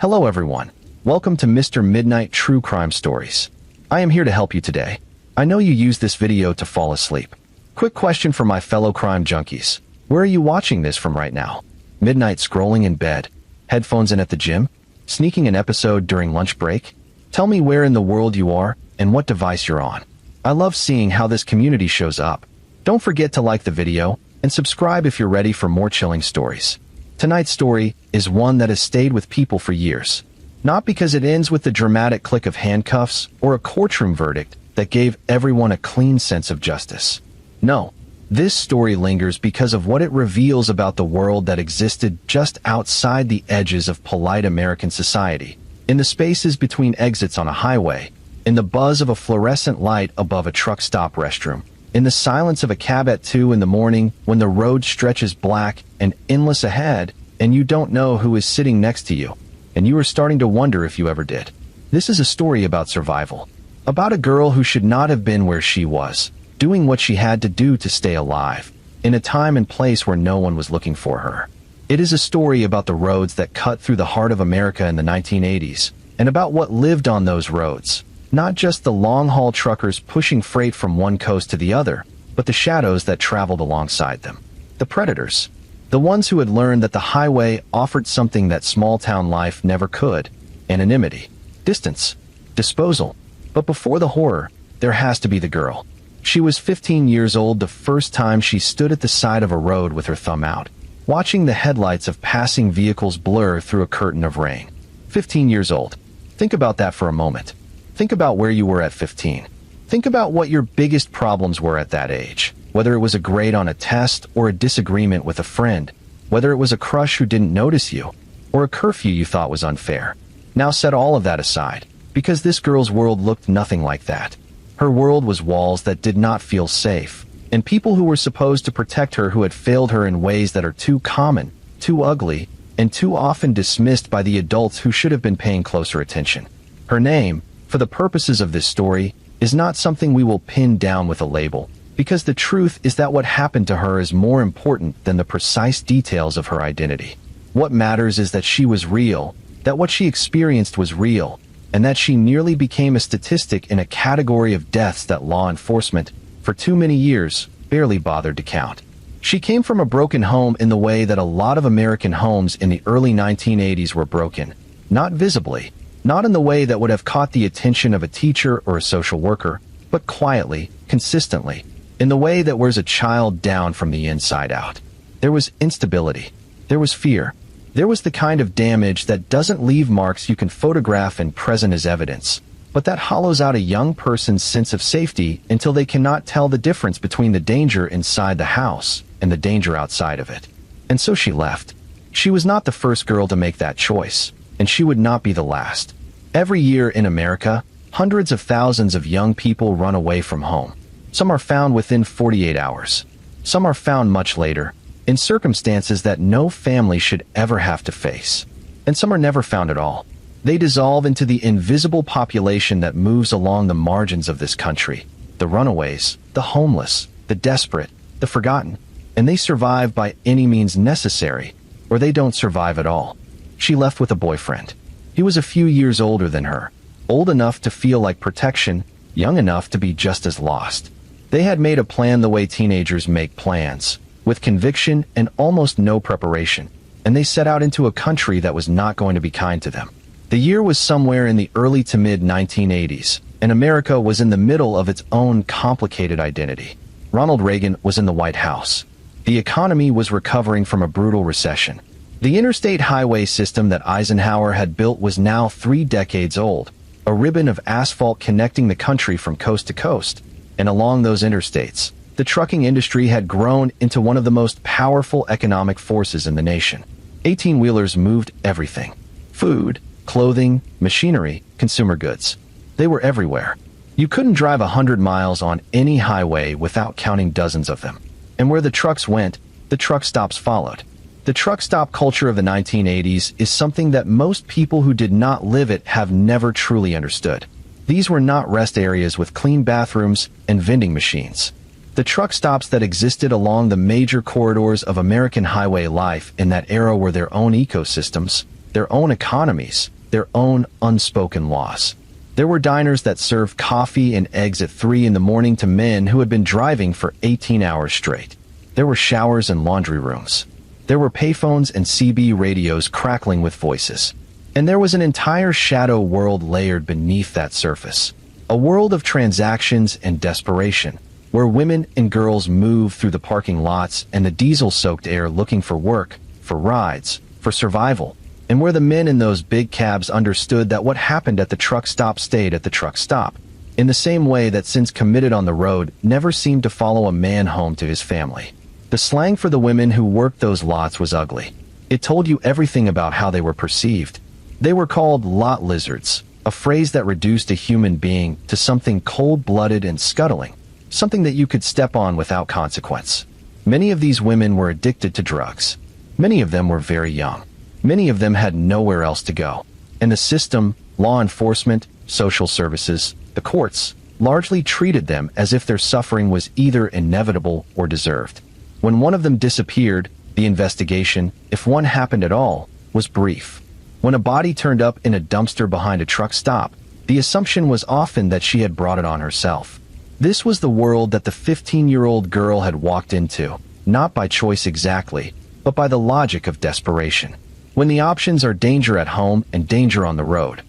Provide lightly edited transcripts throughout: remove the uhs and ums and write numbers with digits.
Hello everyone. Welcome to Mr. Midnight True Crime Stories. I am here to help you today. I know you use this video to fall asleep. Quick question for my fellow crime junkies. Where are you watching this from right now? Midnight scrolling in bed? Headphones in at the gym? Sneaking an episode during lunch break? Tell me where in the world you are and what device you're on. I love seeing how this community shows up. Don't forget to like the video and subscribe if you're ready for more chilling stories. Tonight's story is one that has stayed with people for years. Not because it ends with the dramatic click of handcuffs or a courtroom verdict that gave everyone a clean sense of justice. No, this story lingers because of what it reveals about the world that existed just outside the edges of polite American society, in the spaces between exits on a highway, in the buzz of a fluorescent light above a truck stop restroom, in the silence of a cab at 2 in the morning when the road stretches black and endless ahead and you don't know who is sitting next to you, and you are starting to wonder if you ever did. This is a story about survival, about a girl who should not have been where she was, doing what she had to do to stay alive, in a time and place where no one was looking for her. It is a story about the roads that cut through the heart of America in the 1980s, and about what lived on those roads. Not just the long-haul truckers pushing freight from one coast to the other, but the shadows that traveled alongside them. The predators. The ones who had learned that the highway offered something that small-town life never could: anonymity, distance, disposal. But before the horror, there has to be the girl. She was 15 years old the first time she stood at the side of a road with her thumb out, watching the headlights of passing vehicles blur through a curtain of rain. 15 years old. Think about that for a moment. Think about where you were at 15. Think about what your biggest problems were at that age, whether it was a grade on a test or a disagreement with a friend, whether it was a crush who didn't notice you, or a curfew you thought was unfair. Now set all of that aside, because this girl's world looked nothing like that. Her world was walls that did not feel safe, and people who were supposed to protect her who had failed her in ways that are too common, too ugly, and too often dismissed by the adults who should have been paying closer attention. Her name, for the purposes of this story, is not something we will pin down with a label, because the truth is that what happened to her is more important than the precise details of her identity. What matters is that she was real, that what she experienced was real, and that she nearly became a statistic in a category of deaths that law enforcement, for too many years, barely bothered to count. She came from a broken home in the way that a lot of American homes in the early 1980s were broken, not visibly, not in the way that would have caught the attention of a teacher or a social worker, but quietly, consistently, in the way that wears a child down from the inside out. There was instability. There was fear. There was the kind of damage that doesn't leave marks you can photograph and present as evidence, but that hollows out a young person's sense of safety until they cannot tell the difference between the danger inside the house and the danger outside of it. And so she left. She was not the first girl to make that choice, and she would not be the last. Every year in America, hundreds of thousands of young people run away from home. Some are found within 48 hours. Some are found much later, in circumstances that no family should ever have to face. And some are never found at all. They dissolve into the invisible population that moves along the margins of this country. The runaways, the homeless, the desperate, the forgotten. And they survive by any means necessary, or they don't survive at all. She left with a boyfriend. He was a few years older than her, old enough to feel like protection, young enough to be just as lost. They had made a plan the way teenagers make plans, with conviction and almost no preparation, and they set out into a country that was not going to be kind to them. The year was somewhere in the early to mid-1980s, and America was in the middle of its own complicated identity. Ronald Reagan was in the White House. The economy was recovering from a brutal recession. The interstate highway system that Eisenhower had built was now 3 decades old, a ribbon of asphalt connecting the country from coast to coast. And along those interstates, the trucking industry had grown into one of the most powerful economic forces in the nation. 18-wheelers moved everything: food, clothing, machinery, consumer goods. They were everywhere. You couldn't drive 100 miles on any highway without counting dozens of them. And where the trucks went, the truck stops followed. The truck stop culture of the 1980s is something that most people who did not live it have never truly understood. These were not rest areas with clean bathrooms and vending machines. The truck stops that existed along the major corridors of American highway life in that era were their own ecosystems, their own economies, their own unspoken laws. There were diners that served coffee and eggs at 3 in the morning to men who had been driving for 18 hours straight. There were showers and laundry rooms. There were payphones and CB radios crackling with voices. And there was an entire shadow world layered beneath that surface. A world of transactions and desperation, where women and girls moved through the parking lots and the diesel-soaked air looking for work, for rides, for survival, and where the men in those big cabs understood that what happened at the truck stop stayed at the truck stop, in the same way that sins committed on the road never seemed to follow a man home to his family. The slang for the women who worked those lots was ugly. It told you everything about how they were perceived. They were called lot lizards, a phrase that reduced a human being to something cold-blooded and scuttling, something that you could step on without consequence. Many of these women were addicted to drugs. Many of them were very young. Many of them had nowhere else to go. And the system, law enforcement, social services, the courts, largely treated them as if their suffering was either inevitable or deserved. When one of them disappeared, the investigation, if one happened at all, was brief. When a body turned up in a dumpster behind a truck stop, the assumption was often that she had brought it on herself. This was the world that the 15-year-old girl had walked into, not by choice exactly, but by the logic of desperation. When the options are danger at home and danger on the road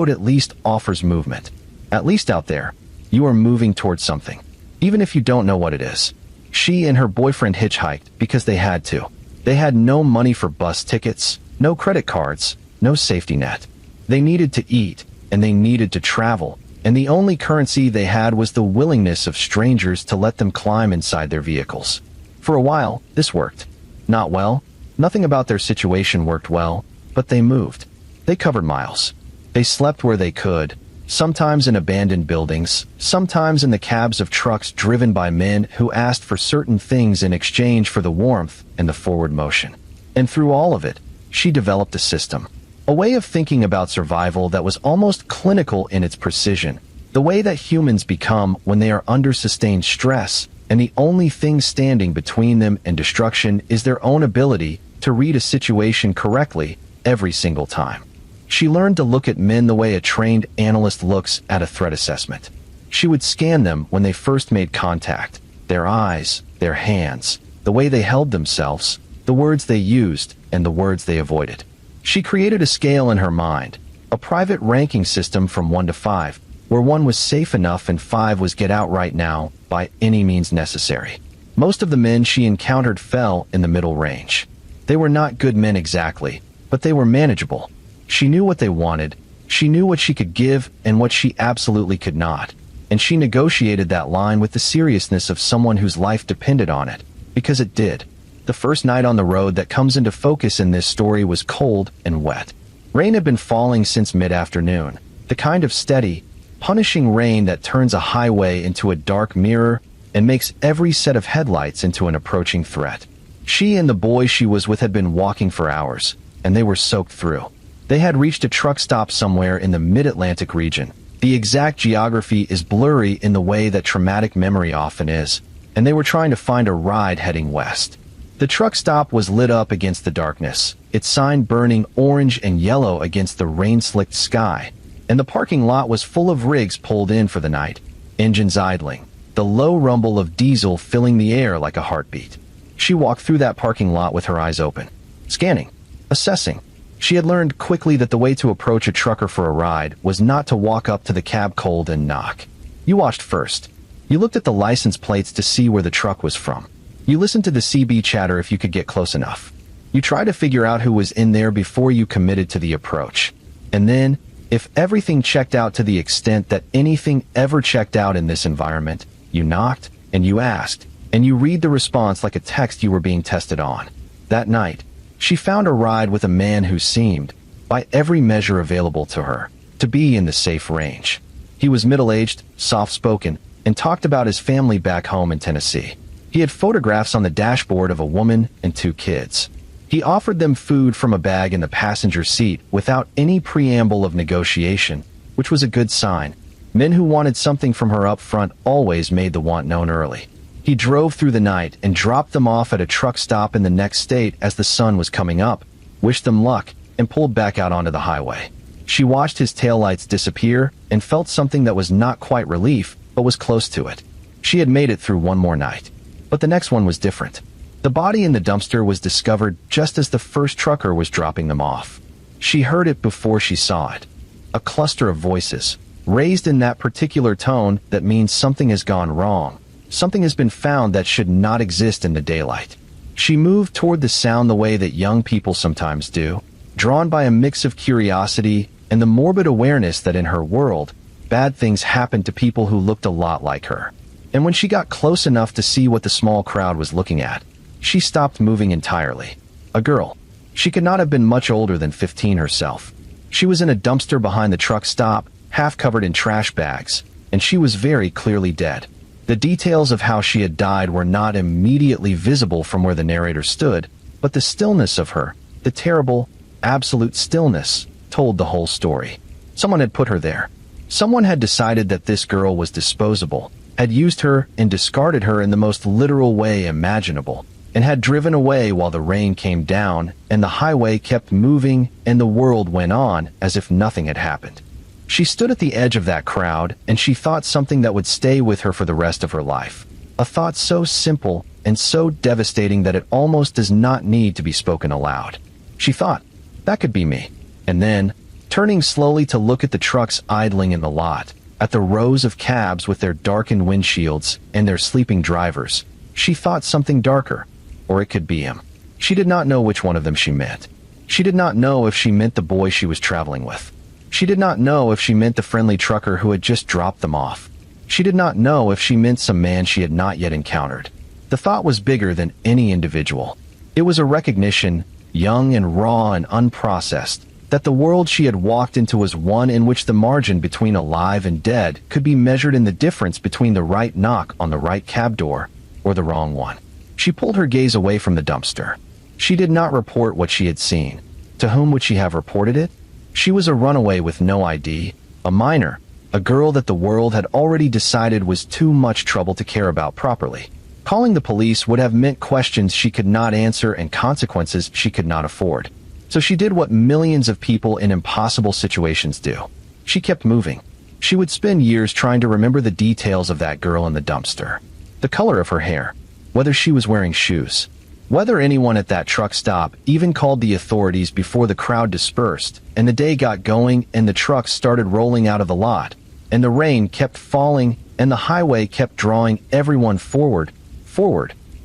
at least offers movement. At least out there, you are moving towards something, even if you don't know what it is. She and her boyfriend hitchhiked because they had to. They had no money for bus tickets, no credit cards, no safety net. They needed to eat, and they needed to travel, and the only currency they had was the willingness of strangers to let them climb inside their vehicles. For a while, this worked. Not well. Nothing about their situation worked well, but they moved. They covered miles. They slept where they could, sometimes in abandoned buildings, sometimes in the cabs of trucks driven by men who asked for certain things in exchange for the warmth and the forward motion. And through all of it, she developed a system. A way of thinking about survival that was almost clinical in its precision. The way that humans become when they are under sustained stress, and the only thing standing between them and destruction is their own ability to read a situation correctly every single time. She learned to look at men the way a trained analyst looks at a threat assessment. She would scan them when they first made contact, their eyes, their hands, the way they held themselves, the words they used, and the words they avoided. She created a scale in her mind, a private ranking system from 1 to 5, where 1 was safe enough and 5 was get out right now by any means necessary. Most of the men she encountered fell in the middle range. They were not good men exactly, but they were manageable. She knew what they wanted, she knew what she could give and what she absolutely could not, and she negotiated that line with the seriousness of someone whose life depended on it, because it did. The first night on the road that comes into focus in this story was cold and wet. Rain had been falling since mid-afternoon, the kind of steady, punishing rain that turns a highway into a dark mirror and makes every set of headlights into an approaching threat. She and the boy she was with had been walking for hours, and they were soaked through. They had reached a truck stop somewhere in the mid-Atlantic region. The exact geography is blurry in the way that traumatic memory often is, and they were trying to find a ride heading west. The truck stop was lit up against the darkness, its sign burning orange and yellow against the rain-slicked sky, and the parking lot was full of rigs pulled in for the night, engines idling, the low rumble of diesel filling the air like a heartbeat. She walked through that parking lot with her eyes open, scanning, assessing. She had learned quickly that the way to approach a trucker for a ride was not to walk up to the cab cold and knock. You watched first. You looked at the license plates to see where the truck was from. You listened to the CB chatter if you could get close enough. You tried to figure out who was in there before you committed to the approach. And then, if everything checked out to the extent that anything ever checked out in this environment, you knocked, and you asked, and you read the response like a text you were being tested on. That night, she found a ride with a man who seemed, by every measure available to her, to be in the safe range. He was middle-aged, soft-spoken, and talked about his family back home in Tennessee. He had photographs on the dashboard of a woman and 2 kids. He offered them food from a bag in the passenger seat without any preamble of negotiation, which was a good sign. Men who wanted something from her up front always made the want known early. He drove through the night and dropped them off at a truck stop in the next state as the sun was coming up, wished them luck, and pulled back out onto the highway. She watched his taillights disappear and felt something that was not quite relief, but was close to it. She had made it through one more night. But the next one was different. The body in the dumpster was discovered just as the first trucker was dropping them off. She heard it before she saw it. A cluster of voices, raised in that particular tone that means something has gone wrong. Something has been found that should not exist in the daylight. She moved toward the sound the way that young people sometimes do, drawn by a mix of curiosity and the morbid awareness that in her world, bad things happened to people who looked a lot like her. And when she got close enough to see what the small crowd was looking at, she stopped moving entirely. A girl. She could not have been much older than 15 herself. She was in a dumpster behind the truck stop, half covered in trash bags, and she was very clearly dead. The details of how she had died were not immediately visible from where the narrator stood, but the stillness of her, the terrible, absolute stillness, told the whole story. Someone had put her there. Someone had decided that this girl was disposable, had used her and discarded her in the most literal way imaginable, and had driven away while the rain came down and the highway kept moving and the world went on as if nothing had happened. She stood at the edge of that crowd and she thought something that would stay with her for the rest of her life. A thought so simple and so devastating that it almost does not need to be spoken aloud. She thought, that could be me. And then, turning slowly to look at the trucks idling in the lot, at the rows of cabs with their darkened windshields and their sleeping drivers, she thought something darker. Or it could be him. She did not know which one of them she meant. She did not know if she meant the boy she was traveling with. She did not know if she meant the friendly trucker who had just dropped them off. She did not know if she meant some man she had not yet encountered. The thought was bigger than any individual. It was a recognition, young and raw and unprocessed, that the world she had walked into was one in which the margin between alive and dead could be measured in the difference between the right knock on the right cab door or the wrong one. She pulled her gaze away from the dumpster. She did not report what she had seen. To whom would she have reported it? She was a runaway with no ID, a minor, a girl that the world had already decided was too much trouble to care about properly. Calling the police would have meant questions she could not answer and consequences she could not afford. So she did what millions of people in impossible situations do. She kept moving. She would spend years trying to remember the details of that girl in the dumpster. The color of her hair, whether she was wearing shoes, whether anyone at that truck stop even called the authorities before the crowd dispersed and the day got going and the trucks started rolling out of the lot, and the rain kept falling and the highway kept drawing everyone forward,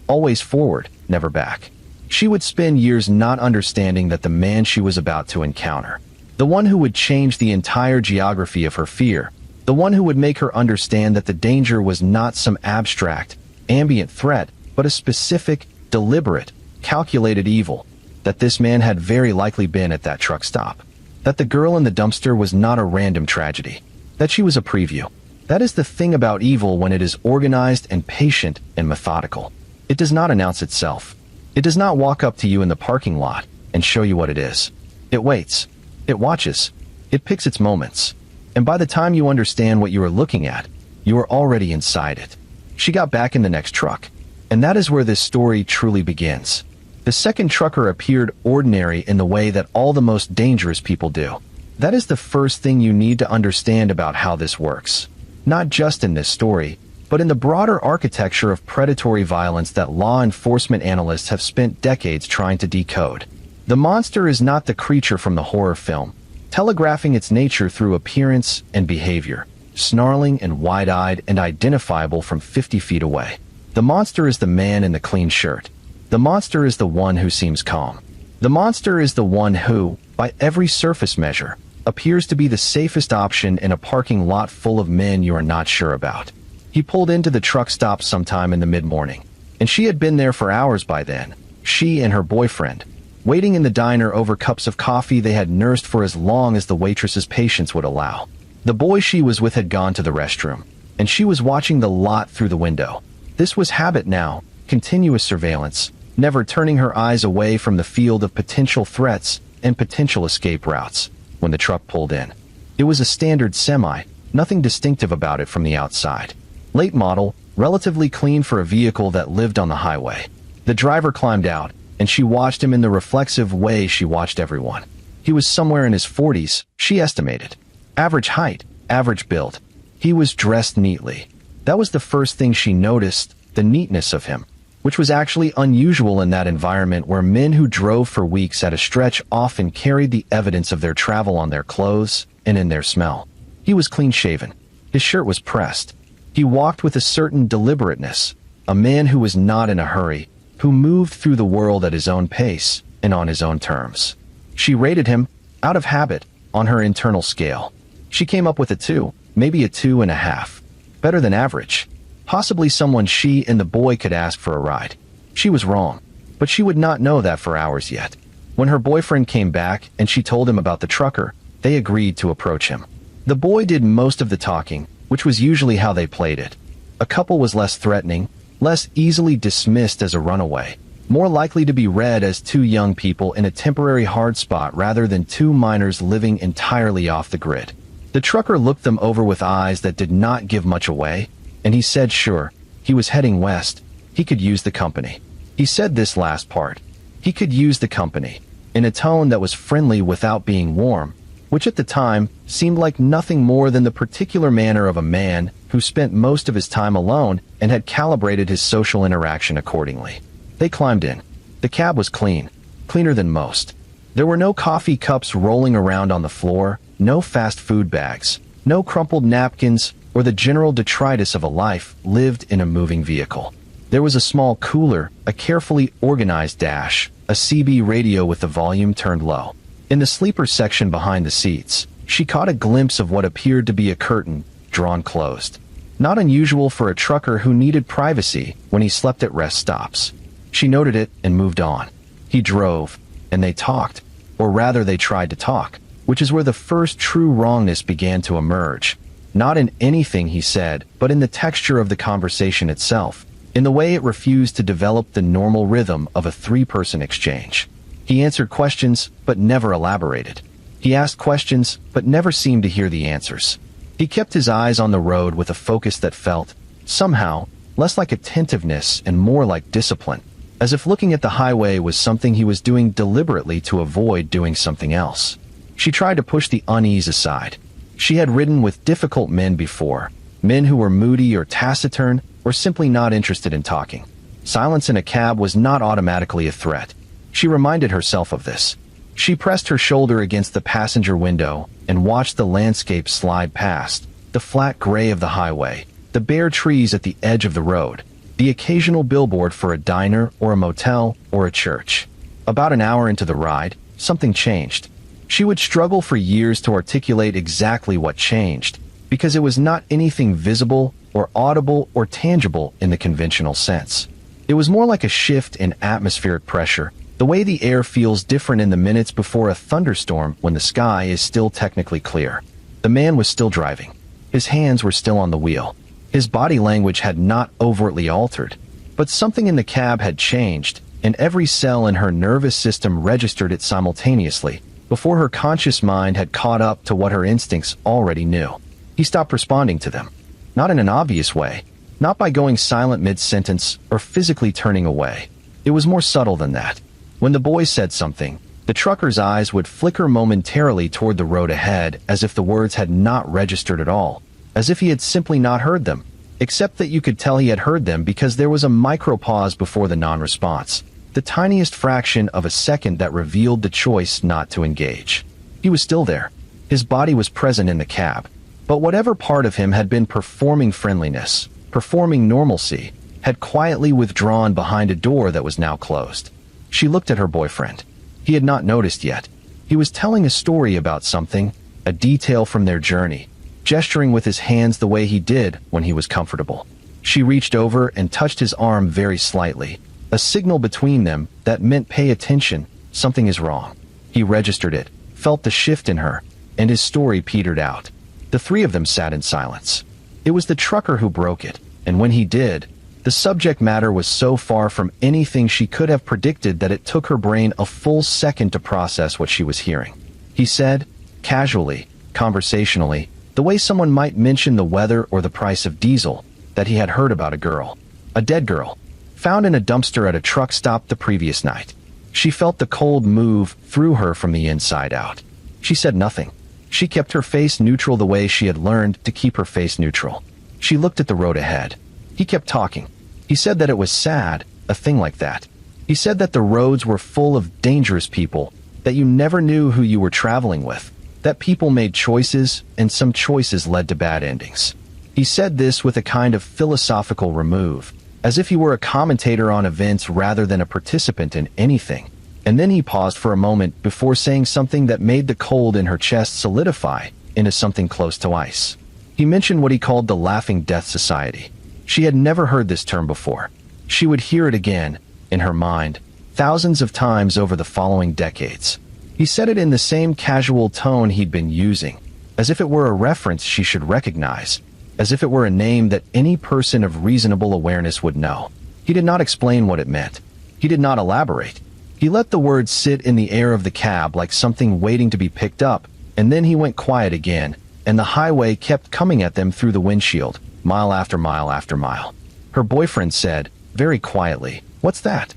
always forward, never back. She would spend years not understanding that the man she was about to encounter, the one who would change the entire geography of her fear, the one who would make her understand that the danger was not some abstract, ambient threat, but a specific, deliberate, calculated evil, that this man had very likely been at that truck stop, that the girl in the dumpster was not a random tragedy, that she was a preview. That is the thing about evil when it is organized and patient and methodical. It does not announce itself. It does not walk up to you in the parking lot and show you what it is. It waits. It watches. It picks its moments. And by the time you understand what you are looking at, you are already inside it. She got back in the next truck. And that is where this story truly begins. The second trucker appeared ordinary in the way that all the most dangerous people do. That is the first thing you need to understand about how this works. Not just in this story, but in the broader architecture of predatory violence that law enforcement analysts have spent decades trying to decode. The monster is not the creature from the horror film, telegraphing its nature through appearance and behavior, snarling and wide-eyed and identifiable from 50 feet away. The monster is the man in the clean shirt. The monster is the one who seems calm. The monster is the one who, by every surface measure, appears to be the safest option in a parking lot full of men you are not sure about. He pulled into the truck stop sometime in the mid-morning, and she had been there for hours by then, she and her boyfriend, waiting in the diner over cups of coffee they had nursed for as long as the waitress's patience would allow. The boy she was with had gone to the restroom, and she was watching the lot through the window. This was habit now, continuous surveillance, never turning her eyes away from the field of potential threats and potential escape routes. When the truck pulled in, it was a standard semi, nothing distinctive about it from the outside. Late model, relatively clean for a vehicle that lived on the highway. The driver climbed out, and she watched him in the reflexive way she watched everyone. He was somewhere in his 40s, she estimated. Average height, average build. He was dressed neatly. That was the first thing she noticed, the neatness of him, which was actually unusual in that environment where men who drove for weeks at a stretch often carried the evidence of their travel on their clothes and in their smell. He was clean-shaven. His shirt was pressed. He walked with a certain deliberateness, a man who was not in a hurry, who moved through the world at his own pace and on his own terms. She rated him, out of habit, on her internal scale. She came up with a 2, maybe a 2.5. Better than average. Possibly someone she and the boy could ask for a ride. She was wrong, but she would not know that for hours yet. When her boyfriend came back and she told him about the trucker, they agreed to approach him. The boy did most of the talking, which was usually how they played it. A couple was less threatening, less easily dismissed as a runaway, more likely to be read as two young people in a temporary hard spot rather than two minors living entirely off the grid. The trucker looked them over with eyes that did not give much away, and he said sure, he was heading west, he could use the company. He said this last part. He could use the company, in a tone that was friendly without being warm, which at the time seemed like nothing more than the particular manner of a man who spent most of his time alone and had calibrated his social interaction accordingly. They climbed in. The cab was clean, cleaner than most. There were no coffee cups rolling around on the floor, no fast food bags, no crumpled napkins, or the general detritus of a life lived in a moving vehicle. There was a small cooler, a carefully organized dash, a CB radio with the volume turned low. In the sleeper section behind the seats, she caught a glimpse of what appeared to be a curtain, drawn closed. Not unusual for a trucker who needed privacy when he slept at rest stops. She noted it and moved on. He drove, and they talked, or rather they tried to talk, which is where the first true wrongness began to emerge. Not in anything he said, but in the texture of the conversation itself, in the way it refused to develop the normal rhythm of a three-person exchange. He answered questions, but never elaborated. He asked questions, but never seemed to hear the answers. He kept his eyes on the road with a focus that felt, somehow, less like attentiveness and more like discipline, as if looking at the highway was something he was doing deliberately to avoid doing something else. She tried to push the unease aside. She had ridden with difficult men before, men who were moody or taciturn or simply not interested in talking. Silence in a cab was not automatically a threat. She reminded herself of this. She pressed her shoulder against the passenger window and watched the landscape slide past, the flat gray of the highway, the bare trees at the edge of the road, the occasional billboard for a diner or a motel or a church. About an hour into the ride, something changed. She would struggle for years to articulate exactly what changed, because it was not anything visible or audible or tangible in the conventional sense. It was more like a shift in atmospheric pressure, the way the air feels different in the minutes before a thunderstorm when the sky is still technically clear. The man was still driving. His hands were still on the wheel. His body language had not overtly altered, but something in the cab had changed, and every cell in her nervous system registered it simultaneously, before her conscious mind had caught up to what her instincts already knew. He stopped responding to them. Not in an obvious way, not by going silent mid-sentence or physically turning away. It was more subtle than that. When the boy said something, the trucker's eyes would flicker momentarily toward the road ahead as if the words had not registered at all, as if he had simply not heard them, except that you could tell he had heard them because there was a micro-pause before the non-response, the tiniest fraction of a second that revealed the choice not to engage. He was still there. His body was present in the cab, but whatever part of him had been performing friendliness, performing normalcy, had quietly withdrawn behind a door that was now closed. She looked at her boyfriend. He had not noticed yet. He was telling a story about something, a detail from their journey, gesturing with his hands the way he did when he was comfortable. She reached over and touched his arm very slightly, a signal between them that meant pay attention, something is wrong. He registered it, felt the shift in her, and his story petered out. The three of them sat in silence. It was the trucker who broke it, and when he did, the subject matter was so far from anything she could have predicted that it took her brain a full second to process what she was hearing. He said, casually, conversationally, the way someone might mention the weather or the price of diesel, that he had heard about a girl, a dead girl, found in a dumpster at a truck stop the previous night. She felt the cold move through her from the inside out. She said nothing. She kept her face neutral the way she had learned to keep her face neutral. She looked at the road ahead. He kept talking. He said that it was sad, a thing like that. He said that the roads were full of dangerous people, that you never knew who you were traveling with, that people made choices, and some choices led to bad endings. He said this with a kind of philosophical remove, as if he were a commentator on events rather than a participant in anything. And then he paused for a moment before saying something that made the cold in her chest solidify into something close to ice. He mentioned what he called the Laughing Death Society. She had never heard this term before. She would hear it again, in her mind, thousands of times over the following decades. He said it in the same casual tone he'd been using, as if it were a reference she should recognize, as if it were a name that any person of reasonable awareness would know. He did not explain what it meant. He did not elaborate. He let the words sit in the air of the cab like something waiting to be picked up, and then he went quiet again, and the highway kept coming at them through the windshield, mile after mile after mile. Her boyfriend said, very quietly, "What's that?"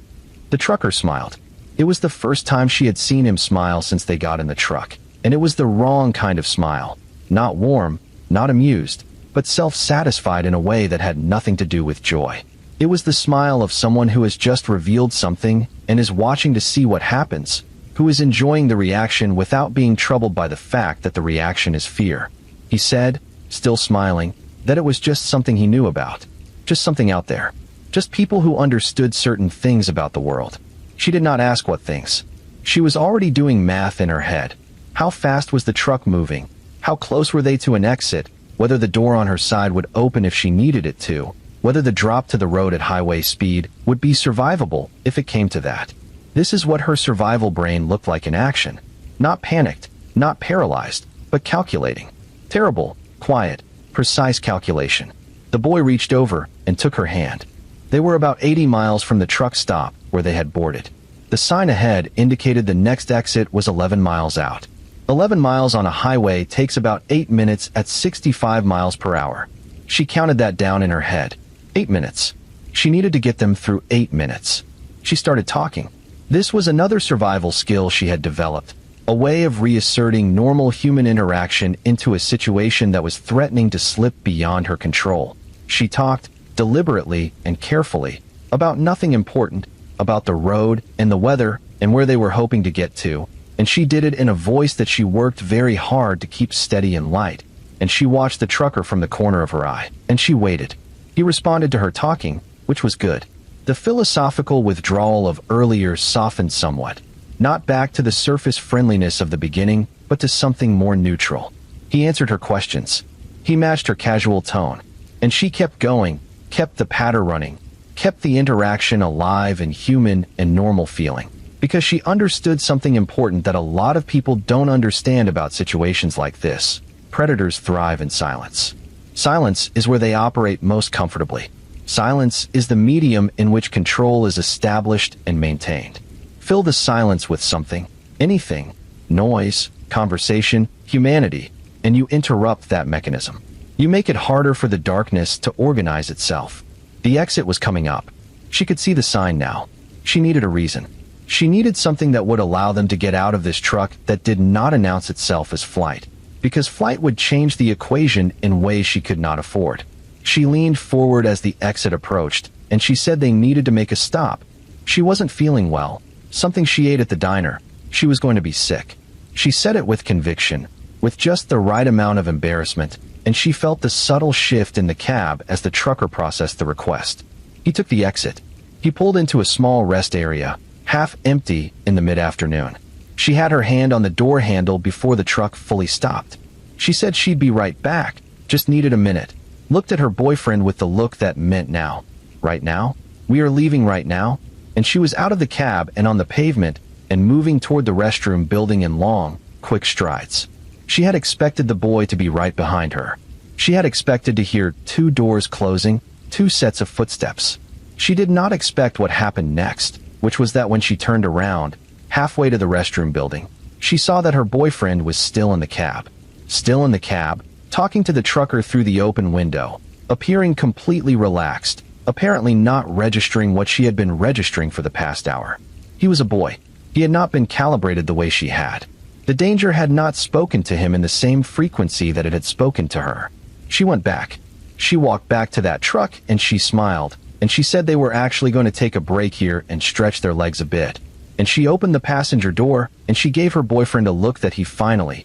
The trucker smiled. It was the first time she had seen him smile since they got in the truck, and it was the wrong kind of smile. Not warm, not amused, but self-satisfied in a way that had nothing to do with joy. It was the smile of someone who has just revealed something and is watching to see what happens, who is enjoying the reaction without being troubled by the fact that the reaction is fear. He said, still smiling, that it was just something he knew about. Just something out there. Just people who understood certain things about the world. She did not ask what things. She was already doing math in her head. How fast was the truck moving? How close were they to an exit? Whether the door on her side would open if she needed it to? Whether the drop to the road at highway speed would be survivable if it came to that? This is what her survival brain looked like in action. Not panicked, not paralyzed, but calculating. Terrible, quiet, precise calculation. The boy reached over and took her hand. They were about 80 miles from the truck stop where they had boarded. The sign ahead indicated the next exit was 11 miles out. 11 miles on a highway takes about 8 minutes at 65 miles per hour. She counted that down in her head. 8 minutes. She needed to get them through 8 minutes. She started talking. This was another survival skill she had developed, a way of reasserting normal human interaction into a situation that was threatening to slip beyond her control. She talked, deliberately and carefully, about nothing important, about the road and the weather and where they were hoping to get to, and she did it in a voice that she worked very hard to keep steady and light. And she watched the trucker from the corner of her eye, and she waited. He responded to her talking, which was good. The philosophical withdrawal of earlier softened somewhat, not back to the surface friendliness of the beginning, but to something more neutral. He answered her questions. He matched her casual tone, and she kept going, kept the patter running, kept the interaction alive and human and normal feeling, because she understood something important that a lot of people don't understand about situations like this. Predators thrive in silence. Silence is where they operate most comfortably. Silence is the medium in which control is established and maintained. Fill the silence with something, anything, noise, conversation, humanity, and you interrupt that mechanism. You make it harder for the darkness to organize itself. The exit was coming up. She could see the sign now. She needed a reason. She needed something that would allow them to get out of this truck that did not announce itself as flight, because flight would change the equation in ways she could not afford. She leaned forward as the exit approached, and she said they needed to make a stop. She wasn't feeling well. Something she ate at the diner. She was going to be sick. She said it with conviction, with just the right amount of embarrassment, and she felt the subtle shift in the cab as the trucker processed the request. He took the exit. He pulled into a small rest area, half empty in the mid-afternoon. She had her hand on the door handle before the truck fully stopped. She said she'd be right back, just needed a minute. Looked at her boyfriend with the look that meant now. Right now? We are leaving right now? And she was out of the cab and on the pavement and moving toward the restroom building in long, quick strides. She had expected the boy to be right behind her. She had expected to hear 2 doors closing, 2 sets of footsteps. She did not expect what happened next, which was that when she turned around, halfway to the restroom building, she saw that her boyfriend was still in the cab. Still in the cab, talking to the trucker through the open window, appearing completely relaxed, apparently not registering what she had been registering for the past hour. He was a boy. He had not been calibrated the way she had. The danger had not spoken to him in the same frequency that it had spoken to her. She went back. She walked back to that truck and she smiled, and she said they were actually going to take a break here and stretch their legs a bit. And she opened the passenger door and she gave her boyfriend a look that he finally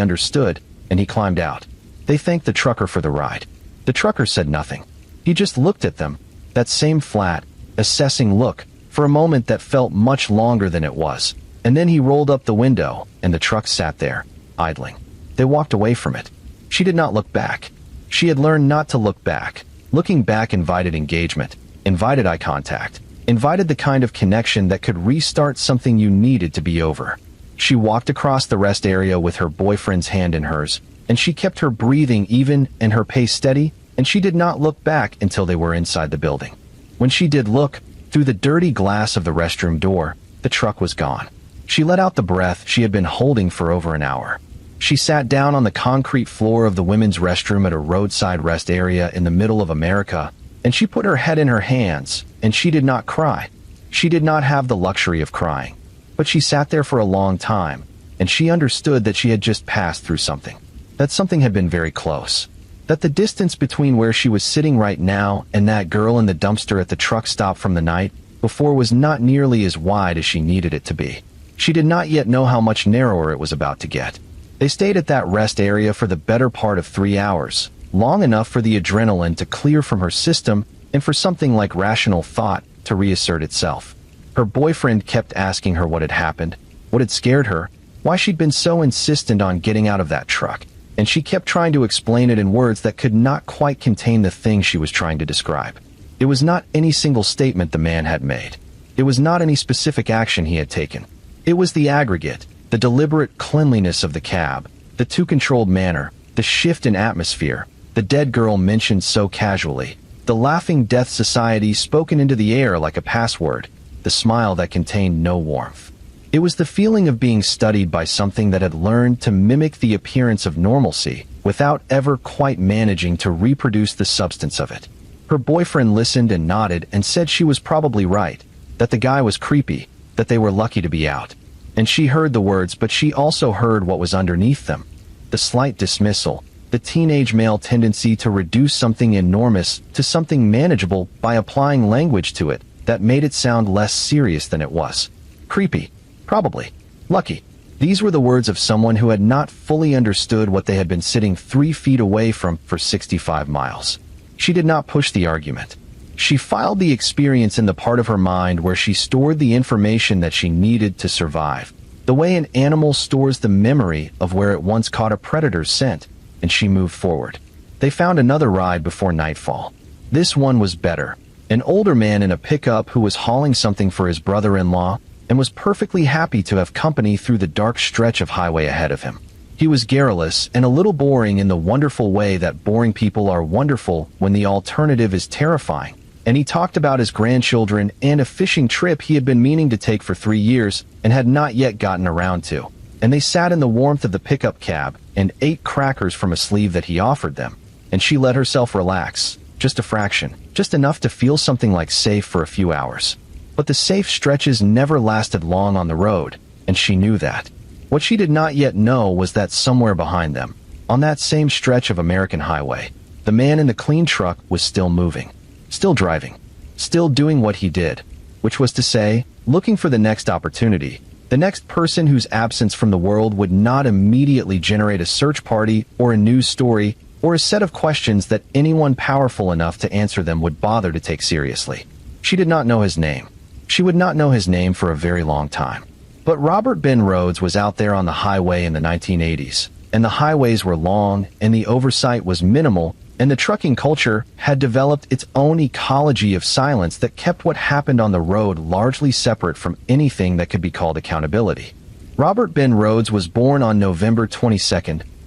understood, and he climbed out. They thanked the trucker for the ride. The trucker said nothing. He just looked at them, that same flat, assessing look, for a moment that felt much longer than it was. And then he rolled up the window, and the truck sat there, idling. They walked away from it. She did not look back. She had learned not to look back. Looking back invited engagement, invited eye contact, invited the kind of connection that could restart something you needed to be over. She walked across the rest area with her boyfriend's hand in hers, and she kept her breathing even and her pace steady, and she did not look back until they were inside the building. When she did look, through the dirty glass of the restroom door, the truck was gone. She let out the breath she had been holding for over an hour. She sat down on the concrete floor of the women's restroom at a roadside rest area in the middle of America, and she put her head in her hands, and she did not cry. She did not have the luxury of crying. But she sat there for a long time, and she understood that she had just passed through something. That something had been very close. That the distance between where she was sitting right now and that girl in the dumpster at the truck stop from the night before was not nearly as wide as she needed it to be. She did not yet know how much narrower it was about to get. They stayed at that rest area for the better part of 3 hours, long enough for the adrenaline to clear from her system and for something like rational thought to reassert itself. Her boyfriend kept asking her what had happened, what had scared her, why she'd been so insistent on getting out of that truck, and she kept trying to explain it in words that could not quite contain the thing she was trying to describe. It was not any single statement the man had made. It was not any specific action he had taken. It was the aggregate, the deliberate cleanliness of the cab, the too-controlled manner, the shift in atmosphere, the dead girl mentioned so casually, the laughing death society spoken into the air like a password, the smile that contained no warmth. It was the feeling of being studied by something that had learned to mimic the appearance of normalcy without ever quite managing to reproduce the substance of it. Her boyfriend listened and nodded and said she was probably right, that the guy was creepy, that they were lucky to be out. And she heard the words, but she also heard what was underneath them. The slight dismissal, the teenage male tendency to reduce something enormous to something manageable by applying language to it that made it sound less serious than it was. Creepy. Probably. Lucky. These were the words of someone who had not fully understood what they had been sitting 3 feet away from for 65 miles. She did not push the argument. She filed the experience in the part of her mind where she stored the information that she needed to survive, the way an animal stores the memory of where it once caught a predator's scent, and she moved forward. They found another ride before nightfall. This one was better. An older man in a pickup who was hauling something for his brother-in-law and was perfectly happy to have company through the dark stretch of highway ahead of him. He was garrulous and a little boring in the wonderful way that boring people are wonderful when the alternative is terrifying, and he talked about his grandchildren and a fishing trip he had been meaning to take for 3 years and had not yet gotten around to. And they sat in the warmth of the pickup cab and ate crackers from a sleeve that he offered them, and she let herself relax, just a fraction, just enough to feel something like safe for a few hours. But the safe stretches never lasted long on the road, and she knew that. What she did not yet know was that somewhere behind them, on that same stretch of American highway, the man in the clean truck was still moving, still driving, still doing what he did, which was to say, looking for the next opportunity, the next person whose absence from the world would not immediately generate a search party or a news story or a set of questions that anyone powerful enough to answer them would bother to take seriously. She did not know his name. She would not know his name for a very long time. But Robert Ben Rhodes was out there on the highway in the 1980s, and the highways were long, and the oversight was minimal, and the trucking culture had developed its own ecology of silence that kept what happened on the road largely separate from anything that could be called accountability. Robert Ben Rhodes was born on November 22,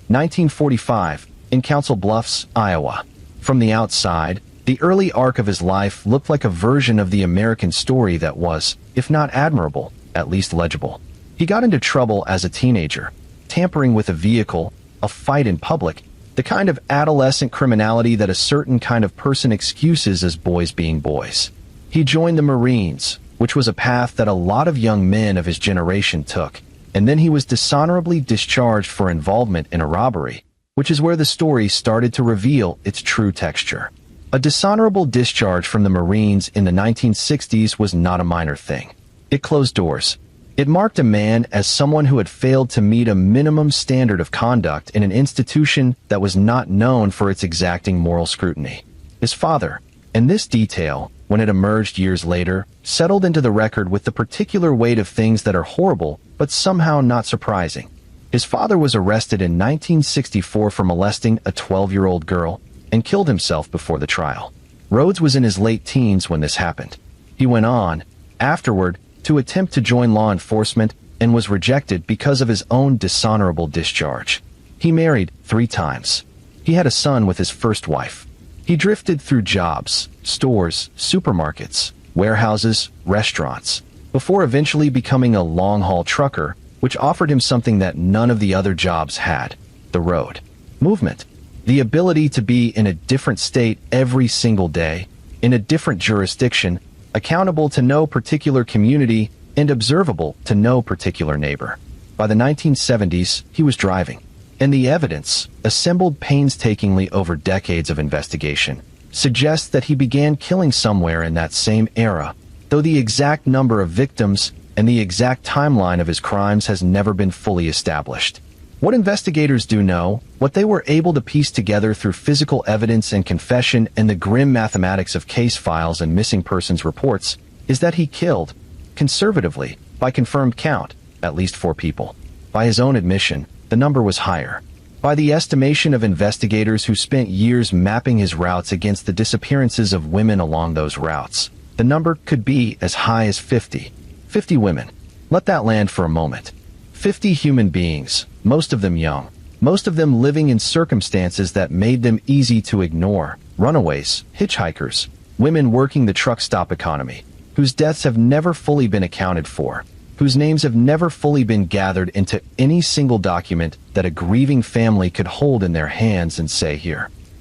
1945, in Council Bluffs, Iowa. From the outside, the early arc of his life looked like a version of the American story that was, if not admirable, at least legible. He got into trouble as a teenager, tampering with a vehicle, a fight in public, the kind of adolescent criminality that a certain kind of person excuses as boys being boys. He joined the Marines, which was a path that a lot of young men of his generation took, and then he was dishonorably discharged for involvement in a robbery, which is where the story started to reveal its true texture. A dishonorable discharge from the Marines in the 1960s was not a minor thing. It closed doors. It marked a man as someone who had failed to meet a minimum standard of conduct in an institution that was not known for its exacting moral scrutiny. His father, and this detail, when it emerged years later, settled into the record with the particular weight of things that are horrible but somehow not surprising. His father was arrested in 1964 for molesting a 12-year-old girl and killed himself before the trial. Rhodes was in his late teens when this happened. He went on, afterward, to attempt to join law enforcement and was rejected because of his own dishonorable discharge. He married 3 times. He had a son with his first wife. He drifted through jobs, stores, supermarkets, warehouses, restaurants, before eventually becoming a long-haul trucker, which offered him something that none of the other jobs had: the road. Movement. The ability to be in a different state every single day, in a different jurisdiction, accountable to no particular community, and observable to no particular neighbor. By the 1970s, he was driving, and the evidence, assembled painstakingly over decades of investigation, suggests that he began killing somewhere in that same era, though the exact number of victims and the exact timeline of his crimes has never been fully established. What investigators do know, what they were able to piece together through physical evidence and confession and the grim mathematics of case files and missing persons reports, is that he killed, conservatively, by confirmed count, at least 4 people. By his own admission, the number was higher. By the estimation of investigators who spent years mapping his routes against the disappearances of women along those routes, the number could be as high as 50. 50 women. Let that land for a moment. 50 human beings, most of them young, most of them living in circumstances that made them easy to ignore: runaways, hitchhikers, women working the truck stop economy, whose deaths have never fully been accounted for, whose names have never fully been gathered into any single document that a grieving family could hold in their hands and say,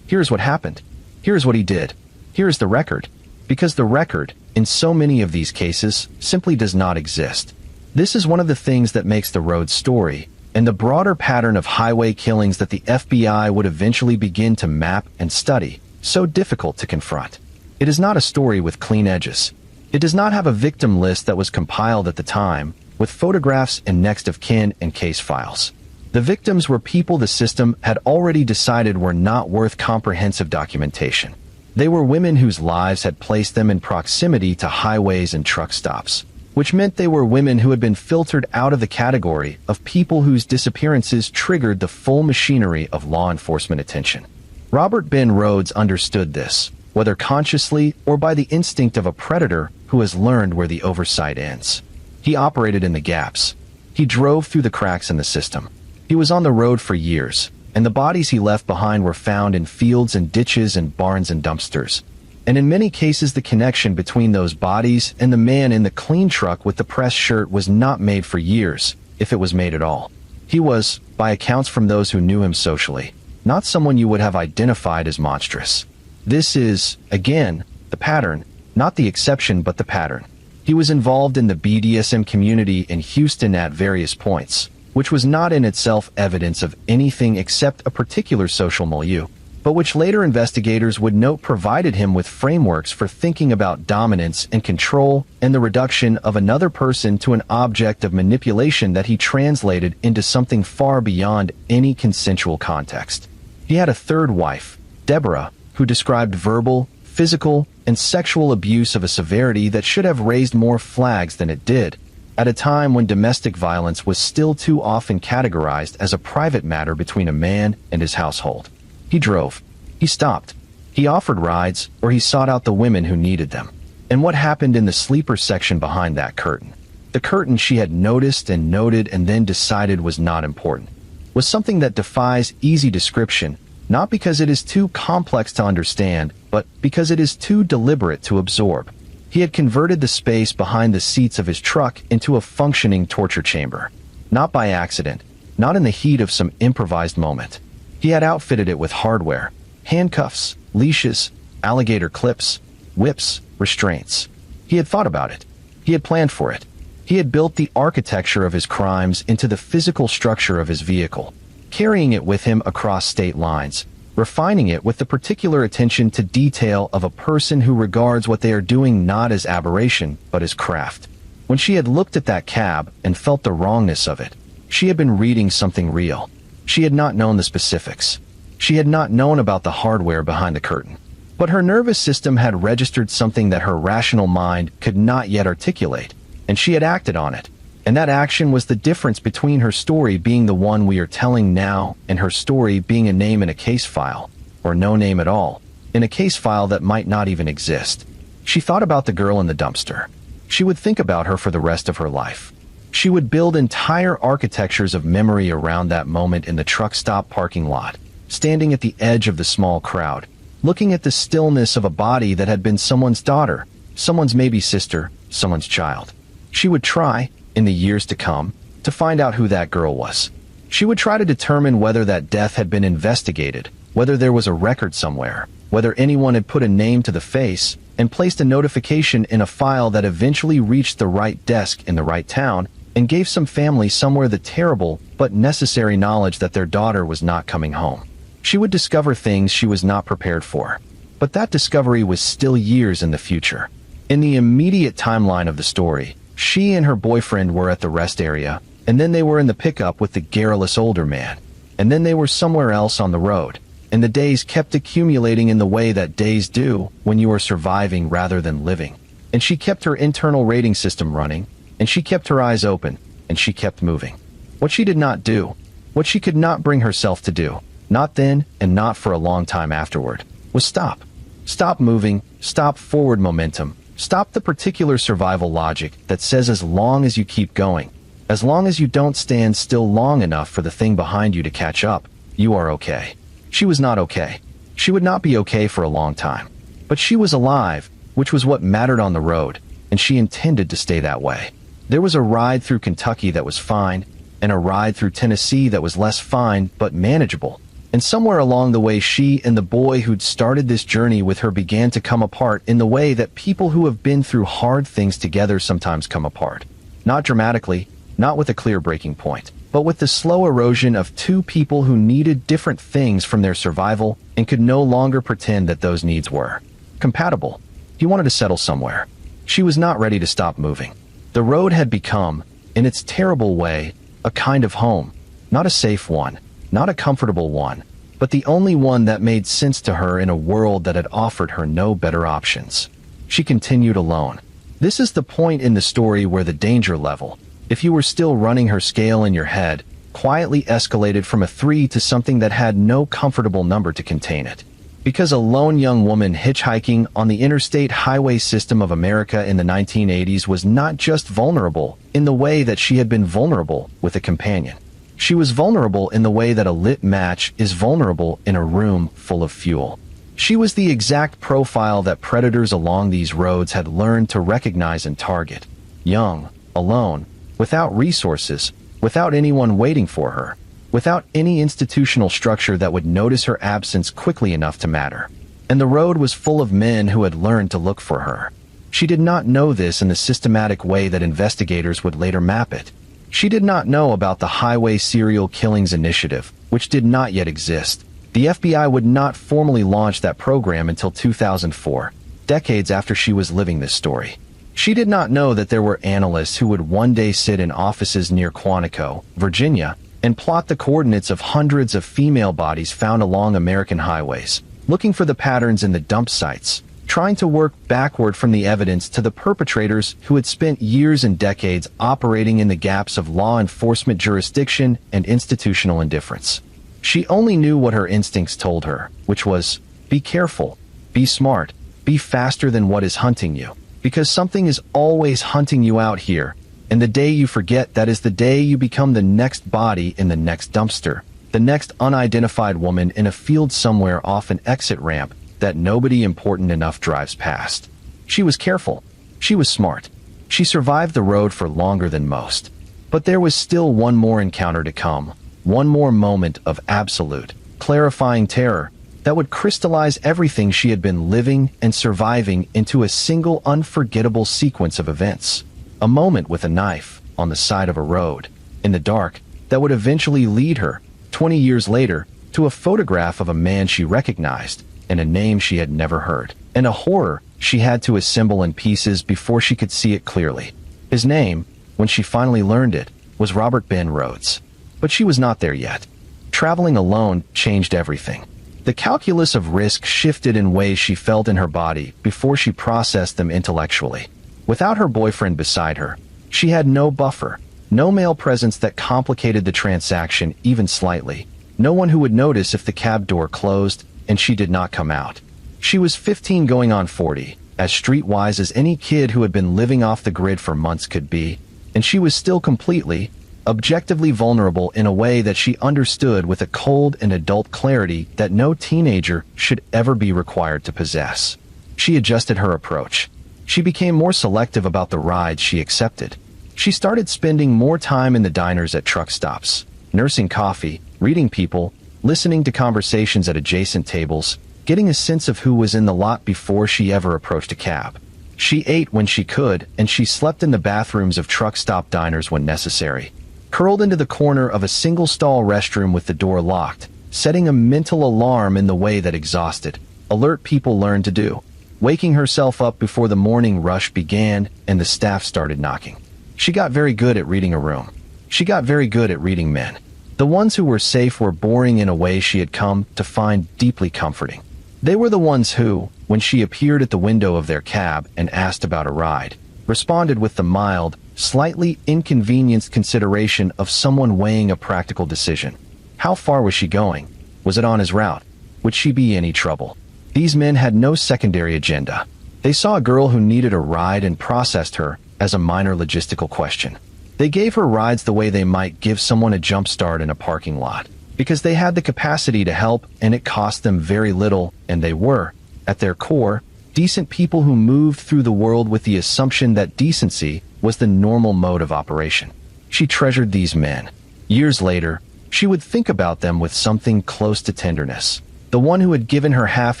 here's what happened, here's what he did, here's the record. Because the record, in so many of these cases, simply does not exist. This is one of the things that makes the Rhodes story, and the broader pattern of highway killings that the FBI would eventually begin to map and study, so difficult to confront. It is not a story with clean edges. It does not have a victim list that was compiled at the time, with photographs and next of kin and case files. The victims were people the system had already decided were not worth comprehensive documentation. They were women whose lives had placed them in proximity to highways and truck stops, which meant they were women who had been filtered out of the category of people whose disappearances triggered the full machinery of law enforcement attention. Robert Ben Rhodes understood this, whether consciously or by the instinct of a predator who has learned where the oversight ends. He operated in the gaps. He drove through the cracks in the system. He was on the road for years, and the bodies he left behind were found in fields and ditches and barns and dumpsters. And in many cases, the connection between those bodies and the man in the clean truck with the pressed shirt was not made for years, if it was made at all. He was, by accounts from those who knew him socially, not someone you would have identified as monstrous. This is, again, the pattern, not the exception but the pattern. He was involved in the BDSM community in Houston at various points, which was not in itself evidence of anything except a particular social milieu, but which later investigators would note provided him with frameworks for thinking about dominance and control and the reduction of another person to an object of manipulation that he translated into something far beyond any consensual context. He had a third wife, Deborah, who described verbal, physical, and sexual abuse of a severity that should have raised more flags than it did, at a time when domestic violence was still too often categorized as a private matter between a man and his household. He drove. He stopped. He offered rides, or he sought out the women who needed them. And what happened in the sleeper section behind that curtain, the curtain she had noticed and noted and then decided was not important, was something that defies easy description, not because it is too complex to understand, but because it is too deliberate to absorb. He had converted the space behind the seats of his truck into a functioning torture chamber. Not by accident, not in the heat of some improvised moment. He had outfitted it with hardware, handcuffs, leashes, alligator clips, whips, restraints. He had thought about it. He had planned for it. He had built the architecture of his crimes into the physical structure of his vehicle, carrying it with him across state lines, refining it with the particular attention to detail of a person who regards what they are doing not as aberration, but as craft. When she had looked at that cab and felt the wrongness of it, she had been reading something real. She had not known the specifics. She had not known about the hardware behind the curtain. But her nervous system had registered something that her rational mind could not yet articulate, and she had acted on it. And that action was the difference between her story being the one we are telling now and her story being a name in a case file, or no name at all, in a case file that might not even exist. She thought about the girl in the dumpster. She would think about her for the rest of her life. She would build entire architectures of memory around that moment in the truck stop parking lot, standing at the edge of the small crowd, looking at the stillness of a body that had been someone's daughter, someone's maybe sister, someone's child. She would try, in the years to come, to find out who that girl was. She would try to determine whether that death had been investigated, whether there was a record somewhere, whether anyone had put a name to the face and placed a notification in a file that eventually reached the right desk in the right town and gave some family somewhere the terrible but necessary knowledge that their daughter was not coming home. She would discover things she was not prepared for, but that discovery was still years in the future. In the immediate timeline of the story, she and her boyfriend were at the rest area, and then they were in the pickup with the garrulous older man, and then they were somewhere else on the road, and the days kept accumulating in the way that days do when you are surviving rather than living. And she kept her internal rating system running, and she kept her eyes open, and she kept moving. What she did not do, what she could not bring herself to do, not then and not for a long time afterward, was stop. Stop moving, stop forward momentum, stop the particular survival logic that says as long as you keep going, as long as you don't stand still long enough for the thing behind you to catch up, you are okay. She was not okay. She would not be okay for a long time. But she was alive, which was what mattered on the road, and she intended to stay that way. There was a ride through Kentucky that was fine, and a ride through Tennessee that was less fine but manageable. And somewhere along the way she and the boy who'd started this journey with her began to come apart in the way that people who have been through hard things together sometimes come apart. Not dramatically, not with a clear breaking point, but with the slow erosion of two people who needed different things from their survival and could no longer pretend that those needs were compatible. He wanted to settle somewhere. She was not ready to stop moving. The road had become, in its terrible way, a kind of home, not a safe one, not a comfortable one, but the only one that made sense to her in a world that had offered her no better options. She continued alone. This is the point in the story where the danger level, if you were still running her scale in your head, quietly escalated from a 3 to something that had no comfortable number to contain it. Because a lone young woman hitchhiking on the interstate highway system of America in the 1980s was not just vulnerable in the way that she had been vulnerable with a companion. She was vulnerable in the way that a lit match is vulnerable in a room full of fuel. She was the exact profile that predators along these roads had learned to recognize and target. Young, alone, without resources, without anyone waiting for her, without any institutional structure that would notice her absence quickly enough to matter. And the road was full of men who had learned to look for her. She did not know this in the systematic way that investigators would later map it. She did not know about the Highway Serial Killings Initiative, which did not yet exist. The FBI would not formally launch that program until 2004, decades after she was living this story. She did not know that there were analysts who would one day sit in offices near Quantico, Virginia, and plot the coordinates of hundreds of female bodies found along American highways, looking for the patterns in the dump sites, trying to work backward from the evidence to the perpetrators who had spent years and decades operating in the gaps of law enforcement jurisdiction and institutional indifference. She only knew what her instincts told her, which was, be careful, be smart, be faster than what is hunting you, because something is always hunting you out here, and the day you forget that is the day you become the next body in the next dumpster, the next unidentified woman in a field somewhere off an exit ramp that nobody important enough drives past. She was careful. She was smart. She survived the road for longer than most. But there was still one more encounter to come, one more moment of absolute, clarifying terror that would crystallize everything she had been living and surviving into a single unforgettable sequence of events. A moment with a knife on the side of a road, in the dark, that would eventually lead her, 20 years later, to a photograph of a man she recognized and a name she had never heard, and a horror she had to assemble in pieces before she could see it clearly. His name, when she finally learned it, was Robert Ben Rhodes. But she was not there yet. Traveling alone changed everything. The calculus of risk shifted in ways she felt in her body before she processed them intellectually. Without her boyfriend beside her, she had no buffer, no male presence that complicated the transaction even slightly, no one who would notice if the cab door closed and she did not come out. She was 15 going on 40, as streetwise as any kid who had been living off the grid for months could be, and she was still completely, objectively vulnerable in a way that she understood with a cold and adult clarity that no teenager should ever be required to possess. She adjusted her approach. She became more selective about the rides she accepted. She started spending more time in the diners at truck stops, nursing coffee, reading people, listening to conversations at adjacent tables, getting a sense of who was in the lot before she ever approached a cab. She ate when she could, and she slept in the bathrooms of truck stop diners when necessary, curled into the corner of a single-stall restroom with the door locked, setting a mental alarm in the way that exhausted, alert people learned to do, waking herself up before the morning rush began and the staff started knocking. She got very good at reading a room. She got very good at reading men. The ones who were safe were boring in a way she had come to find deeply comforting. They were the ones who, when she appeared at the window of their cab and asked about a ride, responded with the mild, slightly inconvenienced consideration of someone weighing a practical decision. How far was she going? Was it on his route? Would she be any trouble? These men had no secondary agenda. They saw a girl who needed a ride and processed her as a minor logistical question. They gave her rides the way they might give someone a jump start in a parking lot, because they had the capacity to help and it cost them very little, and they were, at their core, decent people who moved through the world with the assumption that decency was the normal mode of operation. She treasured these men. Years later, she would think about them with something close to tenderness. The one who had given her half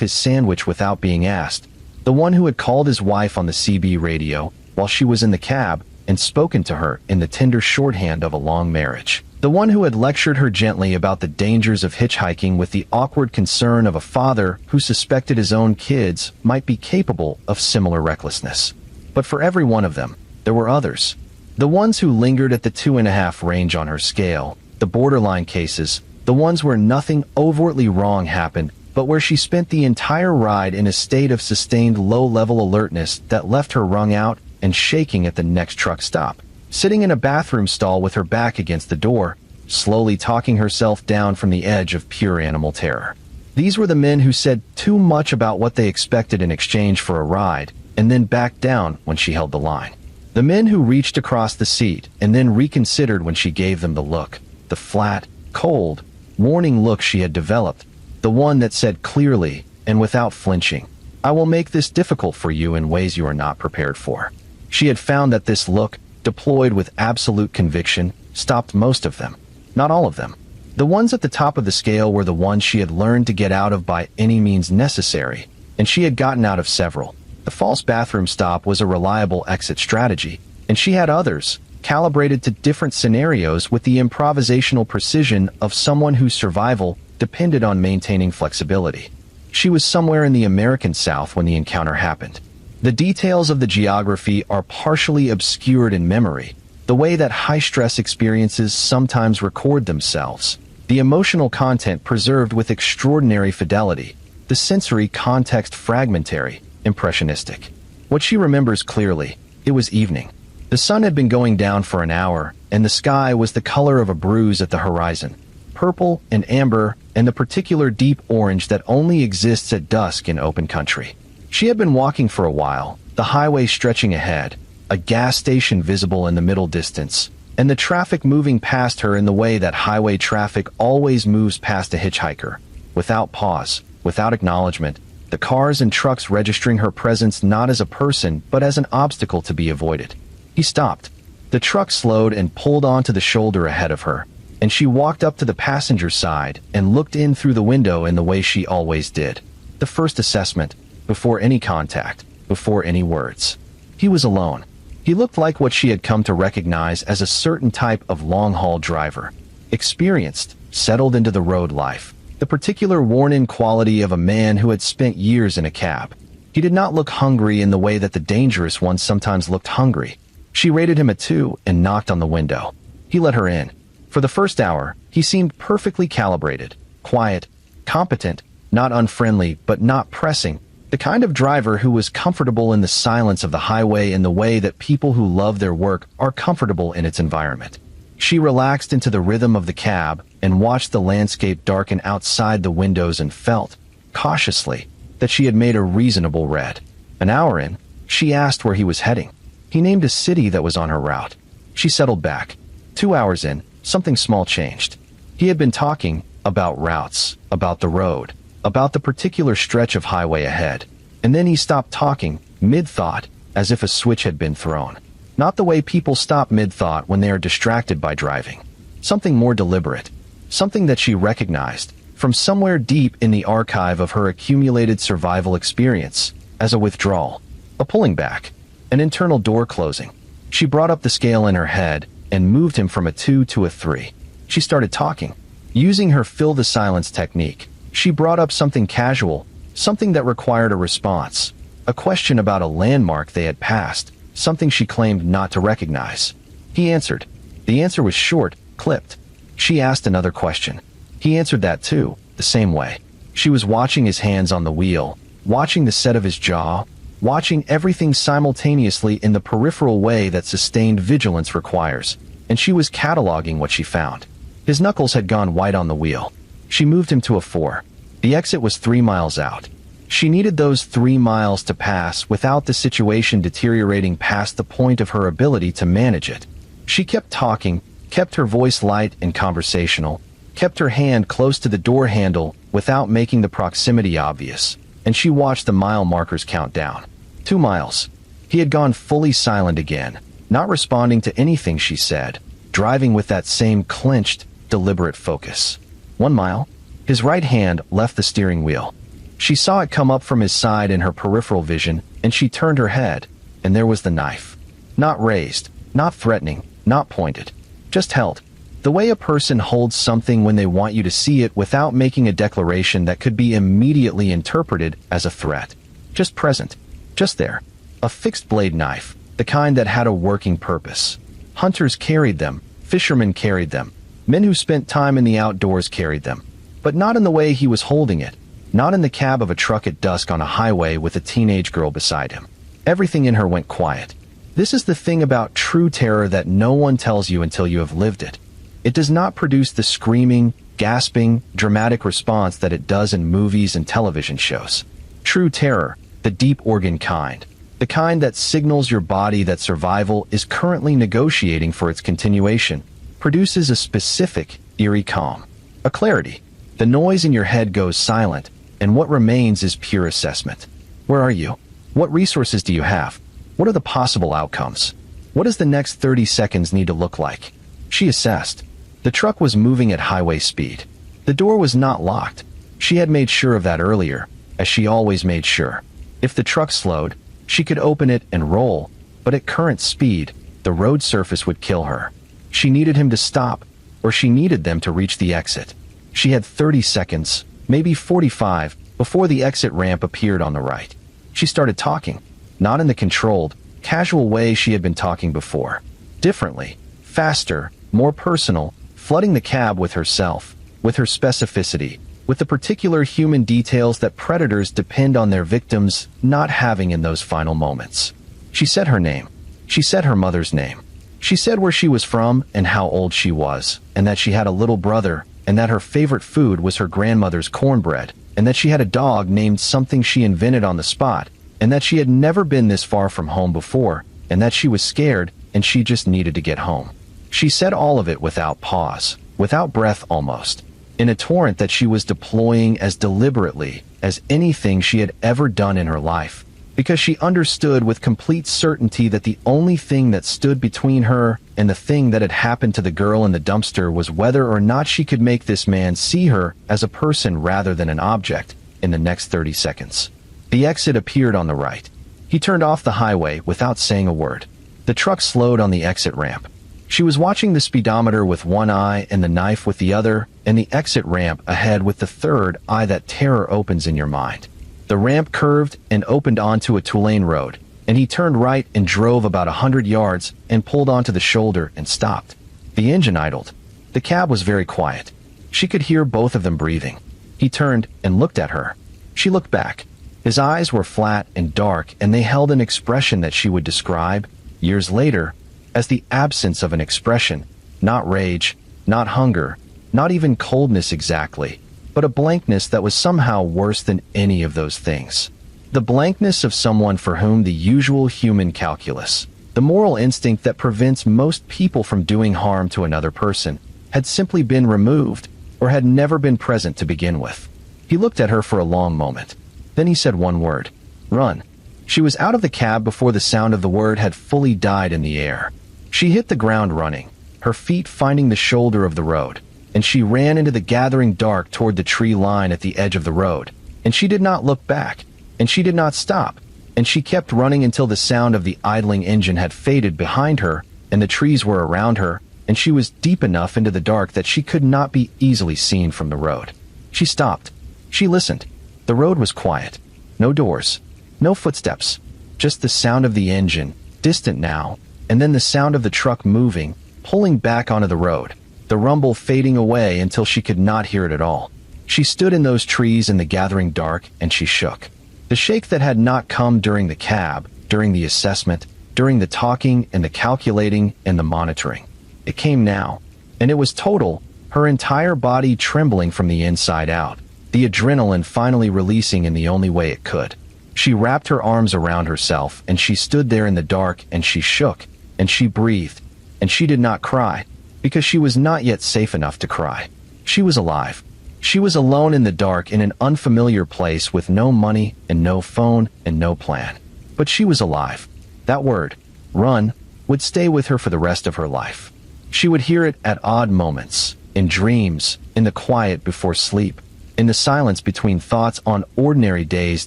his sandwich without being asked. The one who had called his wife on the CB radio while she was in the cab and spoken to her in the tender shorthand of a long marriage. The one who had lectured her gently about the dangers of hitchhiking with the awkward concern of a father who suspected his own kids might be capable of similar recklessness. But for every one of them, there were others. The ones who lingered at the 2.5 range on her scale, the borderline cases, the ones where nothing overtly wrong happened, but where she spent the entire ride in a state of sustained low-level alertness that left her wrung out and shaking at the next truck stop, sitting in a bathroom stall with her back against the door, slowly talking herself down from the edge of pure animal terror. These were the men who said too much about what they expected in exchange for a ride, and then backed down when she held the line. The men who reached across the seat and then reconsidered when she gave them the look, the flat, cold, warning look she had developed, the one that said clearly and without flinching, "I will make this difficult for you in ways you are not prepared for." She had found that this look, deployed with absolute conviction, stopped most of them. Not all of them. The ones at the top of the scale were the ones she had learned to get out of by any means necessary, and she had gotten out of several. The false bathroom stop was a reliable exit strategy, and she had others, calibrated to different scenarios with the improvisational precision of someone whose survival depended on maintaining flexibility. She was somewhere in the American South when the encounter happened. The details of the geography are partially obscured in memory, the way that high-stress experiences sometimes record themselves, the emotional content preserved with extraordinary fidelity, the sensory context fragmentary, impressionistic. What she remembers clearly, it was evening. The sun had been going down for an hour, and the sky was the color of a bruise at the horizon, purple and amber and the particular deep orange that only exists at dusk in open country. She had been walking for a while, the highway stretching ahead, a gas station visible in the middle distance, and the traffic moving past her in the way that highway traffic always moves past a hitchhiker, without pause, without acknowledgement, the cars and trucks registering her presence not as a person but as an obstacle to be avoided. He stopped. The truck slowed and pulled onto the shoulder ahead of her, and she walked up to the passenger side and looked in through the window in the way she always did. The first assessment, before any contact, before any words. He was alone. He looked like what she had come to recognize as a certain type of long-haul driver. Experienced, settled into the road life. The particular worn-in quality of a man who had spent years in a cab. He did not look hungry in the way that the dangerous ones sometimes looked hungry. She rated him a 2 and knocked on the window. He let her in. For the first hour, he seemed perfectly calibrated, quiet, competent, not unfriendly but not pressing. The kind of driver who was comfortable in the silence of the highway in the way that people who love their work are comfortable in its environment. She relaxed into the rhythm of the cab and watched the landscape darken outside the windows and felt, cautiously, that she had made a reasonable read. An hour in, she asked where he was heading. He named a city that was on her route. She settled back. 2 hours in, something small changed. He had been talking about routes, about the road, about the particular stretch of highway ahead. And then he stopped talking, mid-thought, as if a switch had been thrown. Not the way people stop mid-thought when they are distracted by driving. Something more deliberate. Something that she recognized, from somewhere deep in the archive of her accumulated survival experience, as a withdrawal. A pulling back. An internal door closing. She brought up the scale in her head and moved him from a 2 to a 3. She started talking. Using her fill-the-silence technique, she brought up something casual, something that required a response. A question about a landmark they had passed, something she claimed not to recognize. He answered. The answer was short, clipped. She asked another question. He answered that too, the same way. She was watching his hands on the wheel, watching the set of his jaw, watching everything simultaneously in the peripheral way that sustained vigilance requires, and she was cataloging what she found. His knuckles had gone white on the wheel. She moved him to a 4. The exit was 3 miles out. She needed those 3 miles to pass without the situation deteriorating past the point of her ability to manage it. She kept talking, kept her voice light and conversational, kept her hand close to the door handle without making the proximity obvious, and she watched the mile markers count down. 2 miles. He had gone fully silent again, not responding to anything she said, driving with that same clenched, deliberate focus. 1 mile. His right hand left the steering wheel. She saw it come up from his side in her peripheral vision, and she turned her head, and there was the knife. Not raised, not threatening, not pointed. Just held. The way a person holds something when they want you to see it without making a declaration that could be immediately interpreted as a threat. Just present. Just there. A fixed blade knife, the kind that had a working purpose. Hunters carried them, fishermen carried them, men who spent time in the outdoors carried them. But not in the way he was holding it. Not in the cab of a truck at dusk on a highway with a teenage girl beside him. Everything in her went quiet. This is the thing about true terror that no one tells you until you have lived it. It does not produce the screaming, gasping, dramatic response that it does in movies and television shows. True terror, the deep organ kind, the kind that signals your body that survival is currently negotiating for its continuation, produces a specific, eerie calm. A clarity. The noise in your head goes silent, and what remains is pure assessment. Where are you? What resources do you have? What are the possible outcomes? What does the next 30 seconds need to look like? She assessed. The truck was moving at highway speed. The door was not locked. She had made sure of that earlier, as she always made sure. If the truck slowed, she could open it and roll, but at current speed, the road surface would kill her. She needed him to stop, or she needed them to reach the exit. She had 30 seconds, maybe 45, before the exit ramp appeared on the right. She started talking, not in the controlled, casual way she had been talking before. Differently, faster, more personal, flooding the cab with herself, with her specificity, with the particular human details that predators depend on their victims not having in those final moments. She said her name. She said her mother's name. She said where she was from and how old she was, and that she had a little brother, and that her favorite food was her grandmother's cornbread, and that she had a dog named something she invented on the spot, and that she had never been this far from home before, and that she was scared and she just needed to get home. She said all of it without pause, without breath almost, in a torrent that she was deploying as deliberately as anything she had ever done in her life, because she understood with complete certainty that the only thing that stood between her and the thing that had happened to the girl in the dumpster was whether or not she could make this man see her as a person rather than an object in the next 30 seconds. The exit appeared on the right. He turned off the highway without saying a word. The truck slowed on the exit ramp. She was watching the speedometer with one eye and the knife with the other, and the exit ramp ahead with the third eye. That terror opens in your mind. The ramp curved and opened onto a two-lane road, and he turned right and drove about 100 yards and pulled onto the shoulder and stopped. The engine idled. The cab was very quiet. She could hear both of them breathing. He turned and looked at her. She looked back. His eyes were flat and dark, and they held an expression that she would describe, years later, as the absence of an expression, not rage, not hunger, not even coldness exactly, but a blankness that was somehow worse than any of those things. The blankness of someone for whom the usual human calculus, the moral instinct that prevents most people from doing harm to another person, had simply been removed, or had never been present to begin with. He looked at her for a long moment. Then he said one word: "Run." She was out of the cab before the sound of the word had fully died in the air. She hit the ground running, her feet finding the shoulder of the road, and she ran into the gathering dark toward the tree line at the edge of the road. And she did not look back, and she did not stop, and she kept running until the sound of the idling engine had faded behind her, and the trees were around her, and she was deep enough into the dark that she could not be easily seen from the road. She stopped. She listened. The road was quiet. No doors. No footsteps. Just the sound of the engine, distant now, and then the sound of the truck moving, pulling back onto the road, the rumble fading away until she could not hear it at all. She stood in those trees in the gathering dark, and she shook. The shake that had not come during the cab, during the assessment, during the talking and the calculating and the monitoring. It came now, and it was total, her entire body trembling from the inside out, the adrenaline finally releasing in the only way it could. She wrapped her arms around herself, and she stood there in the dark, and she shook, and she breathed, and she did not cry, because she was not yet safe enough to cry. She was alive. She was alone in the dark in an unfamiliar place with no money and no phone and no plan. But she was alive. That word, run, would stay with her for the rest of her life. She would hear it at odd moments, in dreams, in the quiet before sleep, in the silence between thoughts on ordinary days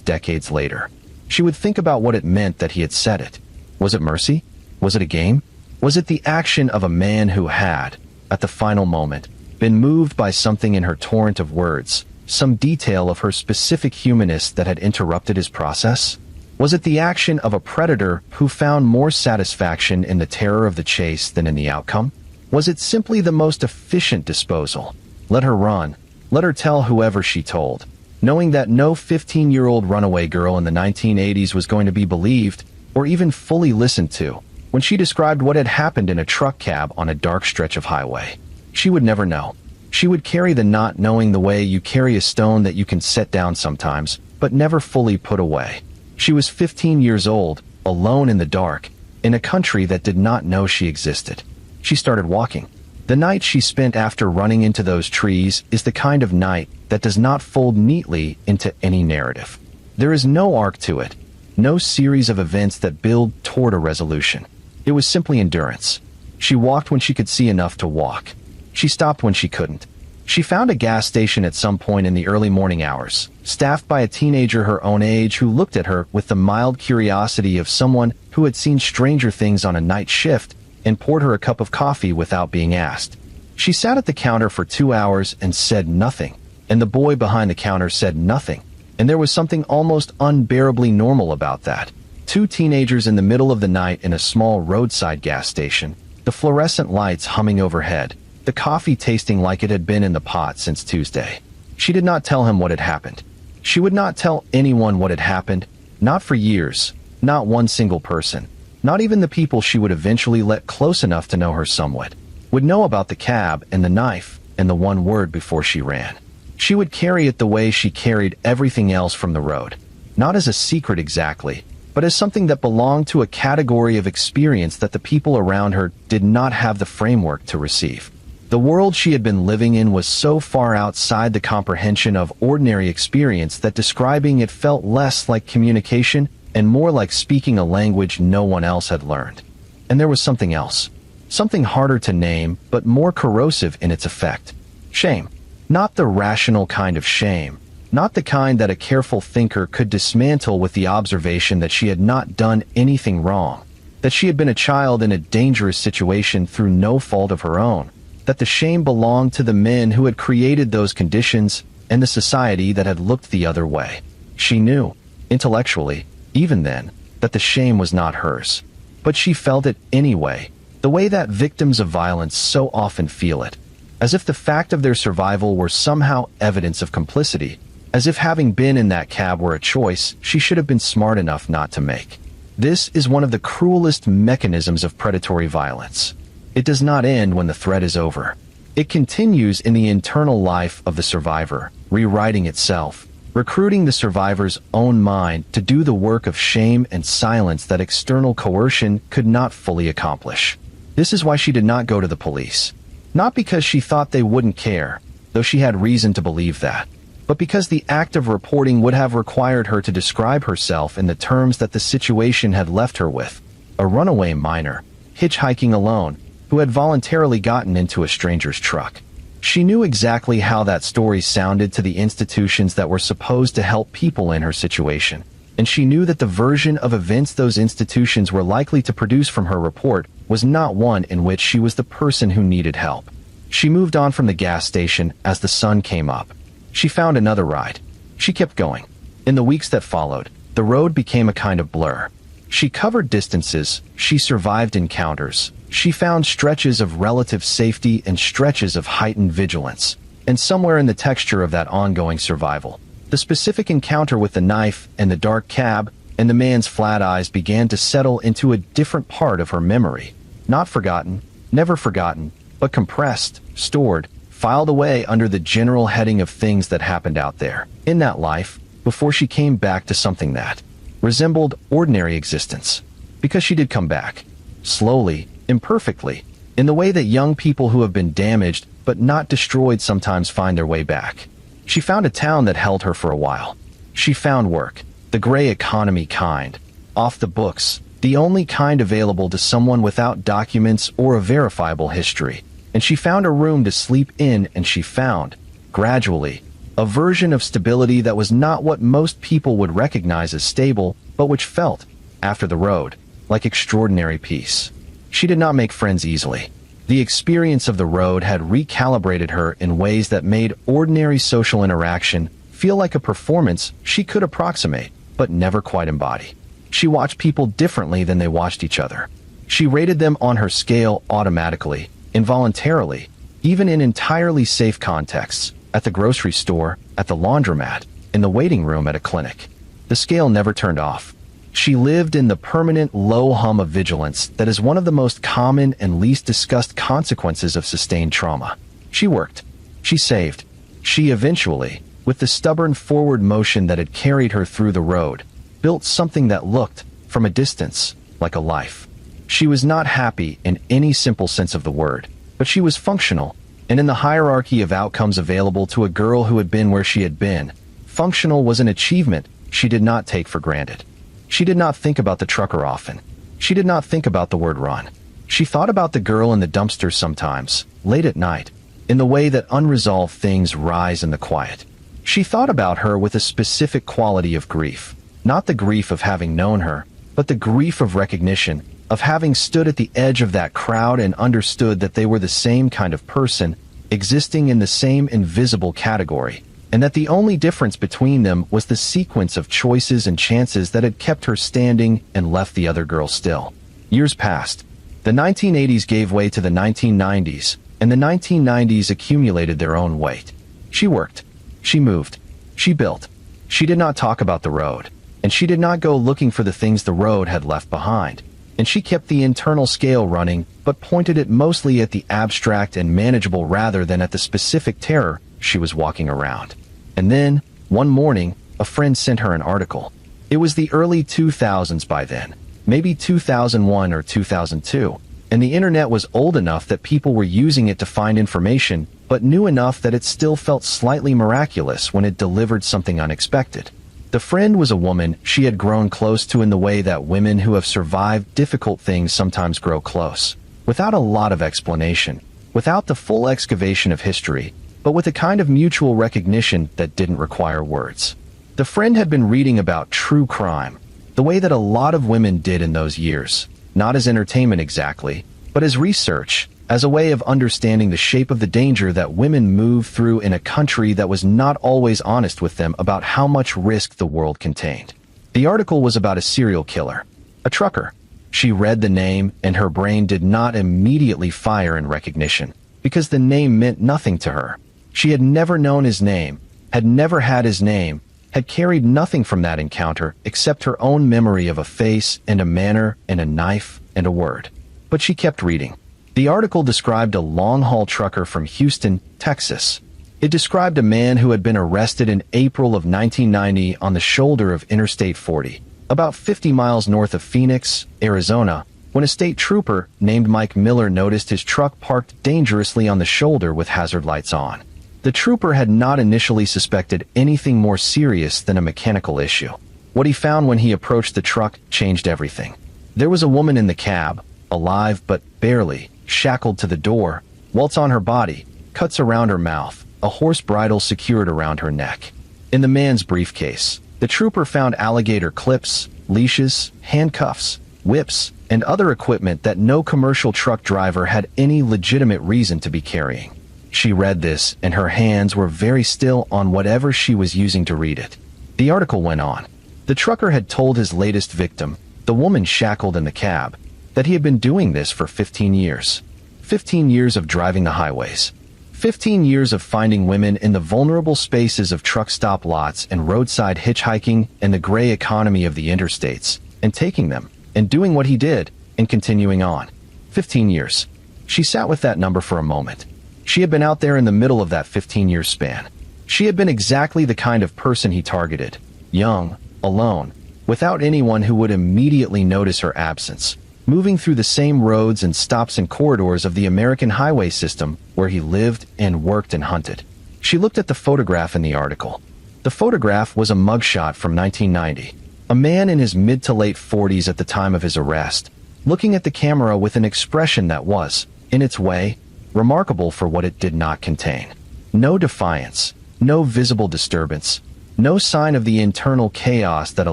decades later. She would think about what it meant that he had said it. Was it mercy? Was it a game? Was it the action of a man who had, at the final moment, been moved by something in her torrent of words, some detail of her specific humanness that had interrupted his process? Was it the action of a predator who found more satisfaction in the terror of the chase than in the outcome? Was it simply the most efficient disposal? Let her run. Let her tell whoever she told, knowing that no 15-year-old runaway girl in the 1980s was going to be believed or even fully listened to when she described what had happened in a truck cab on a dark stretch of highway. She would never know. She would carry the not knowing the way you carry a stone that you can set down sometimes, but never fully put away. She was 15 years old, alone in the dark, in a country that did not know she existed. She started walking. The night she spent after running into those trees is the kind of night that does not fold neatly into any narrative. There is no arc to it, no series of events that build toward a resolution. It was simply endurance. She walked when she could see enough to walk. She stopped when she couldn't. She found a gas station at some point in the early morning hours, staffed by a teenager her own age who looked at her with the mild curiosity of someone who had seen stranger things on a night shift and poured her a cup of coffee without being asked. She sat at the counter for 2 hours and said nothing, and the boy behind the counter said nothing, and there was something almost unbearably normal about that. 2 teenagers in the middle of the night in a small roadside gas station, the fluorescent lights humming overhead, the coffee tasting like it had been in the pot since Tuesday. She did not tell him what had happened. She would not tell anyone what had happened, not for years, not one single person. Not even the people she would eventually let close enough to know her somewhat, would know about the cab and the knife and the one word before she ran. She would carry it the way she carried everything else from the road, not as a secret exactly, but as something that belonged to a category of experience that the people around her did not have the framework to receive. The world she had been living in was so far outside the comprehension of ordinary experience that describing it felt less like communication and more like speaking a language no one else had learned. And there was something else. Something harder to name, but more corrosive in its effect. Shame. Not the rational kind of shame. Not the kind that a careful thinker could dismantle with the observation that she had not done anything wrong. that she had been a child in a dangerous situation through no fault of her own, that the shame belonged to the men who had created those conditions and the society that had looked the other way. She knew, intellectually, even then, that the shame was not hers. But she felt it anyway, the way that victims of violence so often feel it, as if the fact of their survival were somehow evidence of complicity, as if having been in that cab were a choice she should have been smart enough not to make. This is one of the cruelest mechanisms of predatory violence. It does not end when the threat is over. It continues in the internal life of the survivor, rewriting itself, recruiting the survivor's own mind to do the work of shame and silence that external coercion could not fully accomplish. This is why she did not go to the police. Not because she thought they wouldn't care, though she had reason to believe that, but because the act of reporting would have required her to describe herself in the terms that the situation had left her with: a runaway minor, hitchhiking alone, who had voluntarily gotten into a stranger's truck. She knew exactly how that story sounded to the institutions that were supposed to help people in her situation, and she knew that the version of events those institutions were likely to produce from her report was not one in which she was the person who needed help. She moved on from the gas station as the sun came up. She found another ride. She kept going. In the weeks that followed, the road became a kind of blur. She covered distances, she survived encounters, she found stretches of relative safety and stretches of heightened vigilance. And somewhere in the texture of that ongoing survival, the specific encounter with the knife and the dark cab and the man's flat eyes began to settle into a different part of her memory. Not forgotten, never forgotten, but compressed, stored, filed away under the general heading of things that happened out there, in that life, before she came back to something that resembled ordinary existence. Because she did come back. Slowly, imperfectly, in the way that young people who have been damaged but not destroyed sometimes find their way back. She found a town that held her for a while. She found work, the gray economy kind, off the books, the only kind available to someone without documents or a verifiable history. And she found a room to sleep in, and she found, gradually, a version of stability that was not what most people would recognize as stable, but which felt, after the road, like extraordinary peace. She did not make friends easily. The experience of the road had recalibrated her in ways that made ordinary social interaction feel like a performance she could approximate, but never quite embody. She watched people differently than they watched each other. She rated them on her scale automatically, involuntarily, even in entirely safe contexts, at the grocery store, at the laundromat, in the waiting room at a clinic. The scale never turned off. She lived in the permanent low hum of vigilance that is one of the most common and least discussed consequences of sustained trauma. She worked. She saved. She eventually, with the stubborn forward motion that had carried her through the road, built something that looked, from a distance, like a life. She was not happy in any simple sense of the word, but she was functional, and in the hierarchy of outcomes available to a girl who had been where she had been, functional was an achievement she did not take for granted. She did not think about the trucker often. She did not think about the word run. She thought about the girl in the dumpster sometimes, late at night, in the way that unresolved things rise in the quiet. She thought about her with a specific quality of grief, not the grief of having known her, but the grief of recognition, of having stood at the edge of that crowd and understood that they were the same kind of person, existing in the same invisible category, and that the only difference between them was the sequence of choices and chances that had kept her standing and left the other girl still. Years passed. The 1980s gave way to the 1990s, and the 1990s accumulated their own weight. She worked. She moved. She built. She did not talk about the road, and she did not go looking for the things the road had left behind. And she kept the internal scale running, but pointed it mostly at the abstract and manageable rather than at the specific terror she was walking around. And then, one morning, a friend sent her an article. It was the early 2000s by then, maybe 2001 or 2002, and the internet was old enough that people were using it to find information, but new enough that it still felt slightly miraculous when it delivered something unexpected. The friend was a woman she had grown close to in the way that women who have survived difficult things sometimes grow close, without a lot of explanation, without the full excavation of history, but with a kind of mutual recognition that didn't require words. The friend had been reading about true crime, the way that a lot of women did in those years, not as entertainment exactly, but as research, as a way of understanding the shape of the danger that women move through in a country that was not always honest with them about how much risk the world contained. The article was about a serial killer, a trucker. She read the name, and her brain did not immediately fire in recognition, because the name meant nothing to her. She had never known his name, had never had his name, had carried nothing from that encounter except her own memory of a face and a manner and a knife and a word. But she kept reading. The article described a long-haul trucker from Houston, Texas. It described a man who had been arrested in April of 1990 on the shoulder of Interstate 40, about 50 miles north of Phoenix, Arizona, when a state trooper named Mike Miller noticed his truck parked dangerously on the shoulder with hazard lights on. The trooper had not initially suspected anything more serious than a mechanical issue. What he found when he approached the truck changed everything. There was a woman in the cab, alive but barely, shackled to the door, welts on her body, cuts around her mouth, a horse bridle secured around her neck. In the man's briefcase, the trooper found alligator clips, leashes, handcuffs, whips, and other equipment that no commercial truck driver had any legitimate reason to be carrying. She read this, and her hands were very still on whatever she was using to read it. The article went on. The trucker had told his latest victim, the woman shackled in the cab, that he had been doing this for 15 years. 15 years of driving the highways. 15 years of finding women in the vulnerable spaces of truck stop lots and roadside hitchhiking and the gray economy of the interstates, and taking them, and doing what he did, and continuing on. 15 years. She sat with that number for a moment. She had been out there in the middle of that 15-year span. She had been exactly the kind of person he targeted. Young, alone, without anyone who would immediately notice her absence, moving through the same roads and stops and corridors of the American highway system where he lived and worked and hunted. She looked at the photograph in the article. The photograph was a mugshot from 1990. A man in his mid to late 40s at the time of his arrest, looking at the camera with an expression that was, in its way, remarkable for what it did not contain. No defiance, no visible disturbance, no sign of the internal chaos that a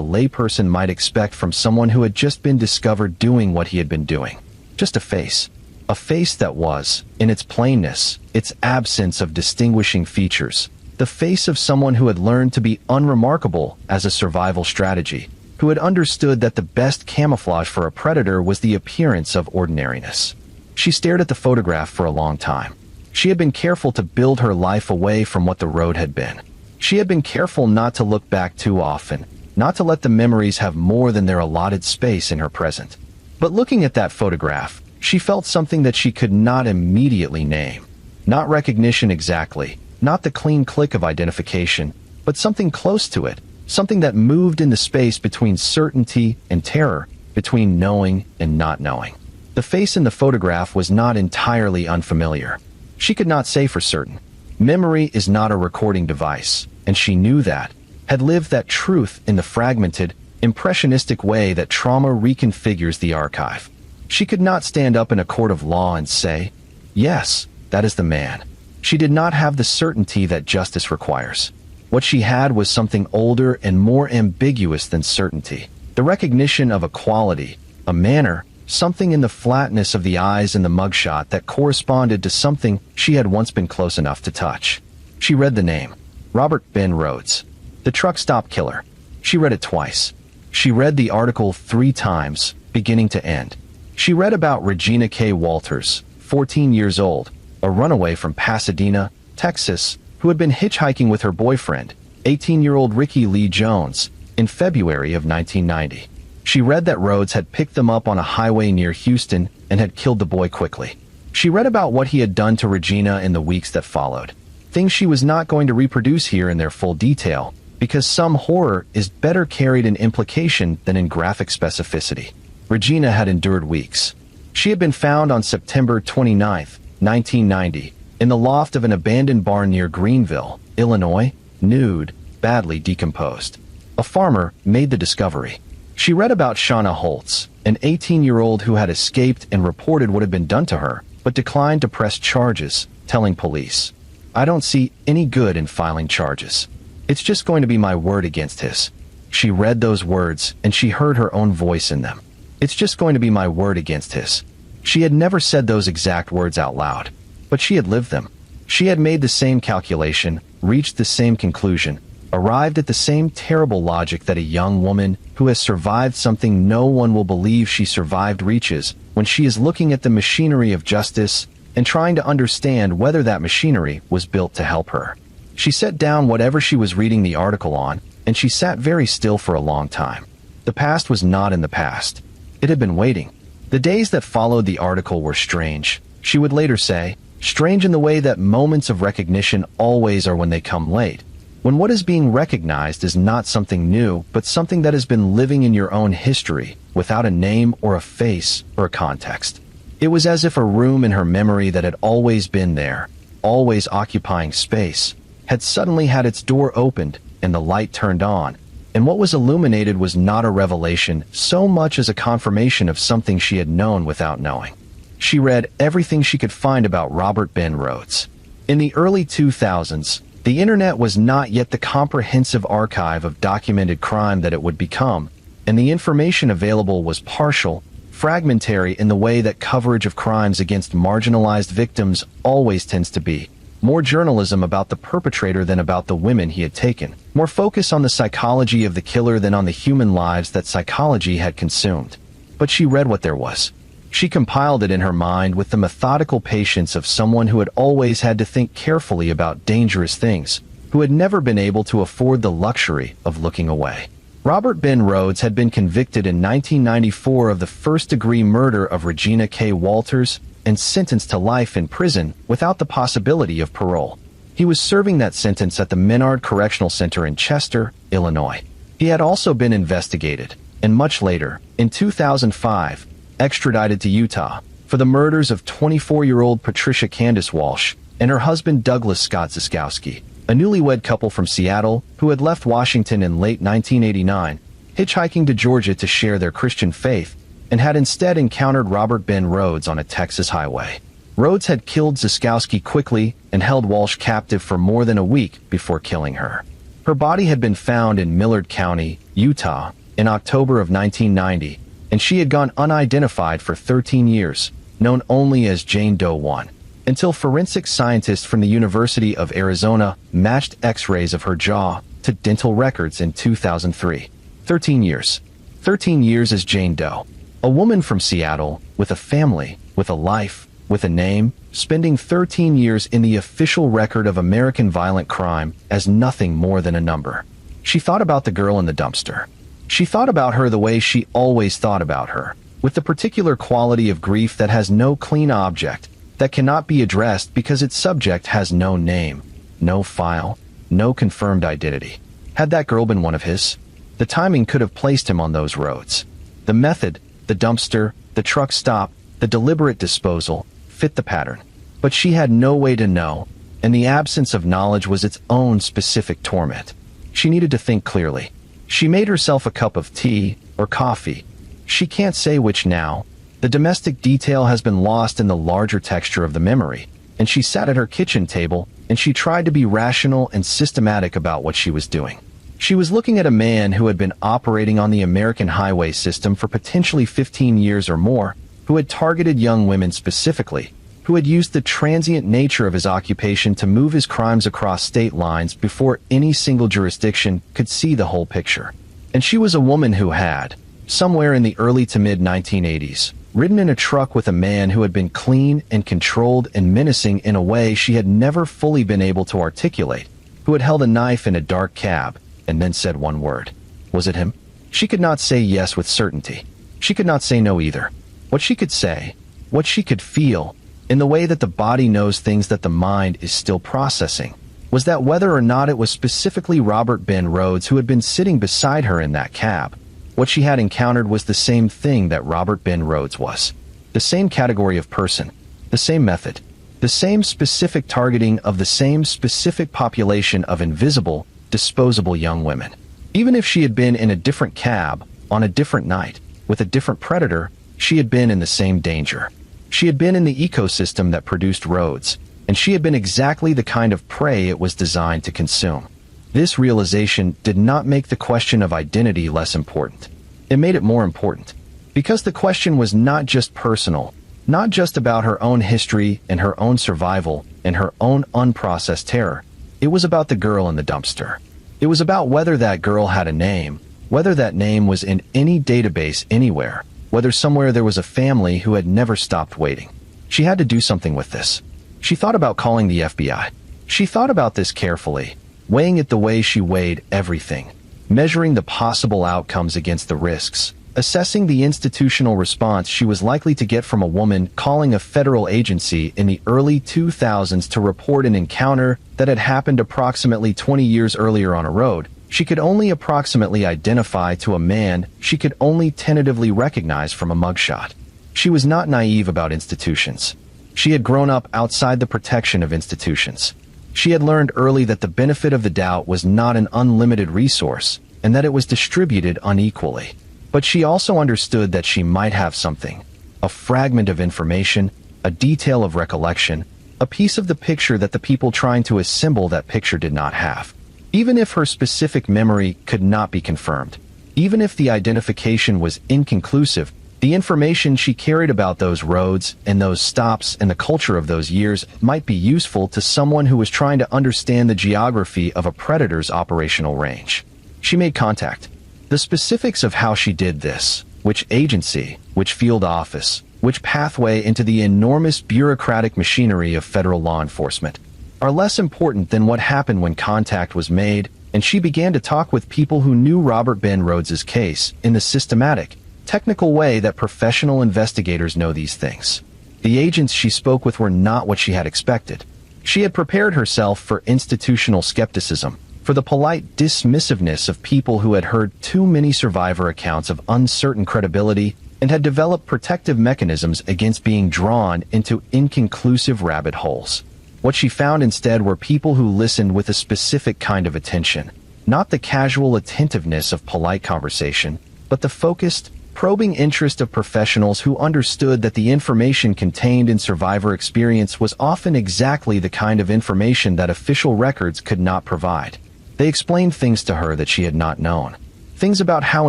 layperson might expect from someone who had just been discovered doing what he had been doing. Just a face. A face that was, in its plainness, its absence of distinguishing features, the face of someone who had learned to be unremarkable as a survival strategy, who had understood that the best camouflage for a predator was the appearance of ordinariness. She stared at the photograph for a long time. She had been careful to build her life away from what the road had been. She had been careful not to look back too often, not to let the memories have more than their allotted space in her present. But looking at that photograph, she felt something that she could not immediately name. Not recognition exactly, not the clean click of identification, but something close to it, something that moved in the space between certainty and terror, between knowing and not knowing. The face in the photograph was not entirely unfamiliar. She could not say for certain. Memory is not a recording device, and she knew that, had lived that truth in the fragmented, impressionistic way that trauma reconfigures the archive. She could not stand up in a court of law and say, yes, that is the man. She did not have the certainty that justice requires. What she had was something older and more ambiguous than certainty. The recognition of a quality, a manner, something in the flatness of the eyes in the mugshot that corresponded to something she had once been close enough to touch. She read the name. Robert Ben Rhodes. The truck stop killer. She read it twice. She read the article 3 times, beginning to end. She read about Regina K. Walters, 14 years old, a runaway from Pasadena, Texas, who had been hitchhiking with her boyfriend, 18-year-old Ricky Lee Jones, in February of 1990. She read that Rhodes had picked them up on a highway near Houston and had killed the boy quickly. She read about what he had done to Regina in the weeks that followed. Things she was not going to reproduce here in their full detail, because some horror is better carried in implication than in graphic specificity. Regina had endured weeks. She had been found on September 29, 1990, in the loft of an abandoned barn near Greenville, Illinois, nude, badly decomposed. A farmer made the discovery. She read about Shauna Holtz, an 18-year-old who had escaped and reported what had been done to her, but declined to press charges, telling police, "I don't see any good in filing charges. It's just going to be my word against his." She read those words, and she heard her own voice in them. It's just going to be my word against his. She had never said those exact words out loud, but she had lived them. She had made the same calculation, reached the same conclusion, arrived at the same terrible logic that a young woman who has survived something no one will believe she survived reaches when she is looking at the machinery of justice and trying to understand whether that machinery was built to help her. She set down whatever she was reading the article on, and she sat very still for a long time. The past was not in the past. It had been waiting. The days that followed the article were strange. She would later say, strange in the way that moments of recognition always are when they come late. When what is being recognized is not something new, but something that has been living in your own history, without a name or a face or a context. It was as if a room in her memory that had always been there, always occupying space, had suddenly had its door opened and the light turned on, and what was illuminated was not a revelation so much as a confirmation of something she had known without knowing. She read everything she could find about Robert Ben Rhodes. In the early 2000s, the internet was not yet the comprehensive archive of documented crime that it would become, and the information available was partial, fragmentary in the way that coverage of crimes against marginalized victims always tends to be. More journalism about the perpetrator than about the women he had taken. More focus on the psychology of the killer than on the human lives that psychology had consumed. But she read what there was. She compiled it in her mind with the methodical patience of someone who had always had to think carefully about dangerous things, who had never been able to afford the luxury of looking away. Robert Ben Rhodes had been convicted in 1994 of the first-degree murder of Regina K. Walters and sentenced to life in prison without the possibility of parole. He was serving that sentence at the Menard Correctional Center in Chester, Illinois. He had also been investigated, and much later, in 2005, extradited to Utah for the murders of 24-year-old Patricia Candace Walsh and her husband Douglas Scott Ziskowski, a newlywed couple from Seattle who had left Washington in late 1989, hitchhiking to Georgia to share their Christian faith, and had instead encountered Robert Ben Rhodes on a Texas highway. Rhodes had killed Ziskowski quickly and held Walsh captive for more than a week before killing her. Her body had been found in Millard County, Utah, in October of 1990, and she had gone unidentified for 13 years, known only as Jane Doe 1, until forensic scientists from the University of Arizona matched X-rays of her jaw to dental records in 2003. 13 years. 13 years as Jane Doe. A woman from Seattle, with a family, with a life, with a name, spending 13 years in the official record of American violent crime as nothing more than a number. She thought about the girl in the dumpster. She thought about her the way she always thought about her, with the particular quality of grief that has no clean object, that cannot be addressed because its subject has no name, no file, no confirmed identity. Had that girl been one of his? The timing could have placed him on those roads. The method, the dumpster, the truck stop, the deliberate disposal, fit the pattern. But she had no way to know, and the absence of knowledge was its own specific torment. She needed to think clearly. She made herself a cup of tea or coffee. She can't say which now. The domestic detail has been lost in the larger texture of the memory, and she sat at her kitchen table and she tried to be rational and systematic about what she was doing. She was looking at a man who had been operating on the American highway system for potentially 15 years or more, who had targeted young women specifically, who had used the transient nature of his occupation to move his crimes across state lines before any single jurisdiction could see the whole picture. And she was a woman who had, somewhere in the early to mid-1980s, ridden in a truck with a man who had been clean and controlled and menacing in a way she had never fully been able to articulate, who had held a knife in a dark cab and then said one word. Was it him? She could not say yes with certainty. She could not say no either. What she could say, what she could feel, in the way that the body knows things that the mind is still processing, was that whether or not it was specifically Robert Ben Rhodes who had been sitting beside her in that cab, what she had encountered was the same thing that Robert Ben Rhodes was. The same category of person, the same method, the same specific targeting of the same specific population of invisible, disposable young women. Even if she had been in a different cab, on a different night, with a different predator, she had been in the same danger. She had been in the ecosystem that produced Rhodes, and she had been exactly the kind of prey it was designed to consume. This realization did not make the question of identity less important. It made it more important. Because the question was not just personal, not just about her own history and her own survival and her own unprocessed terror. It was about the girl in the dumpster. It was about whether that girl had a name, whether that name was in any database anywhere, whether somewhere there was a family who had never stopped waiting. She had to do something with this. She thought about calling the FBI. She thought about this carefully, weighing it the way she weighed everything, measuring the possible outcomes against the risks, assessing the institutional response she was likely to get from a woman calling a federal agency in the early 2000s to report an encounter that had happened approximately 20 years earlier on a road she could only approximately identify to a man she could only tentatively recognize from a mugshot. She was not naive about institutions. She had grown up outside the protection of institutions. She had learned early that the benefit of the doubt was not an unlimited resource, and that it was distributed unequally. But she also understood that she might have something, a fragment of information, a detail of recollection, a piece of the picture that the people trying to assemble that picture did not have. Even if her specific memory could not be confirmed, even if the identification was inconclusive, the information she carried about those roads and those stops and the culture of those years might be useful to someone who was trying to understand the geography of a predator's operational range. She made contact. The specifics of how she did this, which agency, which field office, which pathway into the enormous bureaucratic machinery of federal law enforcement, are less important than what happened when contact was made, and she began to talk with people who knew Robert Ben Rhodes's case in the systematic, technical way that professional investigators know these things. The agents she spoke with were not what she had expected. She had prepared herself for institutional skepticism, for the polite dismissiveness of people who had heard too many survivor accounts of uncertain credibility and had developed protective mechanisms against being drawn into inconclusive rabbit holes. What she found instead were people who listened with a specific kind of attention, not the casual attentiveness of polite conversation, but the focused, probing interest of professionals who understood that the information contained in survivor experience was often exactly the kind of information that official records could not provide. They explained things to her that she had not known. Things about how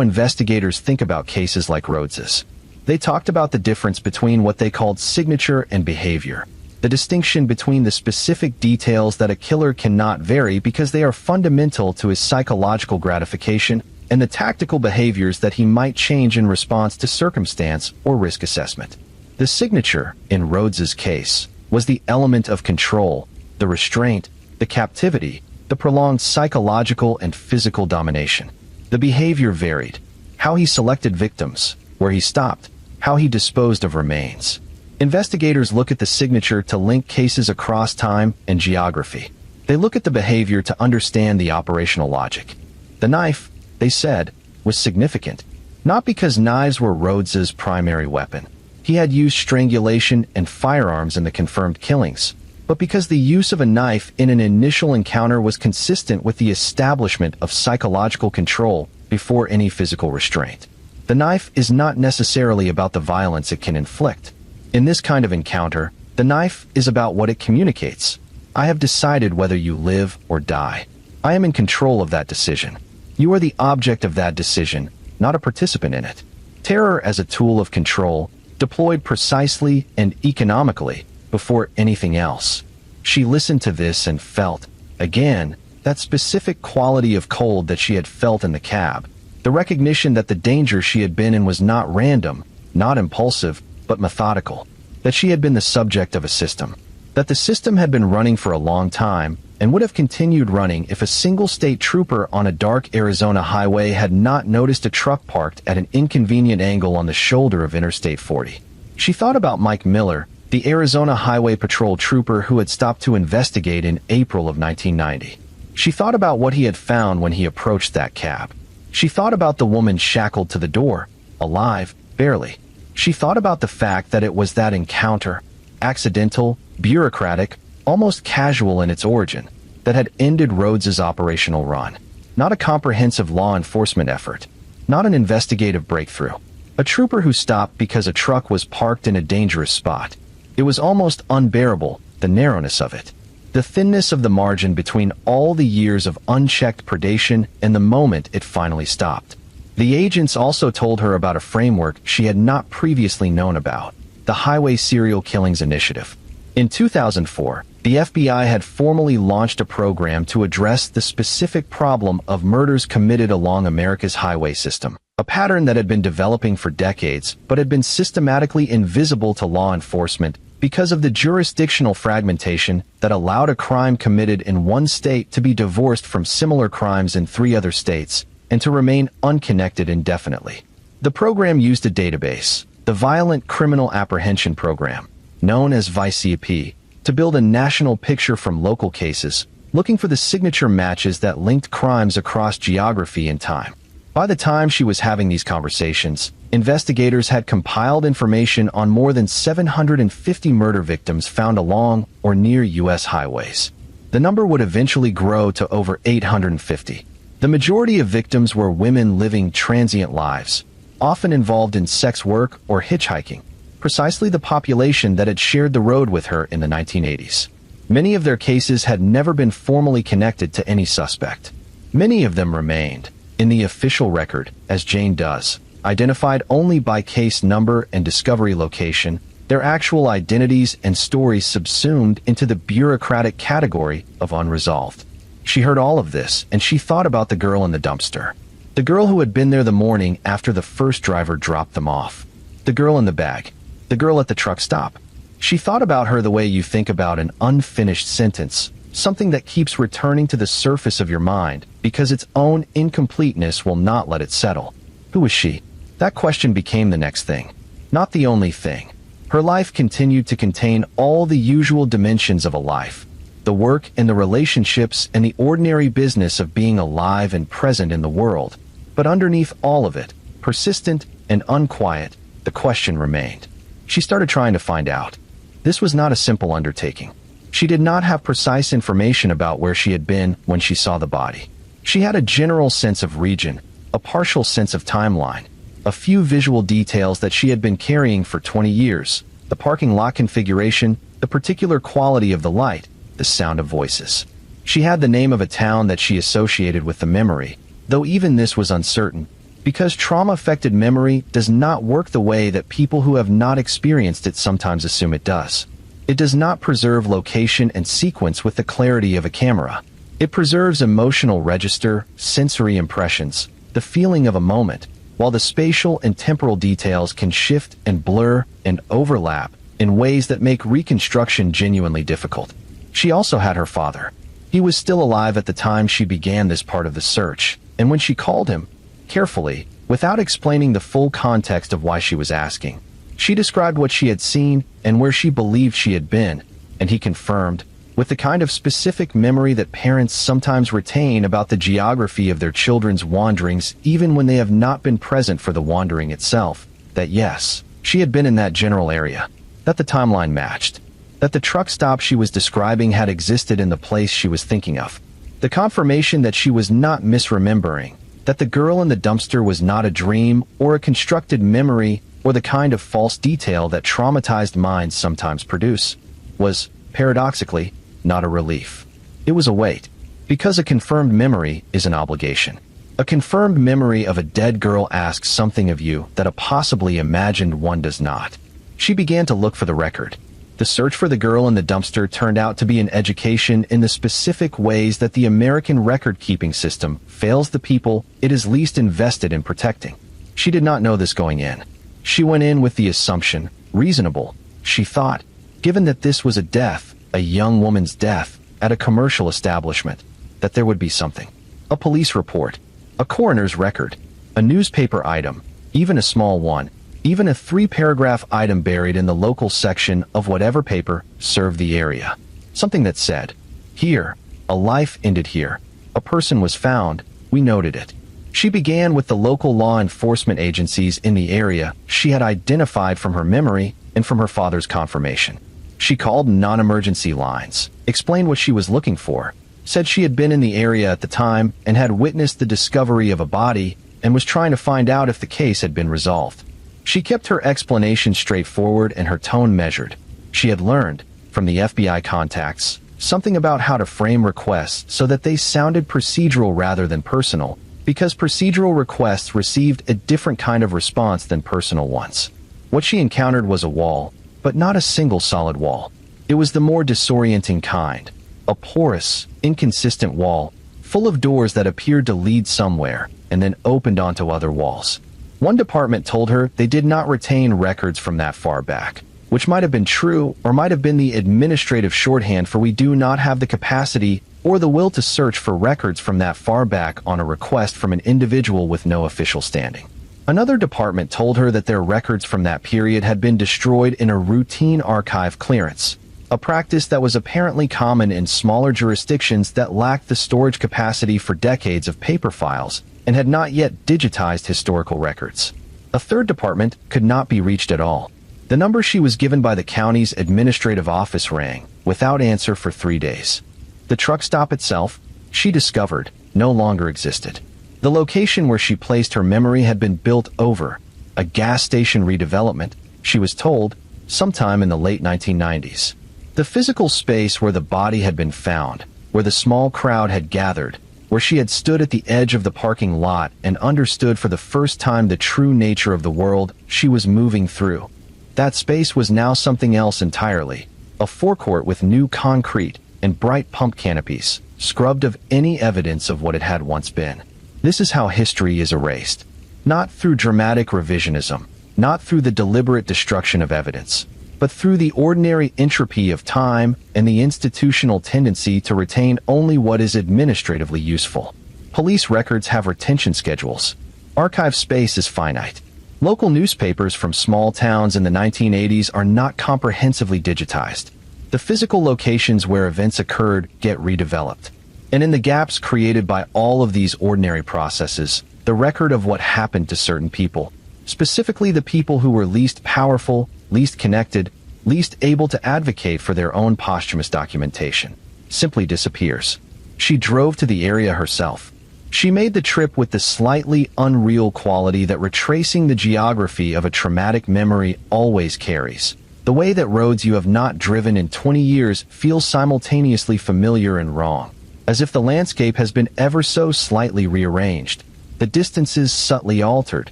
investigators think about cases like Rhodes's. They talked about the difference between what they called signature and behavior, the distinction between the specific details that a killer cannot vary because they are fundamental to his psychological gratification, and the tactical behaviors that he might change in response to circumstance or risk assessment. The signature, in Rhodes's case, was the element of control, the restraint, the captivity, the prolonged psychological and physical domination. The behavior varied: how he selected victims, where he stopped, how he disposed of remains. Investigators look at the signature to link cases across time and geography. They look at the behavior to understand the operational logic. The knife, they said, was significant, not because knives were Rhodes's primary weapon. He had used strangulation and firearms in the confirmed killings, but because the use of a knife in an initial encounter was consistent with the establishment of psychological control before any physical restraint. The knife is not necessarily about the violence it can inflict. In this kind of encounter, the knife is about what it communicates. I have decided whether you live or die. I am in control of that decision. You are the object of that decision, not a participant in it. Terror as a tool of control, deployed precisely and economically before anything else. She listened to this and felt, again, that specific quality of cold that she had felt in the cab. The recognition that the danger she had been in was not random, not impulsive, but methodical. That she had been the subject of a system. That the system had been running for a long time, and would have continued running if a single state trooper on a dark Arizona highway had not noticed a truck parked at an inconvenient angle on the shoulder of Interstate 40. She thought about Mike Miller, the Arizona Highway Patrol trooper who had stopped to investigate in April of 1990. She thought about what he had found when he approached that cab. She thought about the woman shackled to the door, alive, barely. She thought about the fact that it was that encounter, accidental, bureaucratic, almost casual in its origin, that had ended Rhodes's operational run. Not a comprehensive law enforcement effort. Not an investigative breakthrough. A trooper who stopped because a truck was parked in a dangerous spot. It was almost unbearable, the narrowness of it. The thinness of the margin between all the years of unchecked predation and the moment it finally stopped. The agents also told her about a framework she had not previously known about, the Highway Serial Killings Initiative. In 2004, the FBI had formally launched a program to address the specific problem of murders committed along America's highway system, a pattern that had been developing for decades but had been systematically invisible to law enforcement because of the jurisdictional fragmentation that allowed a crime committed in one state to be divorced from similar crimes in 3 other states and to remain unconnected indefinitely. The program used a database, the Violent Criminal Apprehension Program, known as VICAP, to build a national picture from local cases, looking for the signature matches that linked crimes across geography and time. By the time she was having these conversations, investigators had compiled information on more than 750 murder victims found along or near U.S. highways. The number would eventually grow to over 850. The majority of victims were women living transient lives, often involved in sex work or hitchhiking, precisely the population that had shared the road with her in the 1980s. Many of their cases had never been formally connected to any suspect. Many of them remained, in the official record, as Jane Does, identified only by case number and discovery location, their actual identities and stories subsumed into the bureaucratic category of unresolved. She heard all of this, and she thought about the girl in the dumpster. The girl who had been there the morning after the first driver dropped them off. The girl in the bag. The girl at the truck stop. She thought about her the way you think about an unfinished sentence, something that keeps returning to the surface of your mind because its own incompleteness will not let it settle. Who was she? That question became the next thing. Not the only thing. Her life continued to contain all the usual dimensions of a life. The work and the relationships and the ordinary business of being alive and present in the world. But underneath all of it, persistent and unquiet, the question remained. She started trying to find out. This was not a simple undertaking. She did not have precise information about where she had been when she saw the body. She had a general sense of region, a partial sense of timeline, a few visual details that she had been carrying for 20 years, the parking lot configuration, the particular quality of the light, the sound of voices. She had the name of a town that she associated with the memory, though even this was uncertain, because trauma-affected memory does not work the way that people who have not experienced it sometimes assume it does. It does not preserve location and sequence with the clarity of a camera. It preserves emotional register, sensory impressions, the feeling of a moment, while the spatial and temporal details can shift and blur and overlap in ways that make reconstruction genuinely difficult. She also had her father. He was still alive at the time she began this part of the search, and when she called him, carefully, without explaining the full context of why she was asking, she described what she had seen and where she believed she had been, and he confirmed, with the kind of specific memory that parents sometimes retain about the geography of their children's wanderings even when they have not been present for the wandering itself, that yes, she had been in that general area, that the timeline matched, that the truck stop she was describing had existed in the place she was thinking of, the confirmation that she was not misremembering, that the girl in the dumpster was not a dream or a constructed memory or the kind of false detail that traumatized minds sometimes produce, was, paradoxically, not a relief. It was a weight, because a confirmed memory is an obligation. A confirmed memory of a dead girl asks something of you that a possibly imagined one does not. She began to look for the record. The search for the girl in the dumpster turned out to be an education in the specific ways that the American record-keeping system fails the people it is least invested in protecting. She did not know this going in. She went in with the assumption, reasonable, she thought, given that this was a death, a young woman's death, at a commercial establishment, that there would be something. A police report, a coroner's record, a newspaper item, even a small one, even a 3-paragraph item buried in the local section of whatever paper served the area. Something that said, here, a life ended here, a person was found, we noted it. She began with the local law enforcement agencies in the area she had identified from her memory and from her father's confirmation. She called non-emergency lines, explained what she was looking for, said she had been in the area at the time and had witnessed the discovery of a body and was trying to find out if the case had been resolved. She kept her explanation straightforward and her tone measured. She had learned, from the FBI contacts, something about how to frame requests so that they sounded procedural rather than personal, because procedural requests received a different kind of response than personal ones. What she encountered was a wall, but not a single solid wall. It was the more disorienting kind, a porous, inconsistent wall, full of doors that appeared to lead somewhere and then opened onto other walls. One department told her they did not retain records from that far back, which might have been true or might have been the administrative shorthand for we do not have the capacity or the will to search for records from that far back on a request from an individual with no official standing. Another department told her that their records from that period had been destroyed in a routine archive clearance, a practice that was apparently common in smaller jurisdictions that lacked the storage capacity for decades of paper files and had not yet digitized historical records. A third department could not be reached at all. The number she was given by the county's administrative office rang, without answer for 3 days. The truck stop itself, she discovered, no longer existed. The location where she placed her memory had been built over, a gas station redevelopment, she was told, sometime in the late 1990s. The physical space where the body had been found, where the small crowd had gathered, where she had stood at the edge of the parking lot and understood for the first time the true nature of the world she was moving through. That space was now something else entirely, a forecourt with new concrete and bright pump canopies, scrubbed of any evidence of what it had once been. This is how history is erased. Not through dramatic revisionism, not through the deliberate destruction of evidence, but through the ordinary entropy of time and the institutional tendency to retain only what is administratively useful. Police records have retention schedules. Archive space is finite. Local newspapers from small towns in the 1980s are not comprehensively digitized. The physical locations where events occurred get redeveloped. And in the gaps created by all of these ordinary processes, the record of what happened to certain people, specifically the people who were least powerful, least connected, least able to advocate for their own posthumous documentation, simply disappears. She drove to the area herself. She made the trip with the slightly unreal quality that retracing the geography of a traumatic memory always carries. The way that roads you have not driven in 20 years feel simultaneously familiar and wrong, as if the landscape has been ever so slightly rearranged, the distances subtly altered,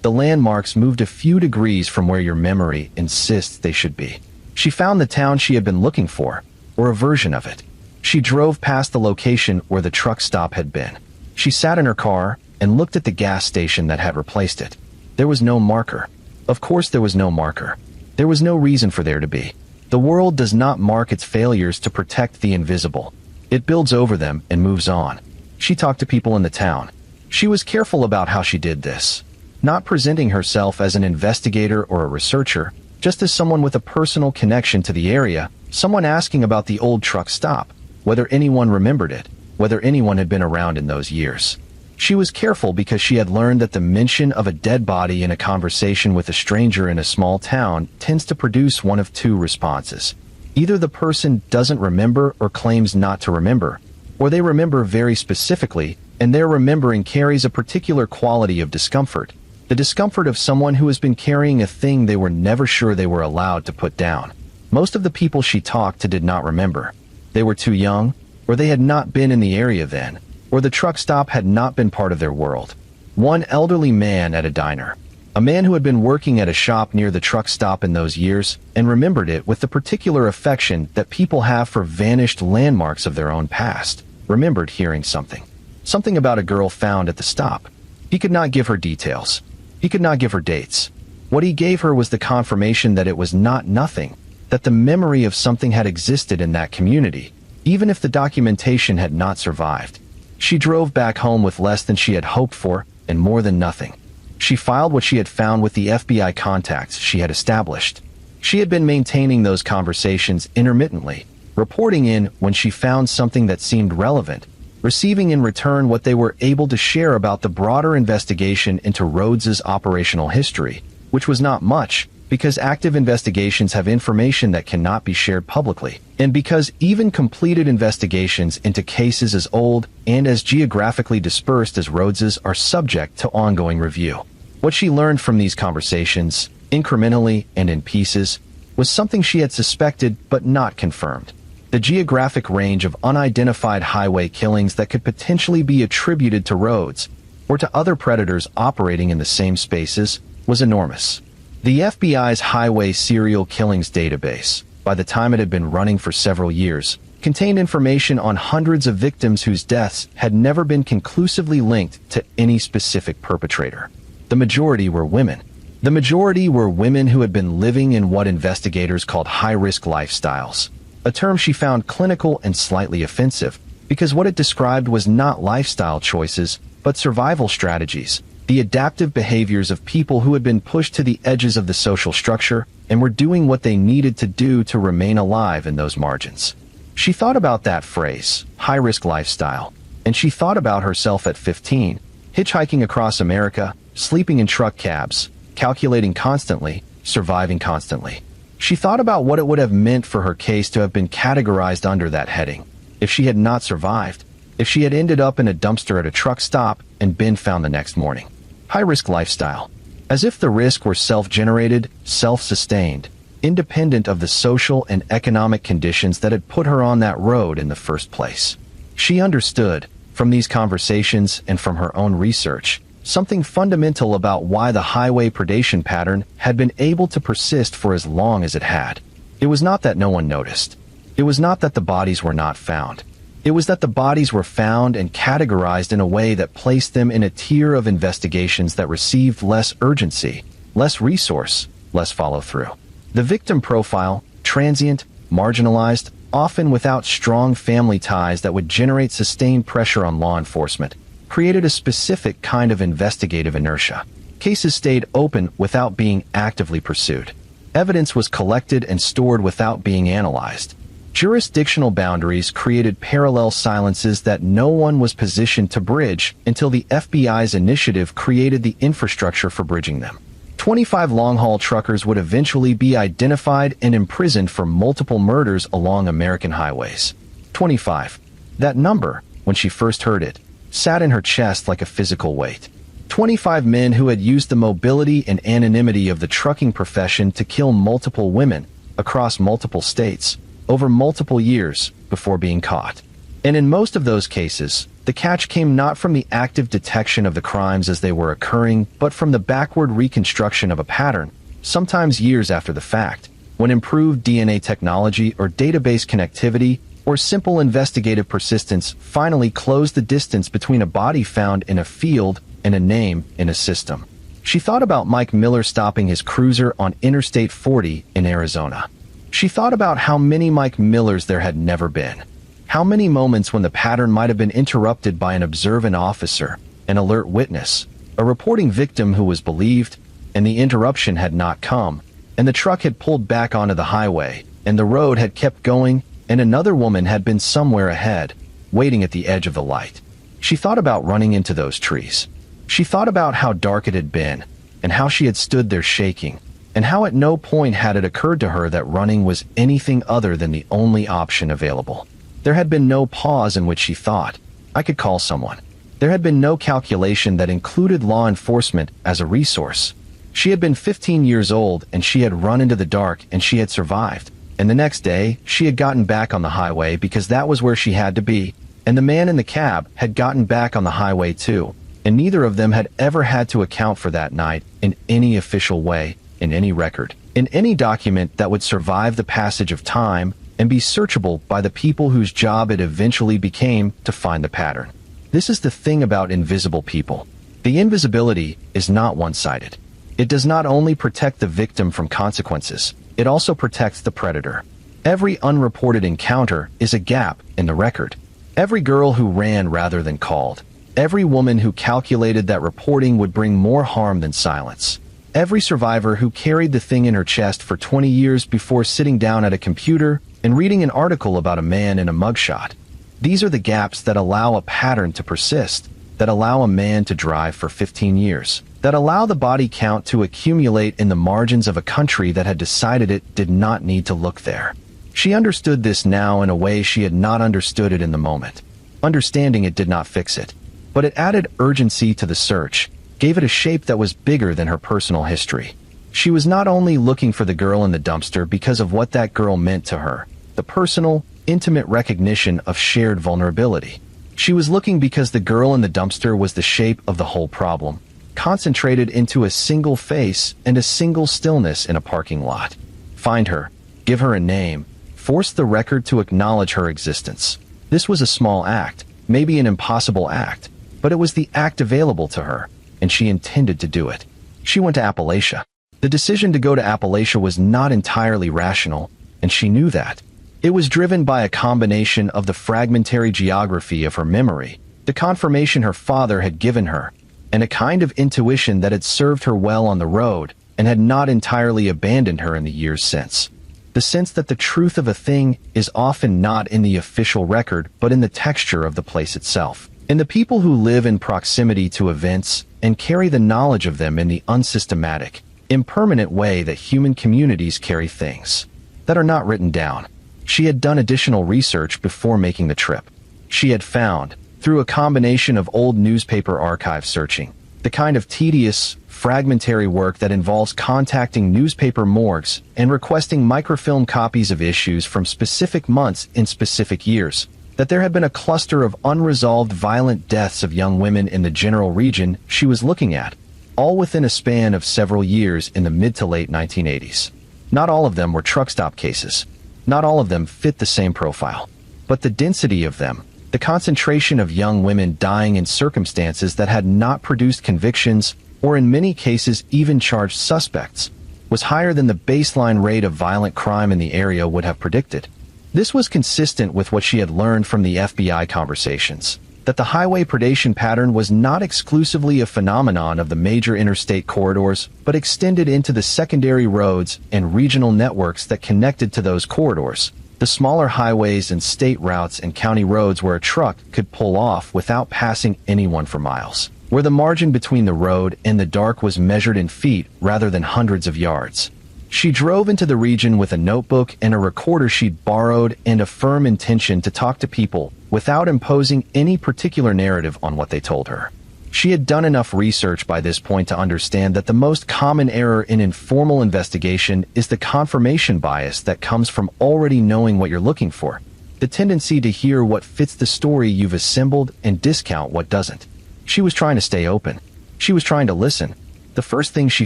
the landmarks moved a few degrees from where your memory insists they should be. She found the town she had been looking for, or a version of it. She drove past the location where the truck stop had been. She sat in her car and looked at the gas station that had replaced it. There was no marker. Of course there was no marker. There was no reason for there to be. The world does not mark its failures to protect the invisible. It builds over them and moves on. She talked to people in the town. She was careful about how she did this, not presenting herself as an investigator or a researcher, just as someone with a personal connection to the area, someone asking about the old truck stop, whether anyone remembered it, whether anyone had been around in those years. She was careful because she had learned that the mention of a dead body in a conversation with a stranger in a small town tends to produce one of two responses. Either the person doesn't remember or claims not to remember, or they remember very specifically, and their remembering carries a particular quality of discomfort, the discomfort of someone who has been carrying a thing they were never sure they were allowed to put down. Most of the people she talked to did not remember. They were too young, or they had not been in the area then, or the truck stop had not been part of their world. One elderly man at a diner, a man who had been working at a shop near the truck stop in those years and remembered it with the particular affection that people have for vanished landmarks of their own past, remembered hearing something about a girl found at the stop. He could not give her details. He could not give her dates. What he gave her was the confirmation that it was not nothing, that the memory of something had existed in that community, even if the documentation had not survived. She drove back home with less than she had hoped for, and more than nothing. She filed what she had found with the FBI contacts she had established. She had been maintaining those conversations intermittently, reporting in when she found something that seemed relevant, receiving in return what they were able to share about the broader investigation into Rhodes's operational history, which was not much, because active investigations have information that cannot be shared publicly, and because even completed investigations into cases as old and as geographically dispersed as Rhodes's are subject to ongoing review. What she learned from these conversations, incrementally and in pieces, was something she had suspected but not confirmed. The geographic range of unidentified highway killings that could potentially be attributed to Rhodes, or to other predators operating in the same spaces, was enormous. The FBI's highway serial killings database, by the time it had been running for several years, contained information on hundreds of victims whose deaths had never been conclusively linked to any specific perpetrator. The majority were women. The majority were women who had been living in what investigators called high-risk lifestyles, a term she found clinical and slightly offensive, because what it described was not lifestyle choices, but survival strategies, the adaptive behaviors of people who had been pushed to the edges of the social structure and were doing what they needed to do to remain alive in those margins. She thought about that phrase, high-risk lifestyle, and she thought about herself at 15, hitchhiking across America, sleeping in truck cabs, calculating constantly, surviving constantly. She thought about what it would have meant for her case to have been categorized under that heading, if she had not survived, if she had ended up in a dumpster at a truck stop and been found the next morning. High-risk lifestyle. As if the risk were self-generated, self-sustained, independent of the social and economic conditions that had put her on that road in the first place. She understood, from these conversations and from her own research, something fundamental about why the highway predation pattern had been able to persist for as long as it had. It was not that no one noticed. It was not that the bodies were not found. It was that the bodies were found and categorized in a way that placed them in a tier of investigations that received less urgency, less resource, less follow-through. The victim profile, transient, marginalized, often without strong family ties that would generate sustained pressure on law enforcement, created a specific kind of investigative inertia. Cases stayed open without being actively pursued. Evidence was collected and stored without being analyzed. Jurisdictional boundaries created parallel silences that no one was positioned to bridge until the FBI's initiative created the infrastructure for bridging them. 25 long-haul truckers would eventually be identified and imprisoned for multiple murders along American highways. 25. That number, when she first heard it, sat in her chest like a physical weight. 25 men who had used the mobility and anonymity of the trucking profession to kill multiple women across multiple states over multiple years before being caught. And in most of those cases, the catch came not from the active detection of the crimes as they were occurring, but from the backward reconstruction of a pattern, sometimes years after the fact, when improved DNA technology or database connectivity or simple investigative persistence finally closed the distance between a body found in a field and a name in a system. She thought about Mike Miller stopping his cruiser on Interstate 40 in Arizona. She thought about how many Mike Millers there had never been. How many moments when the pattern might have been interrupted by an observant officer, an alert witness, a reporting victim who was believed, and the interruption had not come, and the truck had pulled back onto the highway, and the road had kept going, and another woman had been somewhere ahead, waiting at the edge of the light. She thought about running into those trees. She thought about how dark it had been, and how she had stood there shaking, and how at no point had it occurred to her that running was anything other than the only option available. There had been no pause in which she thought, I could call someone. There had been no calculation that included law enforcement as a resource. She had been 15 years old and she had run into the dark and she had survived. And the next day, she had gotten back on the highway because that was where she had to be. And the man in the cab had gotten back on the highway too. And neither of them had ever had to account for that night in any official way, in any record, in any document that would survive the passage of time and be searchable by the people whose job it eventually became to find the pattern. This is the thing about invisible people. The invisibility is not one-sided. It does not only protect the victim from consequences, it also protects the predator. Every unreported encounter is a gap in the record. Every girl who ran rather than called. Every woman who calculated that reporting would bring more harm than silence. Every survivor who carried the thing in her chest for 20 years before sitting down at a computer and reading an article about a man in a mugshot. These are the gaps that allow a pattern to persist, that allow a man to drive for 15 years, that allow the body count to accumulate in the margins of a country that had decided it did not need to look there. She understood this now in a way she had not understood it in the moment. Understanding it did not fix it, but it added urgency to the search, gave it a shape that was bigger than her personal history. She was not only looking for the girl in the dumpster because of what that girl meant to her, the personal, intimate recognition of shared vulnerability. She was looking because the girl in the dumpster was the shape of the whole problem, concentrated into a single face and a single stillness in a parking lot. Find her, give her a name, force the record to acknowledge her existence. This was a small act, maybe an impossible act, but it was the act available to her, and she intended to do it. She went to Appalachia. The decision to go to Appalachia was not entirely rational, and she knew that. It was driven by a combination of the fragmentary geography of her memory, the confirmation her father had given her, and a kind of intuition that had served her well on the road and had not entirely abandoned her in the years since. The sense that the truth of a thing is often not in the official record but in the texture of the place itself, in the people who live in proximity to events and carry the knowledge of them in the unsystematic, impermanent way that human communities carry things that are not written down. She had done additional research before making the trip. She had found, through a combination of old newspaper archive searching, the kind of tedious, fragmentary work that involves contacting newspaper morgues and requesting microfilm copies of issues from specific months in specific years, that there had been a cluster of unresolved violent deaths of young women in the general region she was looking at, all within a span of several years in the mid to late 1980s. Not all of them were truck stop cases. Not all of them fit the same profile. But the density of them, the concentration of young women dying in circumstances that had not produced convictions, or in many cases even charged suspects, was higher than the baseline rate of violent crime in the area would have predicted. This was consistent with what she had learned from the FBI conversations, that the highway predation pattern was not exclusively a phenomenon of the major interstate corridors, but extended into the secondary roads and regional networks that connected to those corridors, the smaller highways and state routes and county roads where a truck could pull off without passing anyone for miles, where the margin between the road and the dark was measured in feet rather than hundreds of yards. She drove into the region with a notebook and a recorder she'd borrowed and a firm intention to talk to people without imposing any particular narrative on what they told her. She had done enough research by this point to understand that the most common error in informal investigation is the confirmation bias that comes from already knowing what you're looking for, the tendency to hear what fits the story you've assembled and discount what doesn't. She was trying to stay open. She was trying to listen. The first thing she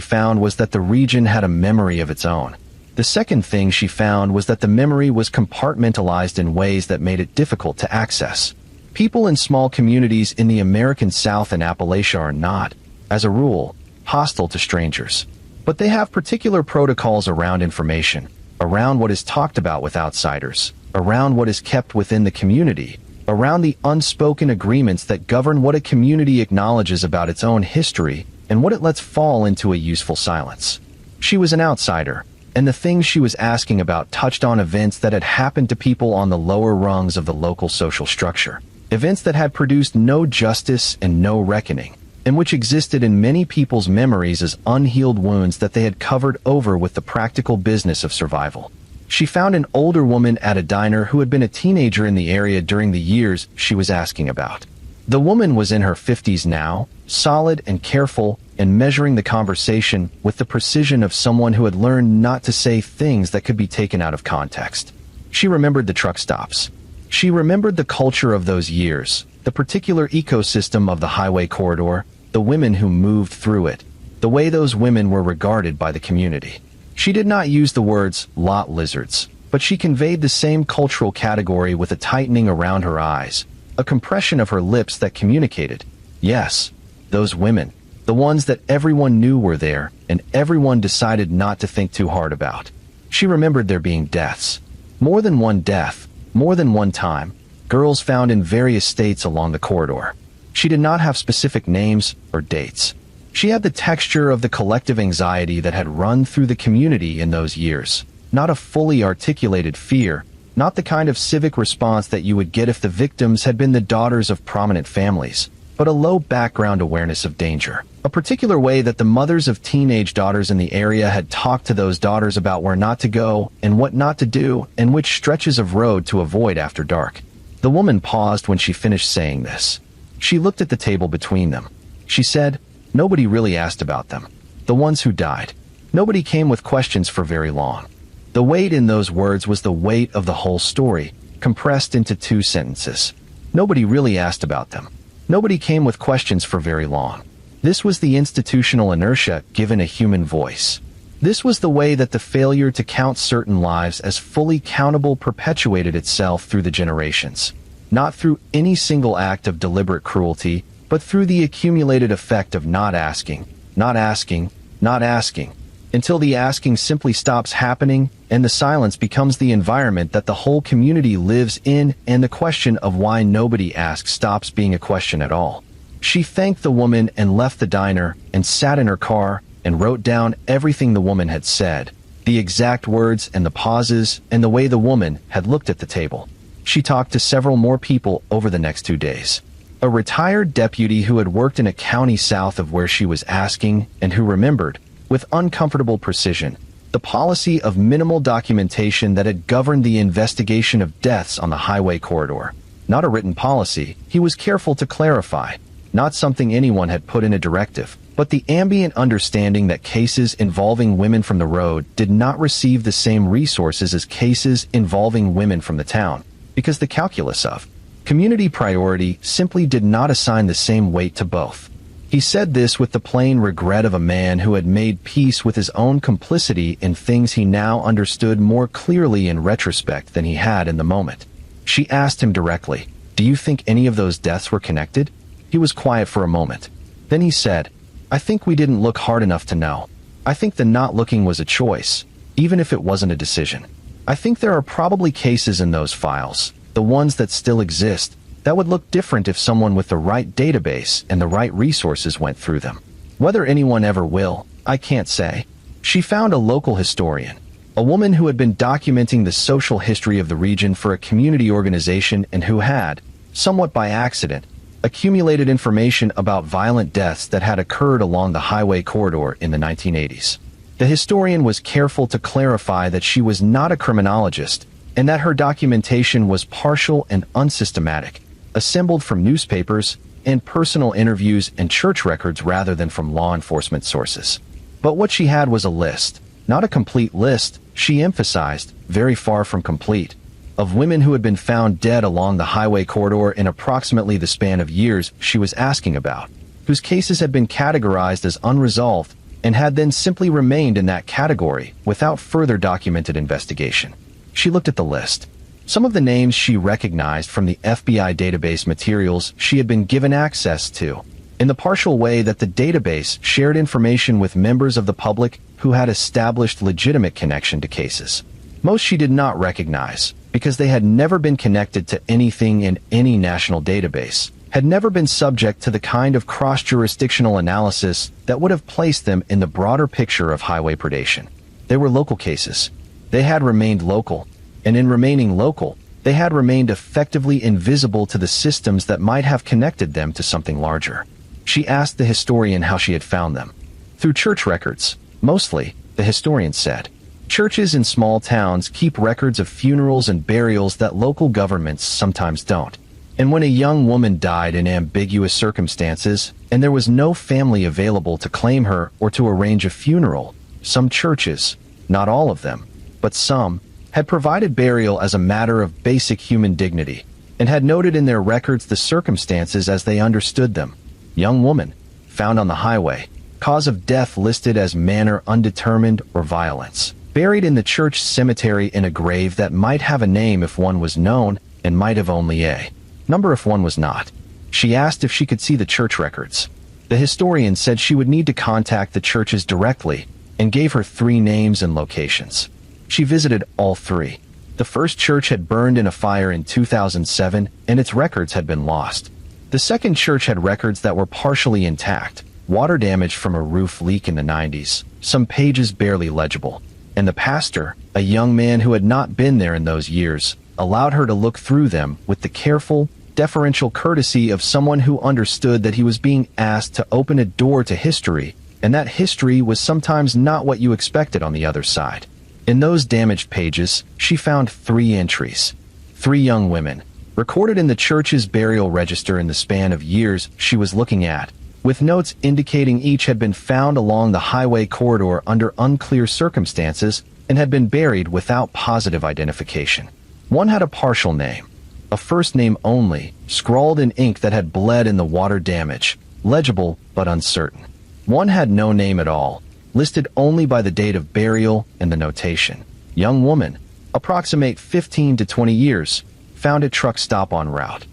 found was that the region had a memory of its own. The second thing she found was that the memory was compartmentalized in ways that made it difficult to access. People in small communities in the American South and Appalachia are not, as a rule, hostile to strangers. But they have particular protocols around information, around what is talked about with outsiders, around what is kept within the community, around the unspoken agreements that govern what a community acknowledges about its own history and what it lets fall into a useful silence. She was an outsider, and the things she was asking about touched on events that had happened to people on the lower rungs of the local social structure. Events that had produced no justice and no reckoning, and which existed in many people's memories as unhealed wounds that they had covered over with the practical business of survival. She found an older woman at a diner who had been a teenager in the area during the years she was asking about. The woman was in her 50s now, solid and careful, and measuring the conversation with the precision of someone who had learned not to say things that could be taken out of context. She remembered the truck stops. She remembered the culture of those years, the particular ecosystem of the highway corridor, the women who moved through it, the way those women were regarded by the community. She did not use the words lot lizards, but she conveyed the same cultural category with a tightening around her eyes, a compression of her lips that communicated, yes, those women, the ones that everyone knew were there and everyone decided not to think too hard about. She remembered there being deaths. More than one death, more than one time, girls found in various states along the corridor. She did not have specific names or dates. She had the texture of the collective anxiety that had run through the community in those years, not a fully articulated fear, not the kind of civic response that you would get if the victims had been the daughters of prominent families, but a low background awareness of danger. A particular way that the mothers of teenage daughters in the area had talked to those daughters about where not to go and what not to do and which stretches of road to avoid after dark. The woman paused when she finished saying this. She looked at the table between them. She said, nobody really asked about them. The ones who died. Nobody came with questions for very long. The weight in those words was the weight of the whole story, compressed into 2 sentences. Nobody really asked about them. Nobody came with questions for very long. This was the institutional inertia given a human voice. This was the way that the failure to count certain lives as fully countable perpetuated itself through the generations. Not through any single act of deliberate cruelty, but through the accumulated effect of not asking, not asking, not asking, until the asking simply stops happening and the silence becomes the environment that the whole community lives in, and the question of why nobody asks stops being a question at all. She thanked the woman and left the diner and sat in her car and wrote down everything the woman had said, the exact words and the pauses and the way the woman had looked at the table. She talked to several more people over the next 2 days. A retired deputy who had worked in a county south of where she was asking and who remembered, with uncomfortable precision, the policy of minimal documentation that had governed the investigation of deaths on the highway corridor. Not a written policy, he was careful to clarify, not something anyone had put in a directive, but the ambient understanding that cases involving women from the road did not receive the same resources as cases involving women from the town, because the calculus of community priority simply did not assign the same weight to both. He said this with the plain regret of a man who had made peace with his own complicity in things he now understood more clearly in retrospect than he had in the moment. She asked him directly, "Do you think any of those deaths were connected?" He was quiet for a moment. Then he said, "I think we didn't look hard enough to know. I think the not looking was a choice, even if it wasn't a decision. I think there are probably cases in those files, the ones that still exist, that would look different if someone with the right database and the right resources went through them. Whether anyone ever will, I can't say." She found a local historian, a woman who had been documenting the social history of the region for a community organization and who had, somewhat by accident, accumulated information about violent deaths that had occurred along the highway corridor in the 1980s. The historian was careful to clarify that she was not a criminologist and that her documentation was partial and unsystematic, assembled from newspapers and personal interviews and church records rather than from law enforcement sources. But what she had was a list, not a complete list, she emphasized, very far from complete, of women who had been found dead along the highway corridor in approximately the span of years she was asking about, whose cases had been categorized as unresolved and had then simply remained in that category without further documented investigation. She looked at the list. Some of the names she recognized from the FBI database materials she had been given access to, in the partial way that the database shared information with members of the public who had established legitimate connection to cases. Most she did not recognize, because they had never been connected to anything in any national database, had never been subject to the kind of cross-jurisdictional analysis that would have placed them in the broader picture of highway predation. They were local cases. They had remained local, and in remaining local, they had remained effectively invisible to the systems that might have connected them to something larger. She asked the historian how she had found them. Through church records, mostly, the historian said. Churches in small towns keep records of funerals and burials that local governments sometimes don't. And when a young woman died in ambiguous circumstances, and there was no family available to claim her or to arrange a funeral, some churches, not all of them, but some, had provided burial as a matter of basic human dignity, and had noted in their records the circumstances as they understood them. Young woman, found on the highway, cause of death listed as manner undetermined or violence. Buried in the church cemetery in a grave that might have a name if one was known, and might have only a number if one was not. She asked if she could see the church records. The historian said she would need to contact the churches directly, and gave her 3 names and locations. She visited all 3. The first church had burned in a fire in 2007, and its records had been lost. The second church had records that were partially intact, water damage from a roof leak in the 90s, some pages barely legible. And the pastor, a young man who had not been there in those years, allowed her to look through them with the careful, deferential courtesy of someone who understood that he was being asked to open a door to history, and that history was sometimes not what you expected on the other side. In those damaged pages, she found 3 entries. 3 young women, recorded in the church's burial register in the span of years she was looking at, with notes indicating each had been found along the highway corridor under unclear circumstances and had been buried without positive identification. One had a partial name. a first name only, scrawled in ink that had bled in the water damage, legible but uncertain. One had no name at all, listed only by the date of burial and the notation. Young woman, approximate 15 to 20 years, found at truck stop en route.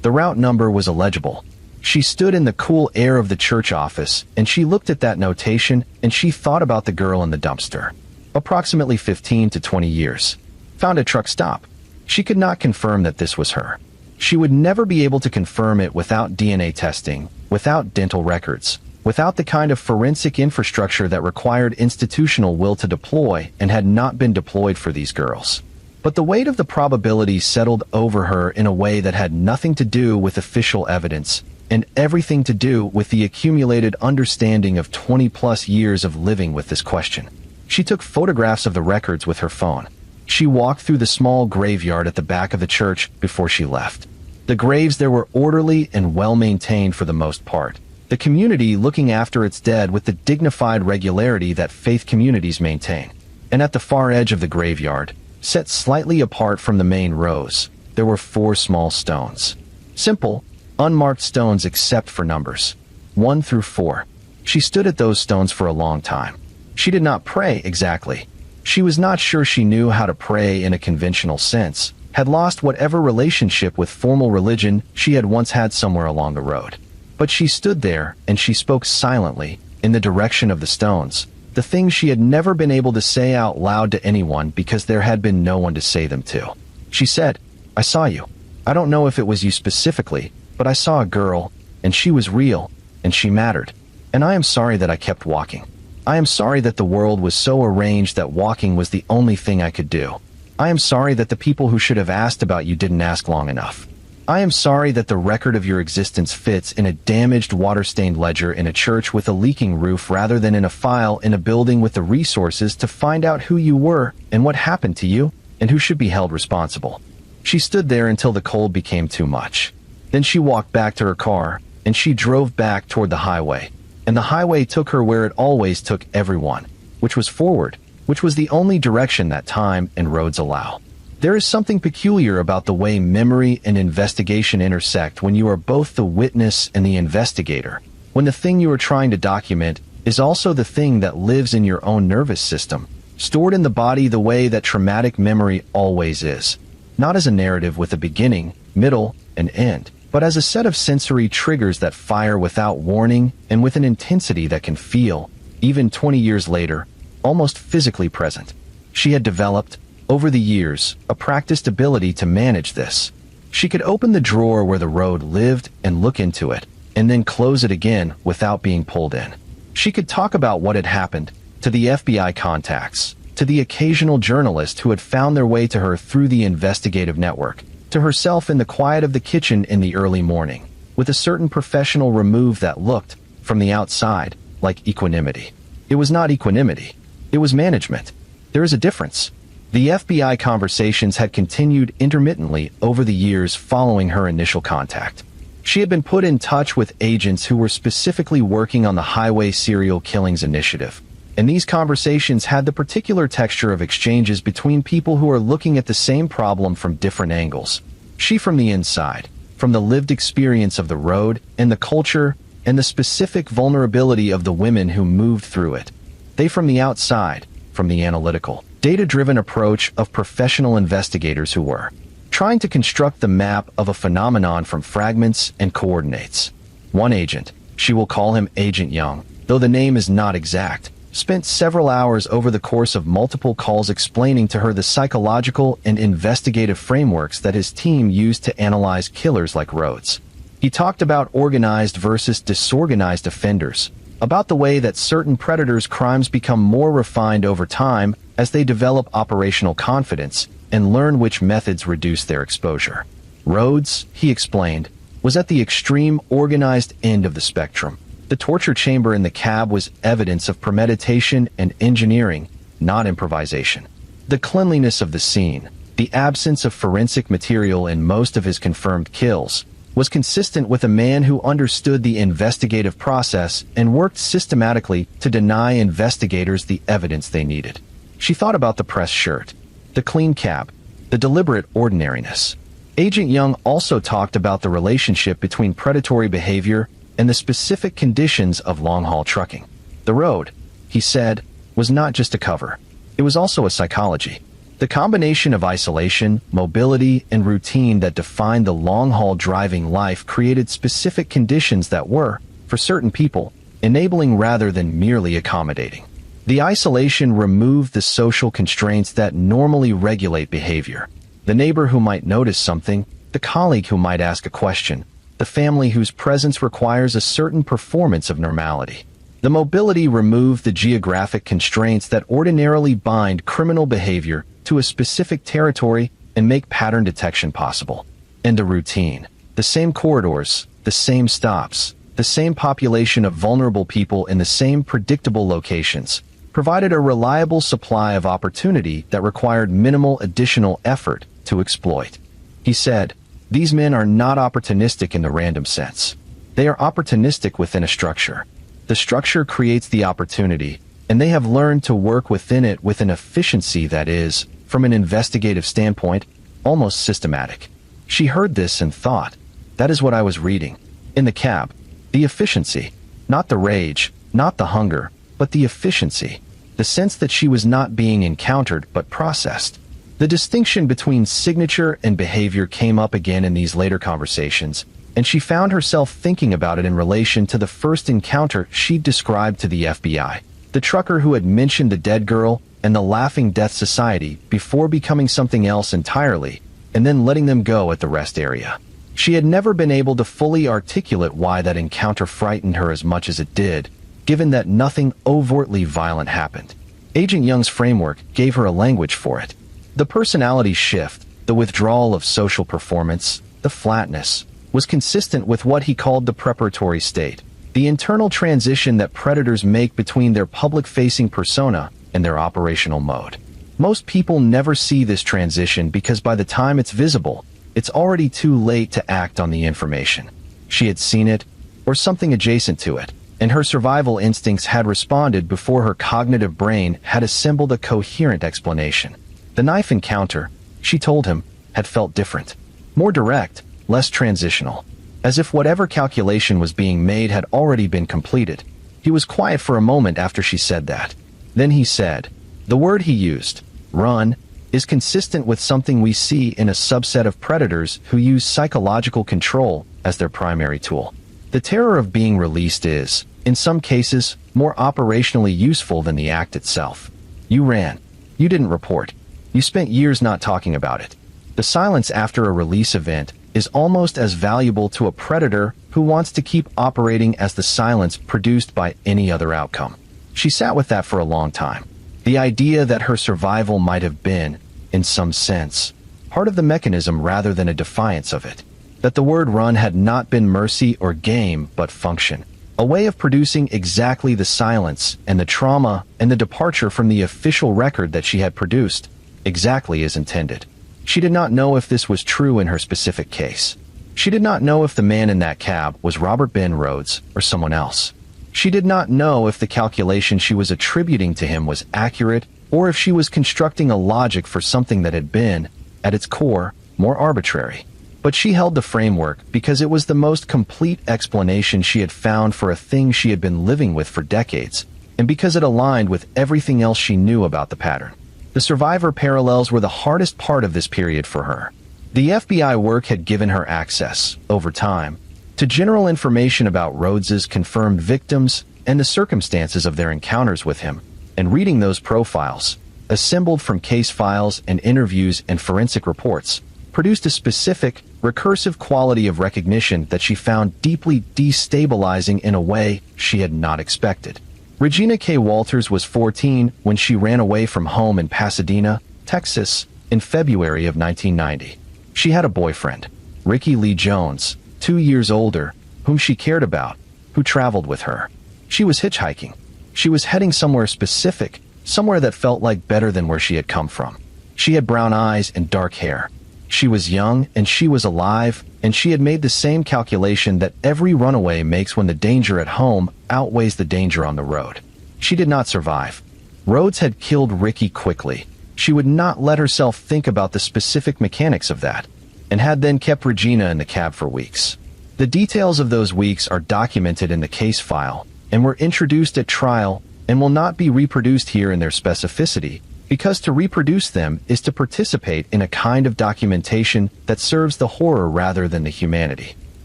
The route number was illegible. She stood in the cool air of the church office, and she looked at that notation, and she thought about the girl in the dumpster. Approximately 15 to 20 years. Found at truck stop. She could not confirm that this was her. She would never be able to confirm it without DNA testing, without dental records, without the kind of forensic infrastructure that required institutional will to deploy and had not been deployed for these girls. But the weight of the probability settled over her in a way that had nothing to do with official evidence and everything to do with the accumulated understanding of 20-plus years of living with this question. She took photographs of the records with her phone. She walked through the small graveyard at the back of the church before she left. The graves there were orderly and well-maintained for the most part, the community looking after its dead with the dignified regularity that faith communities maintain. And at the far edge of the graveyard, set slightly apart from the main rows, there were 4 small stones. Simple, unmarked stones except for numbers, 1 through 4. She stood at those stones for a long time. She did not pray exactly. She was not sure she knew how to pray in a conventional sense, had lost whatever relationship with formal religion she had once had somewhere along the road. But she stood there, and she spoke silently, in the direction of the stones, the things she had never been able to say out loud to anyone because there had been no one to say them to. She said, "I saw you. I don't know if it was you specifically, but I saw a girl, and she was real, and she mattered. And I am sorry that I kept walking. I am sorry that the world was so arranged that walking was the only thing I could do. I am sorry that the people who should have asked about you didn't ask long enough. I am sorry that the record of your existence fits in a damaged water-stained ledger in a church with a leaking roof rather than in a file in a building with the resources to find out who you were and what happened to you and who should be held responsible." She stood there until the cold became too much. Then she walked back to her car, and she drove back toward the highway. And the highway took her where it always took everyone, which was forward, which was the only direction that time and roads allow. There is something peculiar about the way memory and investigation intersect when you are both the witness and the investigator, when the thing you are trying to document is also the thing that lives in your own nervous system, stored in the body the way that traumatic memory always is, not as a narrative with a beginning, middle, and end, but as a set of sensory triggers that fire without warning and with an intensity that can feel, even 20 years later, almost physically present. She had developed, over the years, a practiced ability to manage this. She could open the drawer where the road lived and look into it, and then close it again without being pulled in. She could talk about what had happened to the FBI contacts, to the occasional journalist who had found their way to her through the investigative network, to herself in the quiet of the kitchen in the early morning, with a certain professional remove that looked, from the outside, like equanimity. It was not equanimity. It was management. There is a difference. The FBI conversations had continued intermittently over the years following her initial contact. She had been put in touch with agents who were specifically working on the Highway Serial Killings Initiative, and these conversations had the particular texture of exchanges between people who are looking at the same problem from different angles. She from the inside, from the lived experience of the road and the culture and the specific vulnerability of the women who moved through it. They from the outside, from the analytical, data-driven approach of professional investigators who were trying to construct the map of a phenomenon from fragments and coordinates. One agent, she will call him Agent Young, though the name is not exact, spent several hours over the course of multiple calls explaining to her the psychological and investigative frameworks that his team used to analyze killers like Rhodes. He talked about organized versus disorganized offenders, about the way that certain predators' crimes become more refined over time as they develop operational confidence and learn which methods reduce their exposure. Rhodes, he explained, was at the extreme organized end of the spectrum. The torture chamber in the cab was evidence of premeditation and engineering, not improvisation. The cleanliness of the scene, the absence of forensic material in most of his confirmed kills, was consistent with a man who understood the investigative process and worked systematically to deny investigators the evidence they needed. She thought about the pressed shirt, the clean cab, the deliberate ordinariness. Agent Young also talked about the relationship between predatory behavior and the specific conditions of long-haul trucking. The road, he said, was not just a cover. It was also a psychology. The combination of isolation, mobility, and routine that defined the long-haul driving life created specific conditions that were, for certain people, enabling rather than merely accommodating. The isolation removed the social constraints that normally regulate behavior. The neighbor who might notice something, the colleague who might ask a question, the family whose presence requires a certain performance of normality. The mobility removed the geographic constraints that ordinarily bind criminal behavior to a specific territory and make pattern detection possible. And the routine. The same corridors, the same stops, the same population of vulnerable people in the same predictable locations, provided a reliable supply of opportunity that required minimal additional effort to exploit. He said, "These men are not opportunistic in the random sense. They are opportunistic within a structure. The structure creates the opportunity, and they have learned to work within it with an efficiency that is, from an investigative standpoint, almost systematic." She heard this and thought, that is what I was reading. In the cab. The efficiency. Not the rage, not the hunger, but the efficiency. The sense that she was not being encountered but processed. The distinction between signature and behavior came up again in these later conversations, and she found herself thinking about it in relation to the first encounter she'd described to the FBI. The trucker who had mentioned the dead girl and the Laughing Death Society before becoming something else entirely, and then letting them go at the rest area. She had never been able to fully articulate why that encounter frightened her as much as it did, given that nothing overtly violent happened. Agent Young's framework gave her a language for it. The personality shift, the withdrawal of social performance, the flatness, was consistent with what he called the preparatory state, the internal transition that predators make between their public-facing persona and their operational mode. Most people never see this transition because by the time it's visible, it's already too late to act on the information. She had seen it, or something adjacent to it, and her survival instincts had responded before her cognitive brain had assembled a coherent explanation. The knife encounter, she told him, had felt different. More direct, less transitional. As if whatever calculation was being made had already been completed. He was quiet for a moment after she said that. Then he said, the word he used, run, is consistent with something we see in a subset of predators who use psychological control as their primary tool. The terror of being released is, in some cases, more operationally useful than the act itself. You ran. You didn't report. You spent years not talking about it. The silence after a release event is almost as valuable to a predator who wants to keep operating as the silence produced by any other outcome. She sat with that for a long time. The idea that her survival might have been, in some sense, part of the mechanism rather than a defiance of it. That the word run had not been mercy or game, but function. A way of producing exactly the silence and the trauma and the departure from the official record that she had produced, exactly as intended. She did not know if this was true in her specific case. She did not know if the man in that cab was Robert Ben Rhodes or someone else. She did not know if the calculation she was attributing to him was accurate or if she was constructing a logic for something that had been, at its core, more arbitrary. But she held the framework because it was the most complete explanation she had found for a thing she had been living with for decades, and because it aligned with everything else she knew about the pattern. The survivor parallels were the hardest part of this period for her. The FBI work had given her access, over time, to general information about Rhodes's confirmed victims and the circumstances of their encounters with him, and reading those profiles, assembled from case files and interviews and forensic reports, produced a specific, recursive quality of recognition that she found deeply destabilizing in a way she had not expected. Regina K. Walters was 14 when she ran away from home in Pasadena, Texas, in February of 1990. She had a boyfriend, Ricky Lee Jones, 2 years older, whom she cared about, who traveled with her. She was hitchhiking. She was heading somewhere specific, somewhere that felt like better than where she had come from. She had brown eyes and dark hair. She was young and she was alive, and she had made the same calculation that every runaway makes when the danger at home outweighs the danger on the road. She did not survive. Rhodes had killed Ricky quickly. She would not let herself think about the specific mechanics of that. and had then kept Regina in the cab for weeks. The details of those weeks are documented in the case file, and were introduced at trial, and will not be reproduced here in their specificity, because to reproduce them is to participate in a kind of documentation that serves the horror rather than the humanity.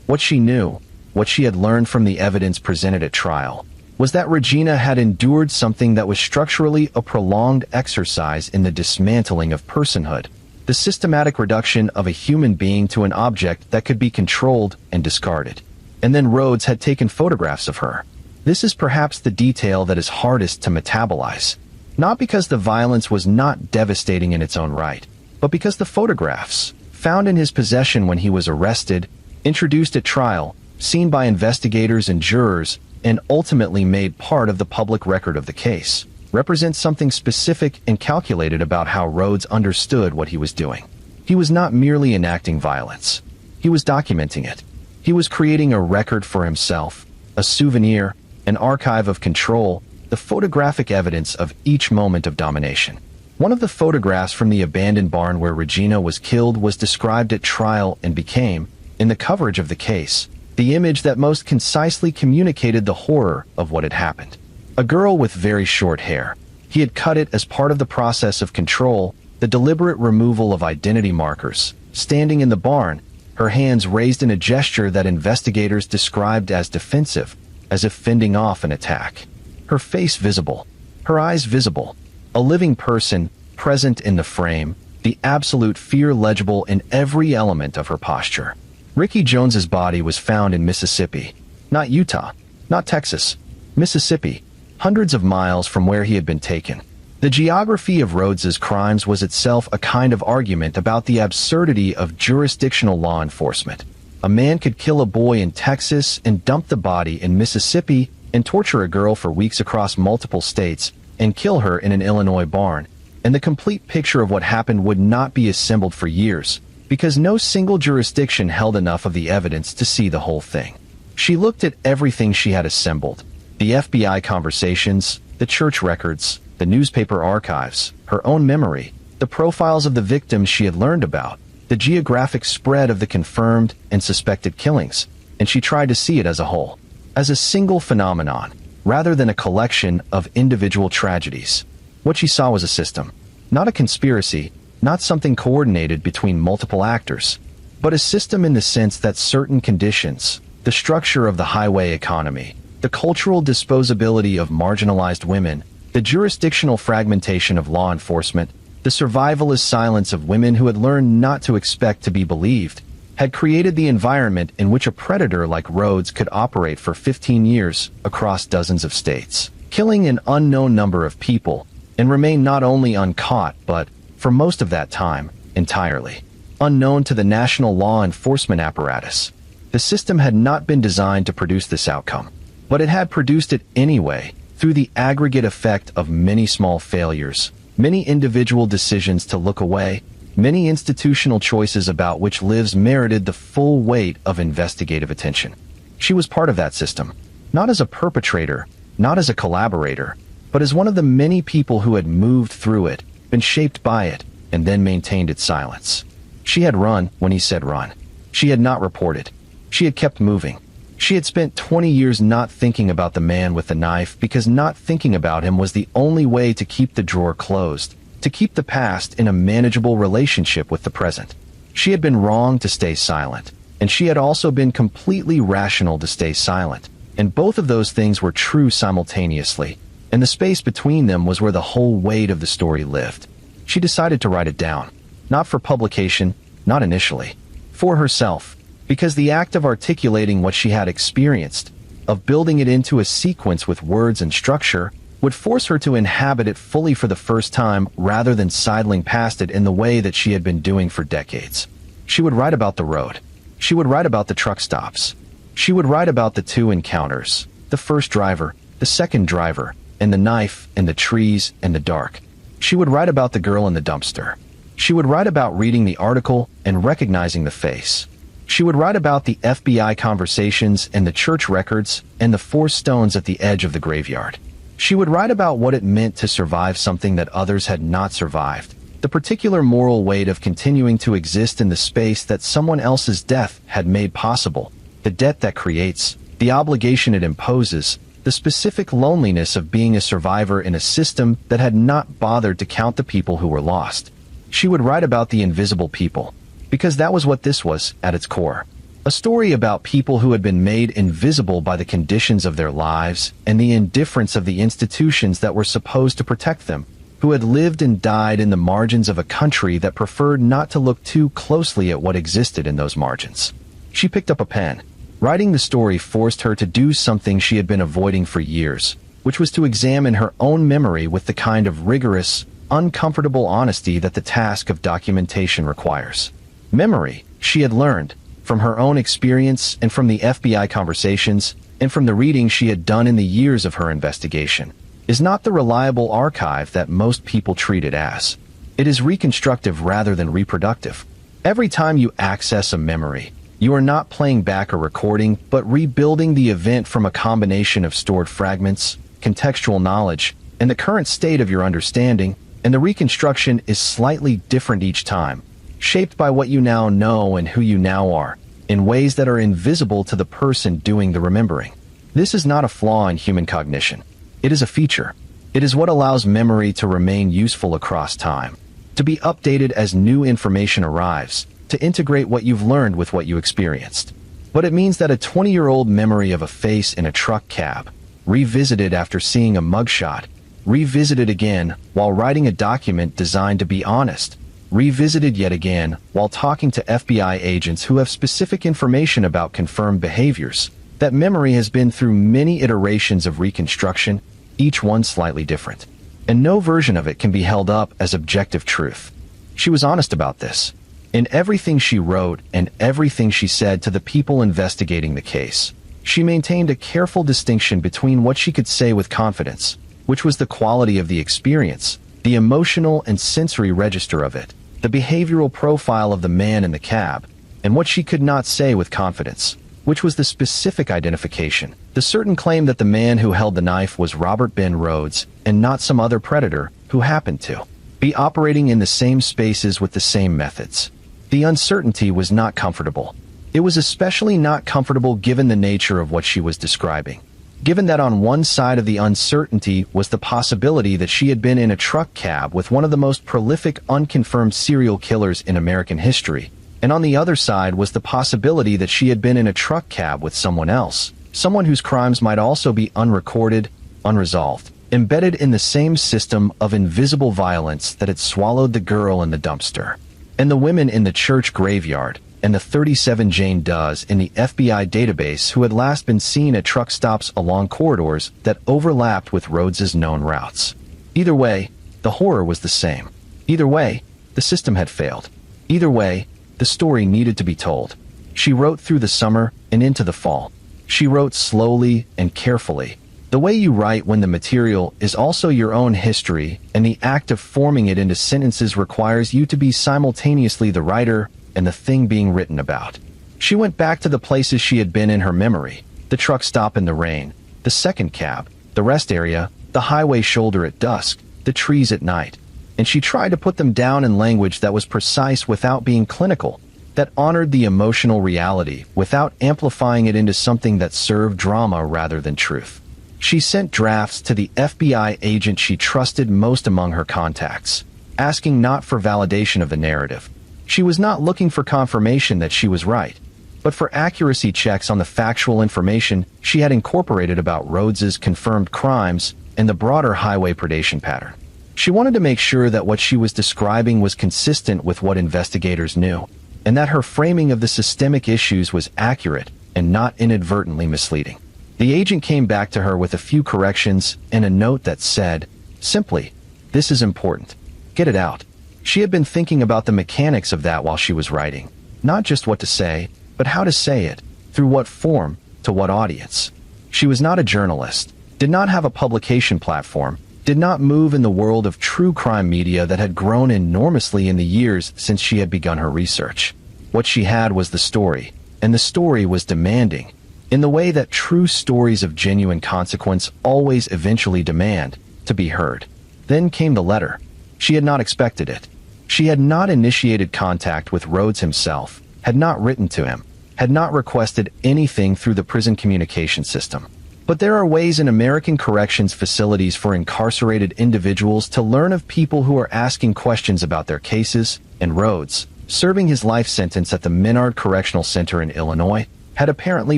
What she knew, what she had learned from the evidence presented at trial, was that Regina had endured something that was structurally a prolonged exercise in the dismantling of personhood, the systematic reduction of a human being to an object that could be controlled and discarded. And then Rhodes had taken photographs of her. This is perhaps the detail that is hardest to metabolize. Not because the violence was not devastating in its own right, but because the photographs, found in his possession when he was arrested, introduced at trial, seen by investigators and jurors, and ultimately made part of the public record of the case, represent something specific and calculated about how Rhodes understood what he was doing. He was not merely enacting violence. He was documenting it. He was creating a record for himself, a souvenir, an archive of control, the photographic evidence of each moment of domination. One of the photographs from the abandoned barn where Regina was killed was described at trial and became, in the coverage of the case, the image that most concisely communicated the horror of what had happened. A girl with very short hair. He had cut it as part of the process of control, the deliberate removal of identity markers, standing in the barn, her hands raised in a gesture that investigators described as defensive, as if fending off an attack. Her face visible, her eyes visible, a living person present in the frame, the absolute fear legible in every element of her posture. Ricky Jones's body was found in Mississippi, not Utah, not Texas, Mississippi, hundreds of miles from where he had been taken. The geography of Rhodes's crimes was itself a kind of argument about the absurdity of jurisdictional law enforcement. A man could kill a boy in Texas and dump the body in Mississippi and torture a girl for weeks across multiple states and kill her in an Illinois barn, and the complete picture of what happened would not be assembled for years, because no single jurisdiction held enough of the evidence to see the whole thing. She looked at everything she had assembled, the FBI conversations, the church records, the newspaper archives, her own memory, the profiles of the victims she had learned about, the geographic spread of the confirmed and suspected killings, and she tried to see it as a whole, as a single phenomenon, rather than a collection of individual tragedies. What she saw was a system, not a conspiracy, not something coordinated between multiple actors, but a system in the sense that certain conditions, the structure of the highway economy, the cultural disposability of marginalized women, the jurisdictional fragmentation of law enforcement, the survivalist silence of women who had learned not to expect to be believed, had created the environment in which a predator like Rhodes could operate for 15 years across dozens of states, killing an unknown number of people, and remain not only uncaught but, for most of that time, entirely unknown to the national law enforcement apparatus. The system had not been designed to produce this outcome, but it had produced it anyway, through the aggregate effect of many small failures, many individual decisions to look away, many institutional choices about which lives merited the full weight of investigative attention. She was part of that system, not as a perpetrator, not as a collaborator, but as one of the many people who had moved through it, been shaped by it, and then maintained its silence. She had run when he said run. She had not reported. She had kept moving. She had spent 20 years not thinking about the man with the knife because not thinking about him was the only way to keep the drawer closed, to keep the past in a manageable relationship with the present. She had been wrong to stay silent, and she had also been completely rational to stay silent, and both of those things were true simultaneously, and the space between them was where the whole weight of the story lived. She decided to write it down, not for publication, not initially, for herself, because the act of articulating what she had experienced, of building it into a sequence with words and structure, would force her to inhabit it fully for the first time rather than sidling past it in the way that she had been doing for decades. She would write about the road. She would write about the truck stops. She would write about the two encounters, the first driver, the second driver, and the knife, and the trees, and the dark. She would write about the girl in the dumpster. She would write about reading the article and recognizing the face. She would write about the FBI conversations and the church records and the 4 stones at the edge of the graveyard. She would write about what it meant to survive something that others had not survived, The particular moral weight of continuing to exist in the space that someone else's death had made possible, the debt that creates, the obligation it imposes, the specific loneliness of being a survivor in a system that had not bothered to count the people who were lost. She would write about the invisible people, because that was what this was at its core. A story about people who had been made invisible by the conditions of their lives and the indifference of the institutions that were supposed to protect them, who had lived and died in the margins of a country that preferred not to look too closely at what existed in those margins. She picked up a pen. Writing the story forced her to do something she had been avoiding for years, which was to examine her own memory with the kind of rigorous, uncomfortable honesty that the task of documentation requires. Memory, she had learned, from her own experience and from the FBI conversations, and from the reading she had done in the years of her investigation, is not the reliable archive that most people treat it as. It is reconstructive rather than reproductive. Every time you access a memory, you are not playing back a recording, but rebuilding the event from a combination of stored fragments, contextual knowledge, and the current state of your understanding, and the reconstruction is slightly different each time, shaped by what you now know and who you now are, in ways that are invisible to the person doing the remembering. This is not a flaw in human cognition. It is a feature. It is what allows memory to remain useful across time, to be updated as new information arrives, to integrate what you've learned with what you experienced. But it means that a 20-year-old memory of a face in a truck cab, revisited after seeing a mugshot, revisited again while writing a document designed to be honest, revisited yet again while talking to FBI agents who have specific information about confirmed behaviors. That memory has been through many iterations of reconstruction, each one slightly different. And no version of it can be held up as objective truth. She was honest about this. In everything she wrote and everything she said to the people investigating the case, she maintained a careful distinction between what she could say with confidence, which was the quality of the experience, the emotional and sensory register of it, the behavioral profile of the man in the cab, and what she could not say with confidence, which was the specific identification, the certain claim that the man who held the knife was Robert Ben Rhodes and not some other predator who happened to be operating in the same spaces with the same methods. The uncertainty was not comfortable. It was especially not comfortable given the nature of what she was describing. Given that on one side of the uncertainty was the possibility that she had been in a truck cab with one of the most prolific unconfirmed serial killers in American history, and on the other side was the possibility that she had been in a truck cab with someone else, someone whose crimes might also be unrecorded, unresolved, embedded in the same system of invisible violence that had swallowed the girl in the dumpster, and the women in the church graveyard, and the 37 Jane Does in the FBI database who had last been seen at truck stops along corridors that overlapped with Rhodes's known routes. Either way, the horror was the same. Either way, the system had failed. Either way, the story needed to be told. She wrote through the summer and into the fall. She wrote slowly and carefully. The way you write when the material is also your own history, and the act of forming it into sentences requires you to be simultaneously the writer and the thing being written about. She went back to the places she had been in her memory, the truck stop in the rain, the second cab, the rest area, the highway shoulder at dusk, the trees at night, and she tried to put them down in language that was precise without being clinical, that honored the emotional reality without amplifying it into something that served drama rather than truth. She sent drafts to the FBI agent she trusted most among her contacts, asking not for validation of the narrative. She was not looking for confirmation that she was right, but for accuracy checks on the factual information she had incorporated about Rhodes's confirmed crimes and the broader highway predation pattern. She wanted to make sure that what she was describing was consistent with what investigators knew, and that her framing of the systemic issues was accurate and not inadvertently misleading. The agent came back to her with a few corrections and a note that said, simply, "This is important. Get it out." She had been thinking about the mechanics of that while she was writing, not just what to say, but how to say it, through what form, to what audience. She was not a journalist, did not have a publication platform, did not move in the world of true crime media that had grown enormously in the years since she had begun her research. What she had was the story, and the story was demanding, in the way that true stories of genuine consequence always eventually demand, to be heard. Then came the letter. She had not expected it. She had not initiated contact with Rhodes himself, had not written to him, had not requested anything through the prison communication system. But there are ways in American corrections facilities for incarcerated individuals to learn of people who are asking questions about their cases, and Rhodes, serving his life sentence at the Menard Correctional Center in Illinois, had apparently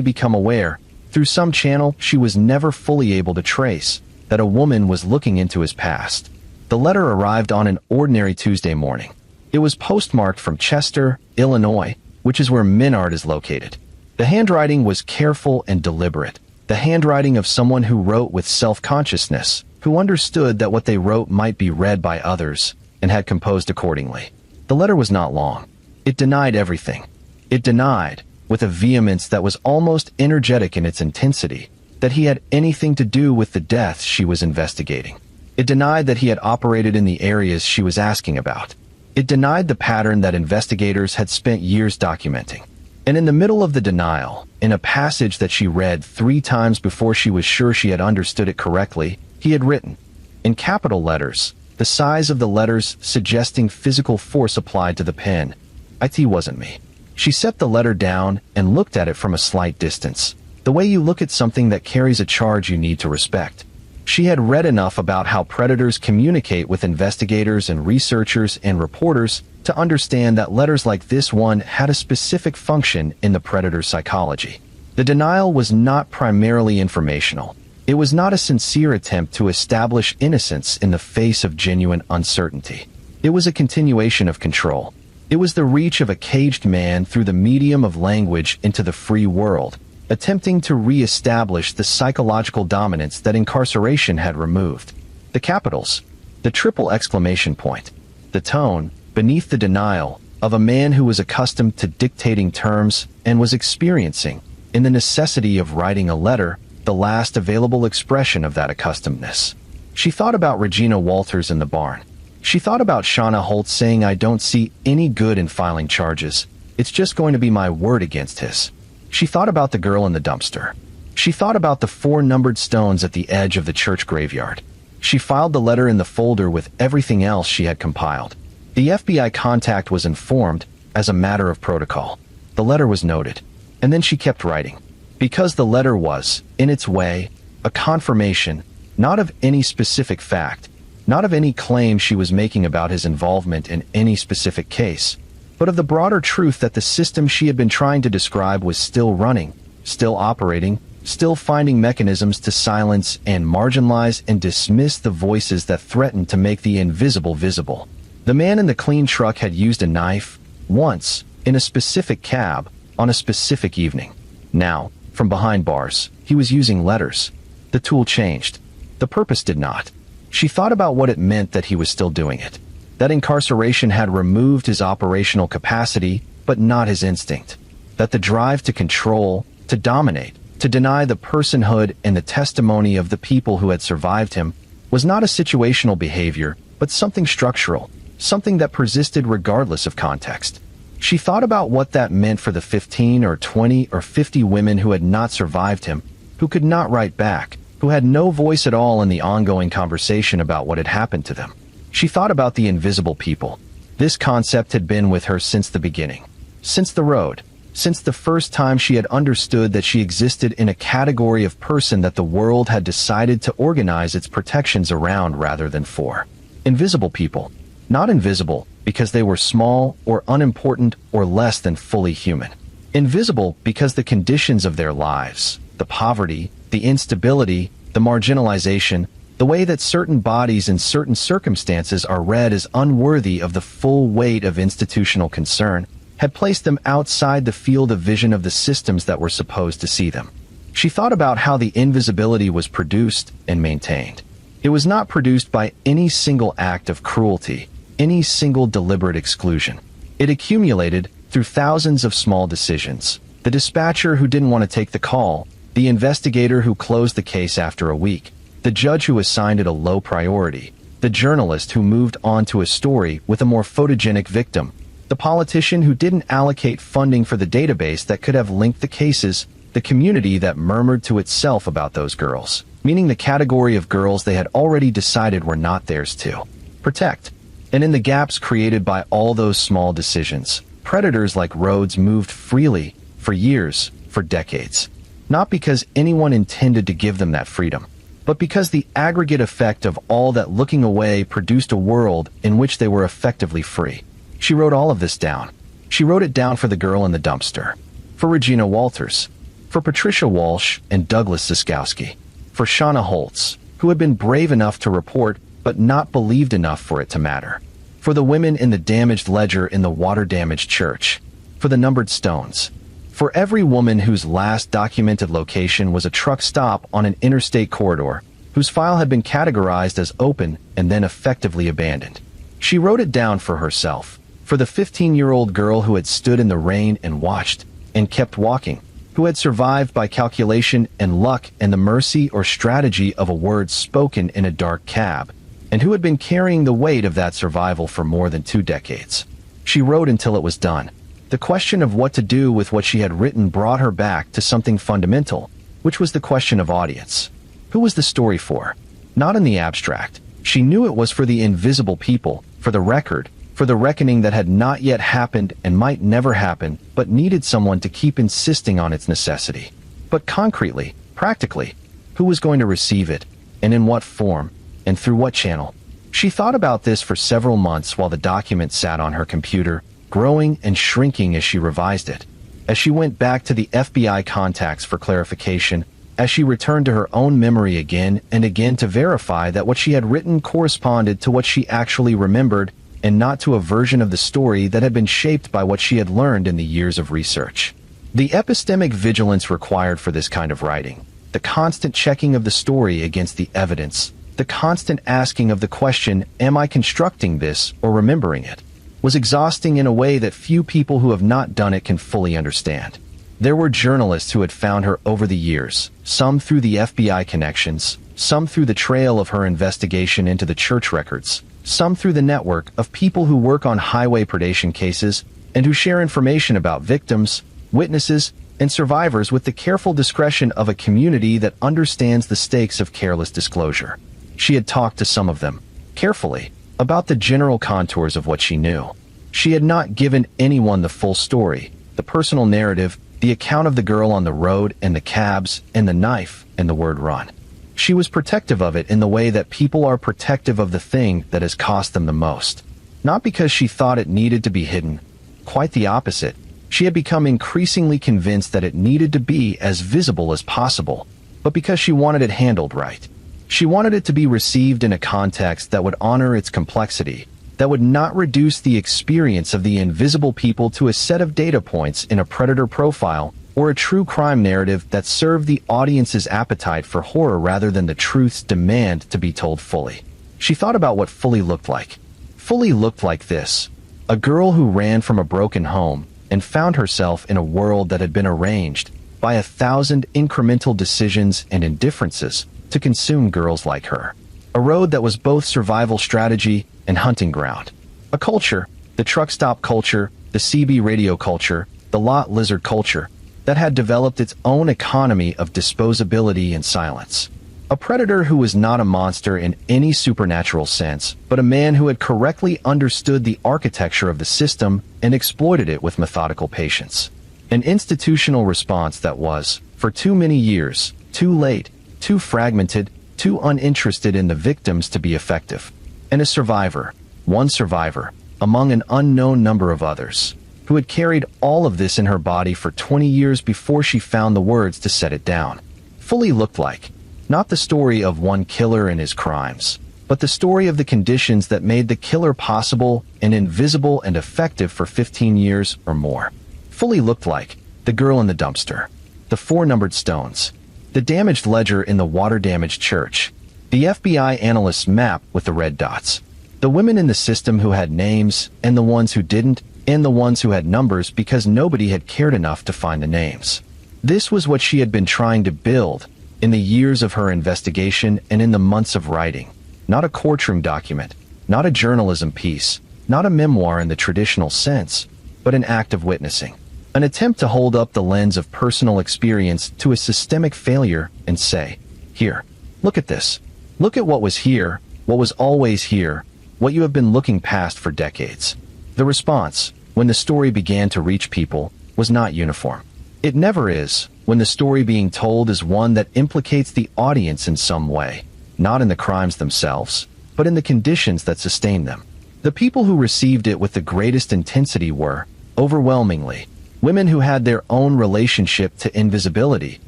become aware, through some channel she was never fully able to trace, that a woman was looking into his past. The letter arrived on an ordinary Tuesday morning. It was postmarked from Chester, Illinois, which is where Menard is located. The handwriting was careful and deliberate, the handwriting of someone who wrote with self-consciousness, who understood that what they wrote might be read by others, and had composed accordingly. The letter was not long. It denied everything. It denied, with a vehemence that was almost energetic in its intensity, that he had anything to do with the deaths she was investigating. It denied that he had operated in the areas she was asking about. It denied the pattern that investigators had spent years documenting. And in the middle of the denial, in a passage that she read 3 times before she was sure she had understood it correctly, he had written, in capital letters, the size of the letters suggesting physical force applied to the pen, "It wasn't me." She set the letter down and looked at it from a slight distance, the way you look at something that carries a charge you need to respect. She had read enough about how predators communicate with investigators and researchers and reporters to understand that letters like this one had a specific function in the predator's psychology. The denial was not primarily informational. It was not a sincere attempt to establish innocence in the face of genuine uncertainty. It was a continuation of control. It was the reach of a caged man through the medium of language into the free world, attempting to re-establish the psychological dominance that incarceration had removed. The capitals, the triple exclamation point, the tone, beneath the denial, of a man who was accustomed to dictating terms and was experiencing, in the necessity of writing a letter, the last available expression of that accustomedness. She thought about Regina Walters in the barn. She thought about Shauna Holt saying, "I don't see any good in filing charges. It's just going to be my word against his." She thought about the girl in the dumpster. She thought about the 4 numbered stones at the edge of the church graveyard. She filed the letter in the folder with everything else she had compiled. The FBI contact was informed, as a matter of protocol. The letter was noted. And then she kept writing. Because the letter was, in its way, a confirmation, not of any specific fact, not of any claim she was making about his involvement in any specific case, but of the broader truth that the system she had been trying to describe was still running, still operating, still finding mechanisms to silence and marginalize and dismiss the voices that threatened to make the invisible visible. The man in the clean truck had used a knife, once, in a specific cab, on a specific evening. Now, from behind bars, he was using letters. The tool changed. The purpose did not. She thought about what it meant that he was still doing it. That incarceration had removed his operational capacity, but not his instinct. That the drive to control, to dominate, to deny the personhood and the testimony of the people who had survived him, was not a situational behavior, but something structural, something that persisted regardless of context. She thought about what that meant for the 15 or 20 or 50 women who had not survived him, who could not write back, who had no voice at all in the ongoing conversation about what had happened to them. She thought about the invisible people. This concept had been with her since the beginning. Since the road. Since the first time she had understood that she existed in a category of person that the world had decided to organize its protections around rather than for. Invisible people. Not invisible because they were small or unimportant or less than fully human. Invisible because the conditions of their lives, the poverty, the instability, the marginalization, the way that certain bodies in certain circumstances are read as unworthy of the full weight of institutional concern, had placed them outside the field of vision of the systems that were supposed to see them. She thought about how the invisibility was produced and maintained. It was not produced by any single act of cruelty, any single deliberate exclusion. It accumulated through thousands of small decisions. The dispatcher who didn't want to take the call, the investigator who closed the case after a week, the judge who assigned it a low priority, the journalist who moved on to a story with a more photogenic victim, the politician who didn't allocate funding for the database that could have linked the cases, the community that murmured to itself about those girls, meaning the category of girls they had already decided were not theirs to protect. And in the gaps created by all those small decisions, predators like roads moved freely for years, for decades. Not because anyone intended to give them that freedom, but because the aggregate effect of all that looking away produced a world in which they were effectively free. She wrote all of this down. She wrote it down for the girl in the dumpster, for Regina Walters, for Patricia Walsh and Douglas Ziskowski, for Shauna Holtz, who had been brave enough to report but not believed enough for it to matter, for the women in the damaged ledger in the water-damaged church, for the numbered stones, for every woman whose last documented location was a truck stop on an interstate corridor, whose file had been categorized as open and then effectively abandoned. She wrote it down for herself, for the 15-year-old girl who had stood in the rain and watched, and kept walking, who had survived by calculation and luck and the mercy or strategy of a word spoken in a dark cab, and who had been carrying the weight of that survival for more than 2 decades. She wrote until it was done. The question of what to do with what she had written brought her back to something fundamental, which was the question of audience. Who was the story for? Not in the abstract. She knew it was for the invisible people, for the record, for the reckoning that had not yet happened and might never happen, but needed someone to keep insisting on its necessity. But concretely, practically, who was going to receive it, and in what form, and through what channel? She thought about this for several months while the document sat on her computer, growing and shrinking as she revised it. As she went back to the FBI contacts for clarification, as she returned to her own memory again and again to verify that what she had written corresponded to what she actually remembered and not to a version of the story that had been shaped by what she had learned in the years of research. The epistemic vigilance required for this kind of writing, the constant checking of the story against the evidence, the constant asking of the question, am I constructing this or remembering it, was exhausting in a way that few people who have not done it can fully understand. There were journalists who had found her over the years, some through the FBI connections, some through the trail of her investigation into the church records, some through the network of people who work on highway predation cases and who share information about victims, witnesses, and survivors with the careful discretion of a community that understands the stakes of careless disclosure. She had talked to some of them, carefully, about the general contours of what she knew. She had not given anyone the full story, the personal narrative, the account of the girl on the road and the cabs and the knife and the word run. She was protective of it in the way that people are protective of the thing that has cost them the most. Not because she thought it needed to be hidden. Quite the opposite. She had become increasingly convinced that it needed to be as visible as possible, but because she wanted it handled right. She wanted it to be received in a context that would honor its complexity, that would not reduce the experience of the invisible people to a set of data points in a predator profile or a true crime narrative that served the audience's appetite for horror rather than the truth's demand to be told fully. She thought about what fully looked like. Fully looked like this: a girl who ran from a broken home and found herself in a world that had been arranged by 1,000 incremental decisions and indifferences to consume girls like her. A road that was both survival strategy and hunting ground. A culture, the truck stop culture, the CB radio culture, the lot lizard culture, that had developed its own economy of disposability and silence. A predator who was not a monster in any supernatural sense, but a man who had correctly understood the architecture of the system and exploited it with methodical patience. An institutional response that was, for too many years, too late, too fragmented, too uninterested in the victims to be effective. And a survivor, one survivor, among an unknown number of others, who had carried all of this in her body for 20 years before she found the words to set it down. Fully looked like, not the story of one killer and his crimes, but the story of the conditions that made the killer possible and invisible and effective for 15 years or more. Fully looked like the girl in the dumpster, the 4 numbered stones, the damaged ledger in the water-damaged church, the FBI analyst's map with the red dots, the women in the system who had names and the ones who didn't, and the ones who had numbers because nobody had cared enough to find the names. This was what she had been trying to build in the years of her investigation and in the months of writing. Not a courtroom document, not a journalism piece, not a memoir in the traditional sense, but an act of witnessing. An attempt to hold up the lens of personal experience to a systemic failure and say, here, look at this. Look at what was here, what was always here, what you have been looking past for decades. The response, when the story began to reach people, was not uniform. It never is, when the story being told is one that implicates the audience in some way, not in the crimes themselves, but in the conditions that sustain them. The people who received it with the greatest intensity were, overwhelmingly, women who had their own relationship to invisibility,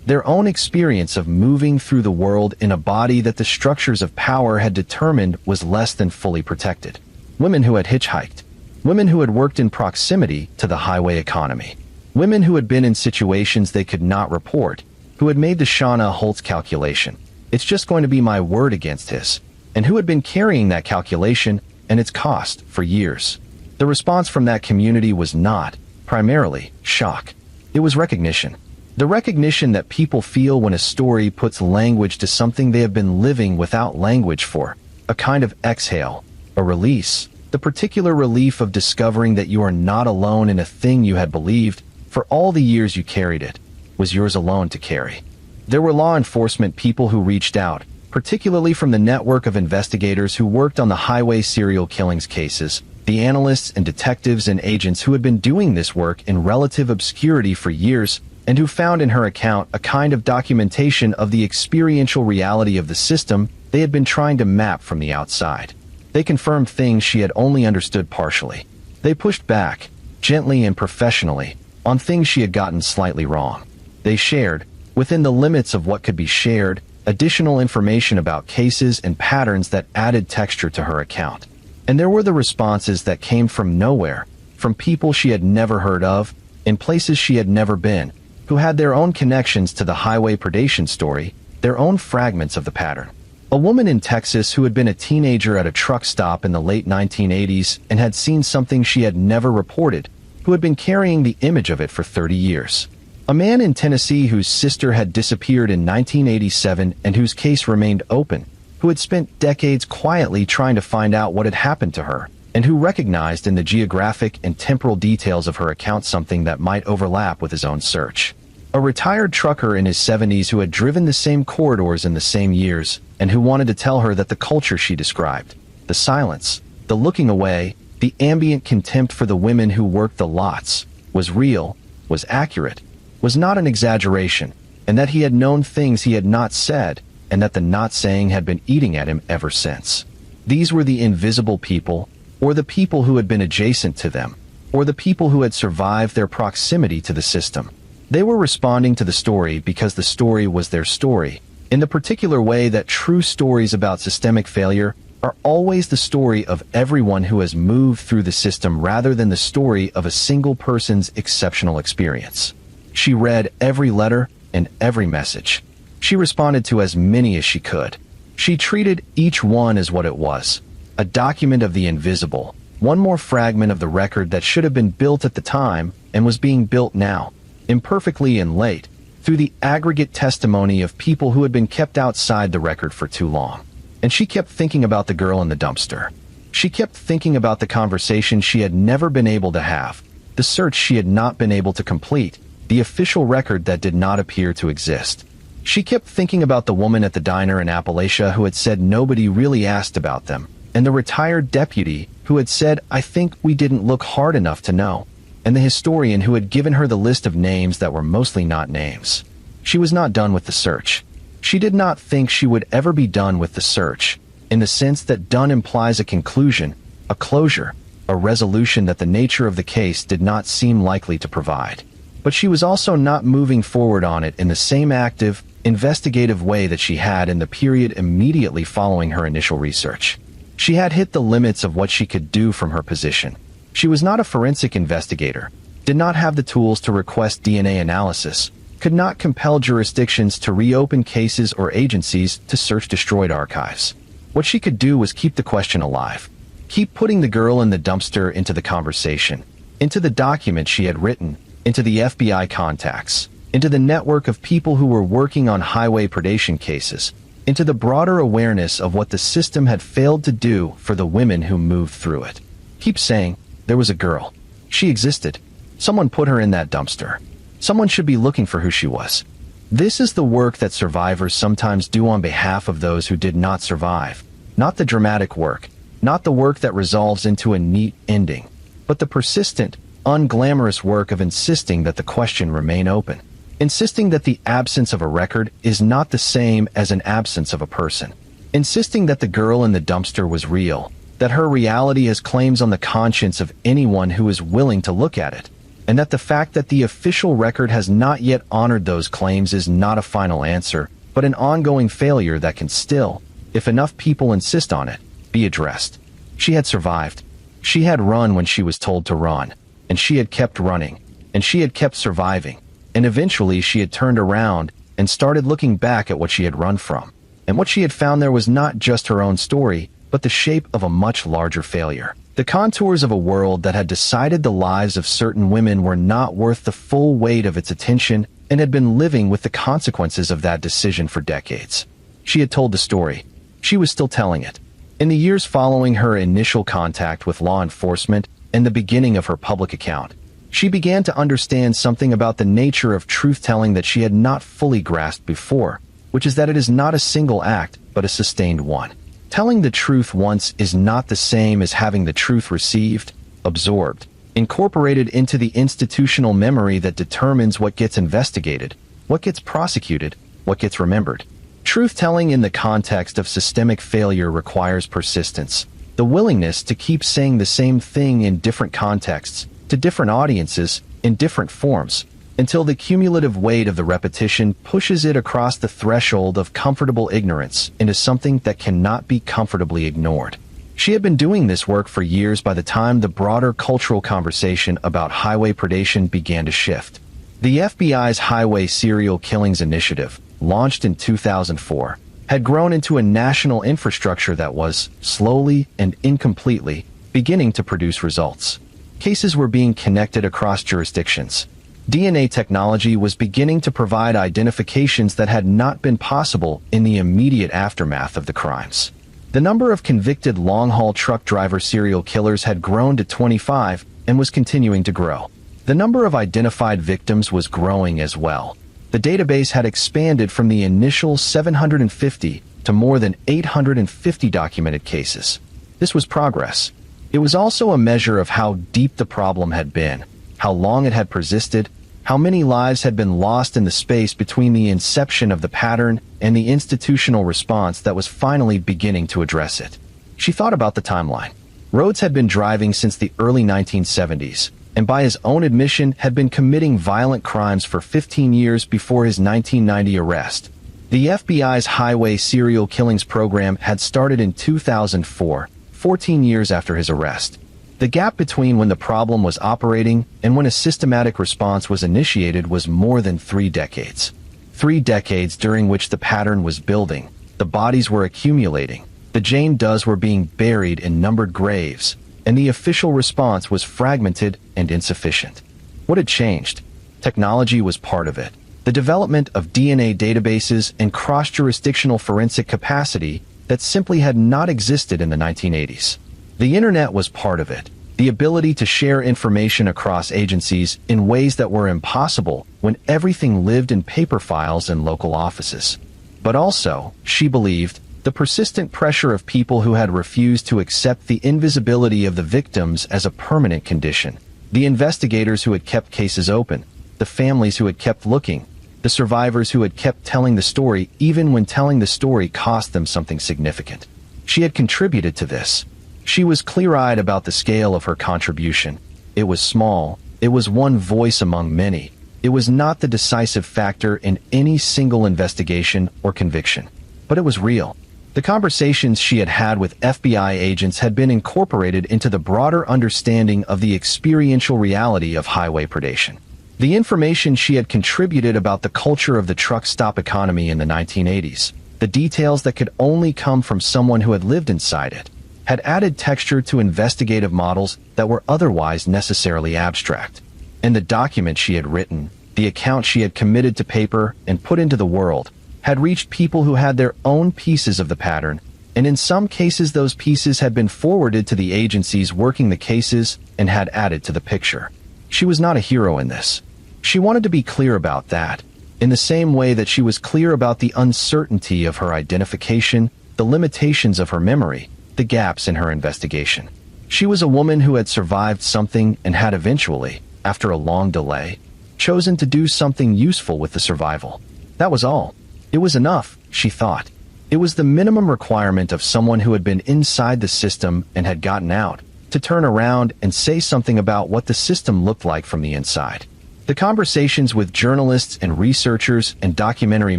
their own experience of moving through the world in a body that the structures of power had determined was less than fully protected. Women who had hitchhiked. Women who had worked in proximity to the highway economy. Women who had been in situations they could not report, who had made the Shauna Holtz calculation. It's just going to be my word against his. And who had been carrying that calculation and its cost for years. The response from that community was not, primarily, shock. It was recognition. The recognition that people feel when a story puts language to something they have been living without language for. A kind of exhale, a release, the particular relief of discovering that you are not alone in a thing you had believed, for all the years you carried it, was yours alone to carry. There were law enforcement people who reached out, particularly from the network of investigators who worked on the highway serial killings cases, the analysts and detectives and agents who had been doing this work in relative obscurity for years, and who found in her account a kind of documentation of the experiential reality of the system they had been trying to map from the outside. They confirmed things she had only understood partially. They pushed back, gently and professionally, on things she had gotten slightly wrong. They shared, within the limits of what could be shared, additional information about cases and patterns that added texture to her account. And there were the responses that came from nowhere, from people she had never heard of, in places she had never been, who had their own connections to the highway predation story, their own fragments of the pattern. A woman in Texas who had been a teenager at a truck stop in the late 1980s and had seen something she had never reported, who had been carrying the image of it for 30 years. A man in Tennessee whose sister had disappeared in 1987 and whose case remained open, who had spent decades quietly trying to find out what had happened to her, and who recognized in the geographic and temporal details of her account something that might overlap with his own search. A retired trucker in his 70s who had driven the same corridors in the same years, and who wanted to tell her that the culture she described, the silence, the looking away, the ambient contempt for the women who worked the lots, was real, was accurate, was not an exaggeration, and that he had known things he had not said, and that the not saying had been eating at him ever since. These were the invisible people, or the people who had been adjacent to them, or the people who had survived their proximity to the system. They were responding to the story because the story was their story, in the particular way that true stories about systemic failure are always the story of everyone who has moved through the system rather than the story of a single person's exceptional experience. She read every letter and every message. She responded to as many as she could. She treated each one as what it was, a document of the invisible, one more fragment of the record that should have been built at the time and was being built now, imperfectly and late, through the aggregate testimony of people who had been kept outside the record for too long. And she kept thinking about the girl in the dumpster. She kept thinking about the conversation she had never been able to have, the search she had not been able to complete, the official record that did not appear to exist. She kept thinking about the woman at the diner in Appalachia who had said nobody really asked about them, and the retired deputy who had said, "I think we didn't look hard enough to know," and the historian who had given her the list of names that were mostly not names. She was not done with the search. She did not think she would ever be done with the search, in the sense that done implies a conclusion, a closure, a resolution that the nature of the case did not seem likely to provide. But she was also not moving forward on it in the same active, investigative way that she had in the period immediately following her initial research. She had hit the limits of what she could do from her position. She was not a forensic investigator, did not have the tools to request DNA analysis, could not compel jurisdictions to reopen cases or agencies to search destroyed archives. What she could do was keep the question alive, keep putting the girl in the dumpster into the conversation, into the document she had written, into the FBI contacts, into the network of people who were working on highway predation cases, into the broader awareness of what the system had failed to do for the women who moved through it. Keep saying, there was a girl. She existed. Someone put her in that dumpster. Someone should be looking for who she was. This is the work that survivors sometimes do on behalf of those who did not survive. Not the dramatic work, not the work that resolves into a neat ending, but the persistent, unglamorous work of insisting that the question remain open. Insisting that the absence of a record is not the same as an absence of a person. Insisting that the girl in the dumpster was real, that her reality has claims on the conscience of anyone who is willing to look at it, and that the fact that the official record has not yet honored those claims is not a final answer, but an ongoing failure that can still, if enough people insist on it, be addressed. She had survived. She had run when she was told to run, and she had kept running, and she had kept surviving, and eventually she had turned around and started looking back at what she had run from. And what she had found there was not just her own story, but the shape of a much larger failure. The contours of a world that had decided the lives of certain women were not worth the full weight of its attention and had been living with the consequences of that decision for decades. She had told the story. She was still telling it. In the years following her initial contact with law enforcement and the beginning of her public account, she began to understand something about the nature of truth-telling that she had not fully grasped before, which is that it is not a single act, but a sustained one. Telling the truth once is not the same as having the truth received, absorbed, incorporated into the institutional memory that determines what gets investigated, what gets prosecuted, what gets remembered. Truth-telling in the context of systemic failure requires persistence, the willingness to keep saying the same thing in different contexts, to different audiences, in different forms, until the cumulative weight of the repetition pushes it across the threshold of comfortable ignorance into something that cannot be comfortably ignored. She had been doing this work for years by the time the broader cultural conversation about highway predation began to shift. The FBI's Highway Serial Killings Initiative, launched in 2004, had grown into a national infrastructure that was, slowly and incompletely, beginning to produce results. Cases were being connected across jurisdictions. DNA technology was beginning to provide identifications that had not been possible in the immediate aftermath of the crimes. The number of convicted long-haul truck driver serial killers had grown to 25 and was continuing to grow. The number of identified victims was growing as well. The database had expanded from the initial 750 to more than 850 documented cases. This was progress. It was also a measure of how deep the problem had been, how long it had persisted, how many lives had been lost in the space between the inception of the pattern and the institutional response that was finally beginning to address it. She thought about the timeline. Rhodes had been driving since the early 1970s, and by his own admission had been committing violent crimes for 15 years before his 1990 arrest. The FBI's Highway Serial Killings program had started in 2004, 14 years after his arrest. The gap between when the problem was operating and when a systematic response was initiated was more than 3 decades. 3 decades during which the pattern was building, the bodies were accumulating, the Jane Does were being buried in numbered graves, and the official response was fragmented and insufficient. What had changed? Technology was part of it. The development of DNA databases and cross-jurisdictional forensic capacity that simply had not existed in the 1980s. The internet was part of it, the ability to share information across agencies in ways that were impossible when everything lived in paper files in local offices. But also, she believed, the persistent pressure of people who had refused to accept the invisibility of the victims as a permanent condition, the investigators who had kept cases open, the families who had kept looking, the survivors who had kept telling the story even when telling the story cost them something significant. She had contributed to this. She was clear-eyed about the scale of her contribution. It was small. It was one voice among many. It was not the decisive factor in any single investigation or conviction. But it was real. The conversations she had had with FBI agents had been incorporated into the broader understanding of the experiential reality of highway predation. The information she had contributed about the culture of the truck stop economy in the 1980s, the details that could only come from someone who had lived inside it, had added texture to investigative models that were otherwise necessarily abstract. And the document she had written, the account she had committed to paper and put into the world, had reached people who had their own pieces of the pattern, and in some cases those pieces had been forwarded to the agencies working the cases and had added to the picture. She was not a hero in this. She wanted to be clear about that, in the same way that she was clear about the uncertainty of her identification, the limitations of her memory, the gaps in her investigation. She was a woman who had survived something and had eventually, after a long delay, chosen to do something useful with the survival. That was all. It was enough, she thought. It was the minimum requirement of someone who had been inside the system and had gotten out, to turn around and say something about what the system looked like from the inside. The conversations with journalists and researchers and documentary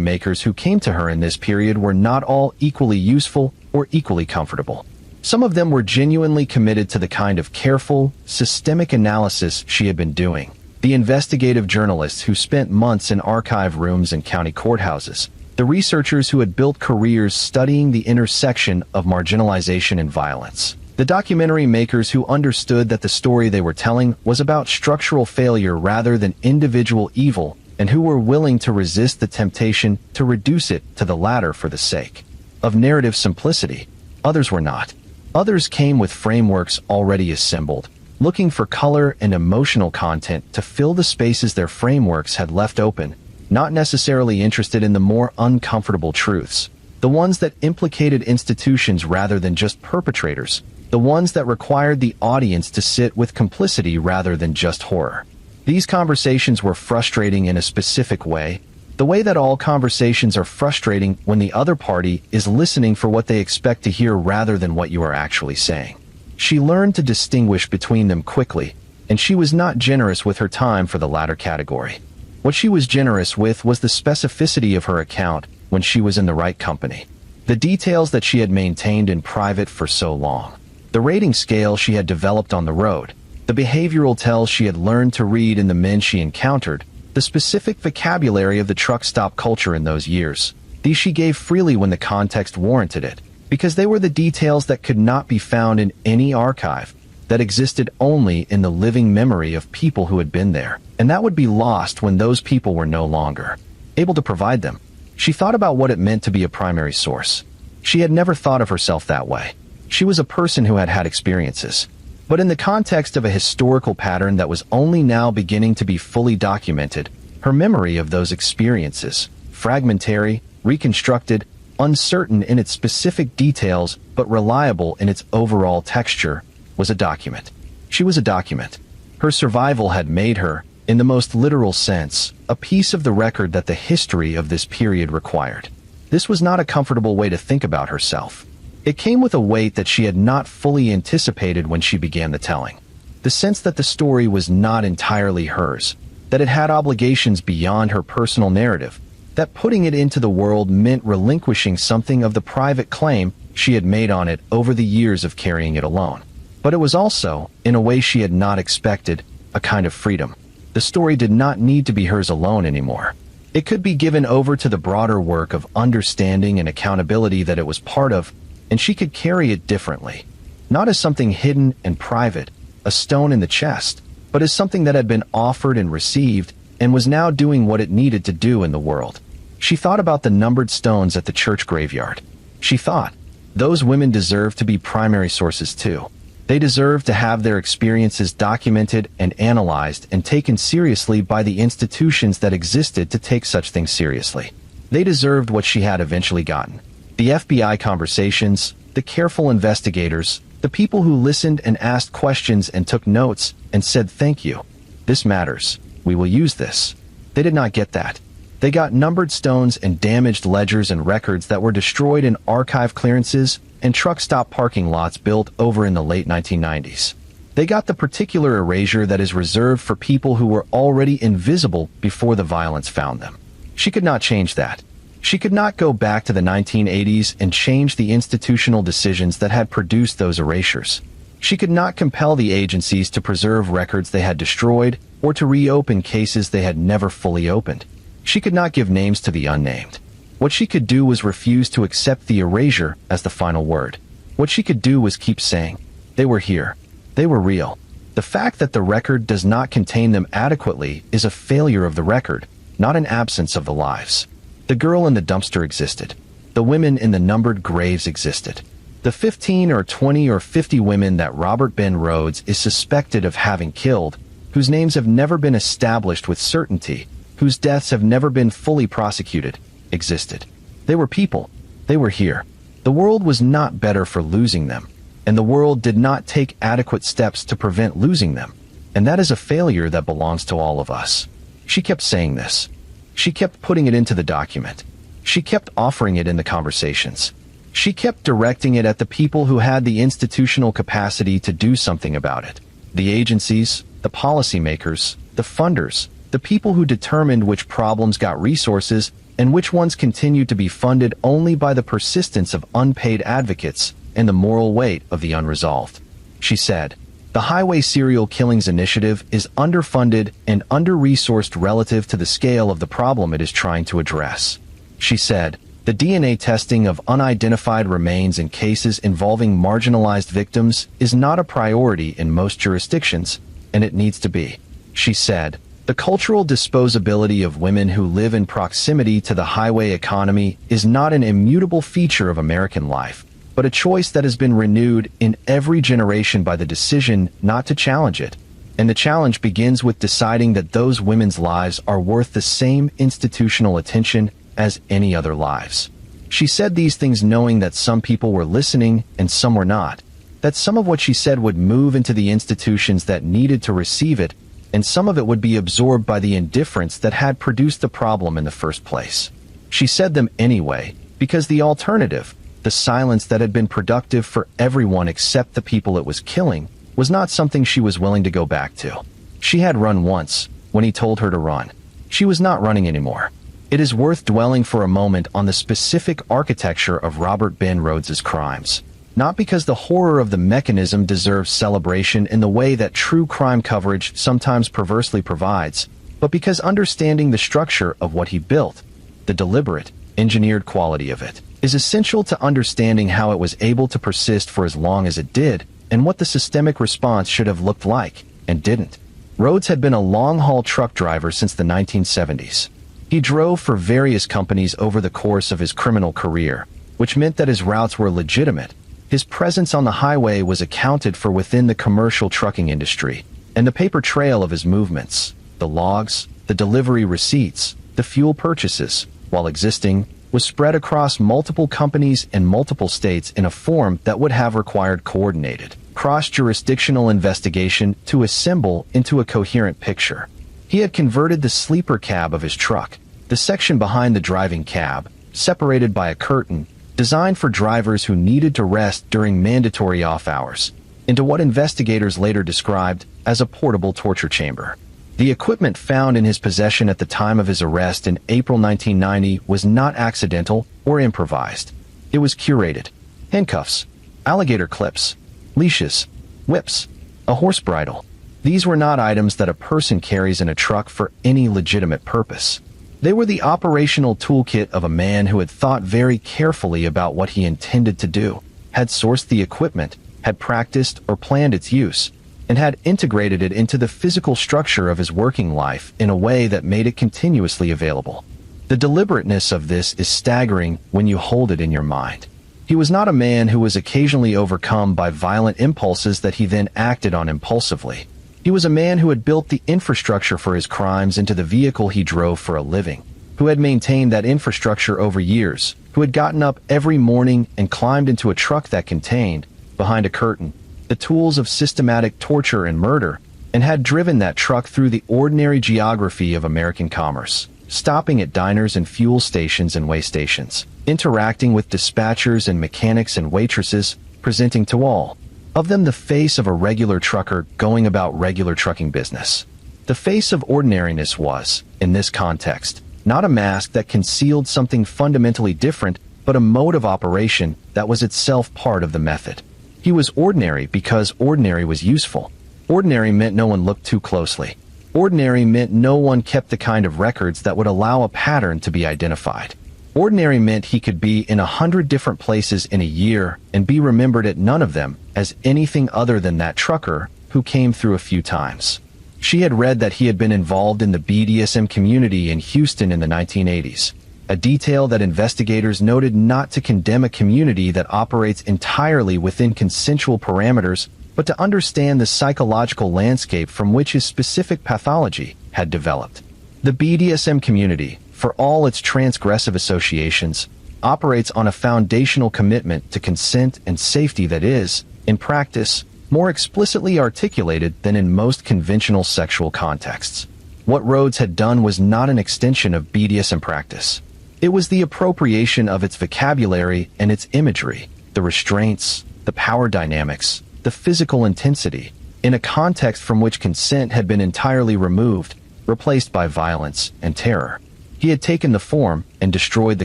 makers who came to her in this period were not all equally useful or equally comfortable. Some of them were genuinely committed to the kind of careful, systemic analysis she had been doing. The investigative journalists who spent months in archive rooms and county courthouses. The researchers who had built careers studying the intersection of marginalization and violence. The documentary makers who understood that the story they were telling was about structural failure rather than individual evil, and who were willing to resist the temptation to reduce it to the latter for the sake of narrative simplicity. Others were not. Others came with frameworks already assembled, looking for color and emotional content to fill the spaces their frameworks had left open, not necessarily interested in the more uncomfortable truths, the ones that implicated institutions rather than just perpetrators, the ones that required the audience to sit with complicity rather than just horror. These conversations were frustrating in a specific way, the way that all conversations are frustrating when the other party is listening for what they expect to hear rather than what you are actually saying. She learned to distinguish between them quickly, and she was not generous with her time for the latter category. What she was generous with was the specificity of her account when she was in the right company. The details that she had maintained in private for so long. The rating scale she had developed on the road. The behavioral tells she had learned to read in the men she encountered. The specific vocabulary of the truck stop culture in those years. These she gave freely when the context warranted it, because they were the details that could not be found in any archive, that existed only in the living memory of people who had been there, and that would be lost when those people were no longer able to provide them. She thought about what it meant to be a primary source. She had never thought of herself that way. She was a person who had had experiences. But in the context of a historical pattern that was only now beginning to be fully documented, her memory of those experiences, fragmentary, reconstructed, uncertain in its specific details but reliable in its overall texture, was a document. She was a document. Her survival had made her, in the most literal sense, a piece of the record that the history of this period required. This was not a comfortable way to think about herself. It came with a weight that she had not fully anticipated when she began the telling. The sense that the story was not entirely hers, that it had obligations beyond her personal narrative, that putting it into the world meant relinquishing something of the private claim she had made on it over the years of carrying it alone. But it was also, in a way she had not expected, a kind of freedom. The story did not need to be hers alone anymore. It could be given over to the broader work of understanding and accountability that it was part of, and she could carry it differently. Not as something hidden and private, a stone in the chest, but as something that had been offered and received, and was now doing what it needed to do in the world. She thought about the numbered stones at the church graveyard. She thought, those women deserve to be primary sources too. They deserve to have their experiences documented and analyzed and taken seriously by the institutions that existed to take such things seriously. They deserved what she had eventually gotten. The FBI conversations, the careful investigators, the people who listened and asked questions and took notes and said thank you. This matters. We will use this. They did not get that. They got numbered stones and damaged ledgers and records that were destroyed in archive clearances and truck stop parking lots built over in the late 1990s. They got the particular erasure that is reserved for people who were already invisible before the violence found them. She could not change that. She could not go back to the 1980s and change the institutional decisions that had produced those erasures. She could not compel the agencies to preserve records they had destroyed or to reopen cases they had never fully opened. She could not give names to the unnamed. What she could do was refuse to accept the erasure as the final word. What she could do was keep saying, they were here. They were real. The fact that the record does not contain them adequately is a failure of the record, not an absence of the lives. The girl in the dumpster existed. The women in the numbered graves existed. The 15 or 20 or 50 women that Robert Ben Rhodes is suspected of having killed, whose names have never been established with certainty, whose deaths have never been fully prosecuted, existed. They were people. They were here. The The world was not better for losing them, and the world did not take adequate steps to prevent losing them, and that is a failure that belongs to all of us. She kept saying this. She kept putting it into the document. She kept offering it in the conversations. She kept directing it at the people who had the institutional capacity to do something about it. The agencies, the policymakers, the funders, the people who determined which problems got resources and which ones continued to be funded only by the persistence of unpaid advocates and the moral weight of the unresolved. She said, "The Highway Serial Killings Initiative is underfunded and under-resourced relative to the scale of the problem it is trying to address." She said, "The DNA testing of unidentified remains in cases involving marginalized victims is not a priority in most jurisdictions, and it needs to be." She said, "The cultural disposability of women who live in proximity to the highway economy is not an immutable feature of American life, but a choice that has been renewed in every generation by the decision not to challenge it. And the challenge begins with deciding that those women's lives are worth the same institutional attention as any other lives." She said these things knowing that some people were listening and some were not, that some of what she said would move into the institutions that needed to receive it, and some of it would be absorbed by the indifference that had produced the problem in the first place. She said them anyway, because the alternative, the silence that had been productive for everyone except the people it was killing, was not something she was willing to go back to. She had run once, when he told her to run. She was not running anymore. It is worth dwelling for a moment on the specific architecture of Robert Ben Rhodes's crimes. Not because the horror of the mechanism deserves celebration in the way that true crime coverage sometimes perversely provides, but because understanding the structure of what he built, the deliberate, engineered quality of it, is essential to understanding how it was able to persist for as long as it did, and what the systemic response should have looked like, and didn't. Rhodes had been a long-haul truck driver since the 1970s. He drove for various companies over the course of his criminal career, which meant that his routes were legitimate. His presence on the highway was accounted for within the commercial trucking industry, and the paper trail of his movements, the logs, the delivery receipts, the fuel purchases, while existing, was spread across multiple companies and multiple states in a form that would have required coordinated, cross-jurisdictional investigation to assemble into a coherent picture. He had converted the sleeper cab of his truck, the section behind the driving cab, separated by a curtain, designed for drivers who needed to rest during mandatory off-hours, into what investigators later described as a portable torture chamber. The equipment found in his possession at the time of his arrest in April 1990 was not accidental or improvised. It was curated. Handcuffs, alligator clips, leashes, whips, a horse bridle. These were not items that a person carries in a truck for any legitimate purpose. They were the operational toolkit of a man who had thought very carefully about what he intended to do, had sourced the equipment, had practiced or planned its use, and had integrated it into the physical structure of his working life in a way that made it continuously available. The deliberateness of this is staggering when you hold it in your mind. He was not a man who was occasionally overcome by violent impulses that he then acted on impulsively. He was a man who had built the infrastructure for his crimes into the vehicle he drove for a living, who had maintained that infrastructure over years, who had gotten up every morning and climbed into a truck that contained, behind a curtain, the tools of systematic torture and murder, and had driven that truck through the ordinary geography of American commerce, stopping at diners and fuel stations and way stations, interacting with dispatchers and mechanics and waitresses, presenting to all of them the face of a regular trucker going about regular trucking business. The face of ordinariness was, in this context, not a mask that concealed something fundamentally different, but a mode of operation that was itself part of the method. He was ordinary because ordinary was useful. Ordinary meant no one looked too closely. Ordinary meant no one kept the kind of records that would allow a pattern to be identified. Ordinary meant he could be in 100 different places in a year and be remembered at none of them as anything other than that trucker who came through a few times. She had read that he had been involved in the BDSM community in Houston in the 1980s, a detail that investigators noted not to condemn a community that operates entirely within consensual parameters, but to understand the psychological landscape from which his specific pathology had developed. The BDSM community, for all its transgressive associations, operates on a foundational commitment to consent and safety that is, in practice, more explicitly articulated than in most conventional sexual contexts. What Rhodes had done was not an extension of BDSM practice. It was the appropriation of its vocabulary and its imagery, the restraints, the power dynamics, the physical intensity, in a context from which consent had been entirely removed, replaced by violence and terror. He had taken the form and destroyed the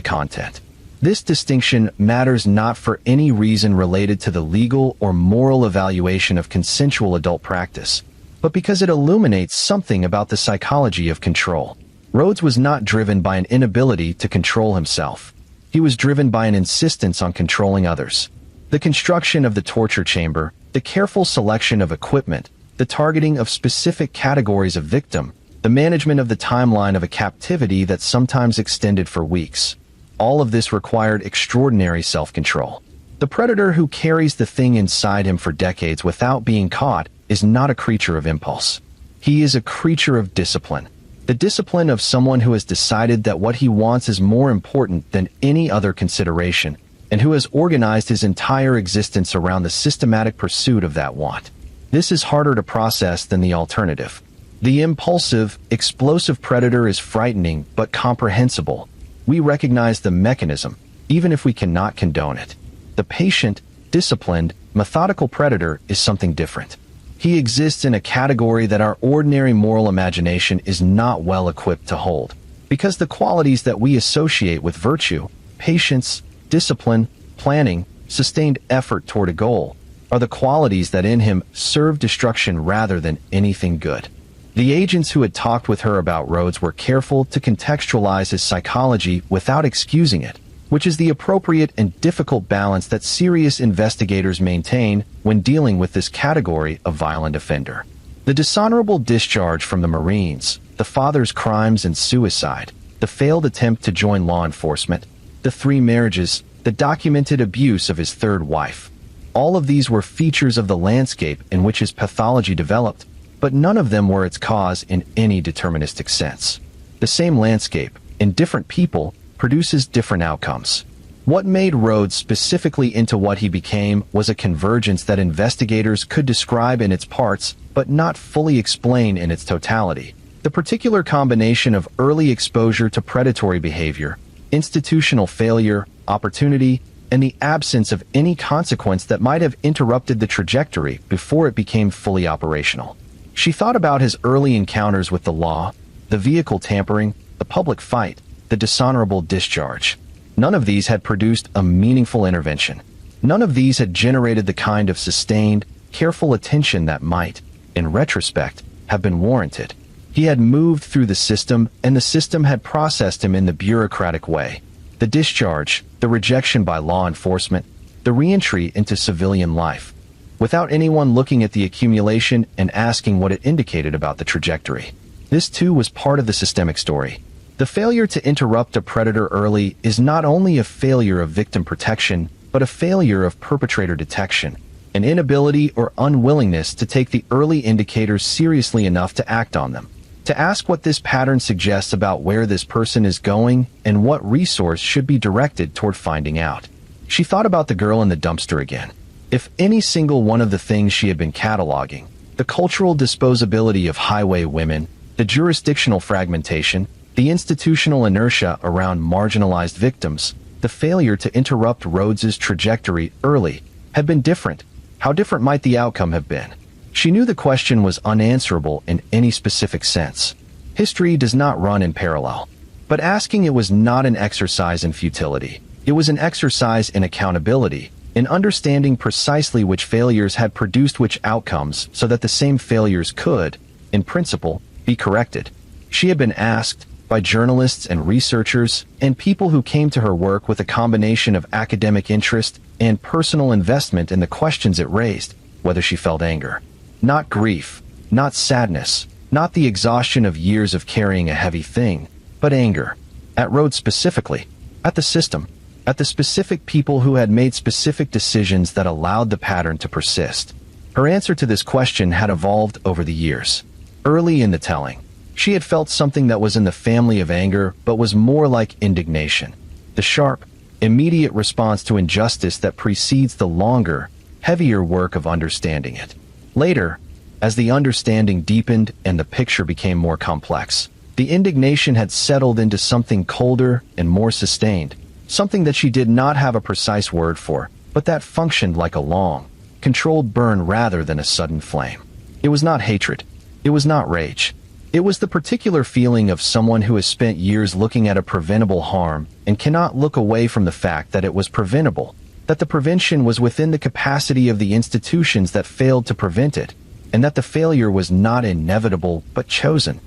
content. This distinction matters not for any reason related to the legal or moral evaluation of consensual adult practice, but because it illuminates something about the psychology of control. Rhodes was not driven by an inability to control himself. He was driven by an insistence on controlling others. The construction of the torture chamber, the careful selection of equipment, the targeting of specific categories of victim, the management of the timeline of a captivity that sometimes extended for weeks. All of this required extraordinary self-control. The predator who carries the thing inside him for decades without being caught is not a creature of impulse. He is a creature of discipline. The discipline of someone who has decided that what he wants is more important than any other consideration, and who has organized his entire existence around the systematic pursuit of that want. This is harder to process than the alternative. The impulsive, explosive predator is frightening but comprehensible. We recognize the mechanism, even if we cannot condone it. The patient, disciplined, methodical predator is something different. He exists in a category that our ordinary moral imagination is not well equipped to hold, because the qualities that we associate with virtue, patience, discipline, planning, sustained effort toward a goal, are the qualities that in him serve destruction rather than anything good. The agents who had talked with her about Rhodes were careful to contextualize his psychology without excusing it, which is the appropriate and difficult balance that serious investigators maintain when dealing with this category of violent offender. The dishonorable discharge from the Marines, the father's crimes and suicide, the failed attempt to join law enforcement, the 3 marriages, the documented abuse of his 3rd wife. All of these were features of the landscape in which his pathology developed, but none of them were its cause in any deterministic sense. The same landscape, in different people, produces different outcomes. What made Rhodes specifically into what he became was a convergence that investigators could describe in its parts, but not fully explain in its totality. The particular combination of early exposure to predatory behavior, institutional failure, opportunity, and the absence of any consequence that might have interrupted the trajectory before it became fully operational. She thought about his early encounters with the law, the vehicle tampering, the public fight, the dishonorable discharge. None of these had produced a meaningful intervention. None of these had generated the kind of sustained, careful attention that might, in retrospect, have been warranted. He had moved through the system, and the system had processed him in the bureaucratic way. The discharge, the rejection by law enforcement, the re-entry into civilian life, without anyone looking at the accumulation and asking what it indicated about the trajectory. This too was part of the systemic story. The failure to interrupt a predator early is not only a failure of victim protection, but a failure of perpetrator detection, an inability or unwillingness to take the early indicators seriously enough to act on them, to ask what this pattern suggests about where this person is going and what resource should be directed toward finding out. She thought about the girl in the dumpster again. If any single one of the things she had been cataloging, the cultural disposability of highway women, the jurisdictional fragmentation, the institutional inertia around marginalized victims, the failure to interrupt Rhodes's trajectory early, had been different, how different might the outcome have been? She knew the question was unanswerable in any specific sense. History does not run in parallel. But asking it was not an exercise in futility. It was an exercise in accountability, in understanding precisely which failures had produced which outcomes so that the same failures could, in principle, be corrected. She had been asked, by journalists and researchers, and people who came to her work with a combination of academic interest and personal investment in the questions it raised, whether she felt anger. Not grief, not sadness, not the exhaustion of years of carrying a heavy thing, but anger. At Rhodes specifically, at the system, at the specific people who had made specific decisions that allowed the pattern to persist. Her answer to this question had evolved over the years. Early in the telling, she had felt something that was in the family of anger but was more like indignation. The sharp, immediate response to injustice that precedes the longer, heavier work of understanding it. Later, as the understanding deepened and the picture became more complex, the indignation had settled into something colder and more sustained, something that she did not have a precise word for, but that functioned like a long, controlled burn rather than a sudden flame. It was not hatred. It was not rage. It was the particular feeling of someone who has spent years looking at a preventable harm and cannot look away from the fact that it was preventable, that the prevention was within the capacity of the institutions that failed to prevent it, and that the failure was not inevitable but chosen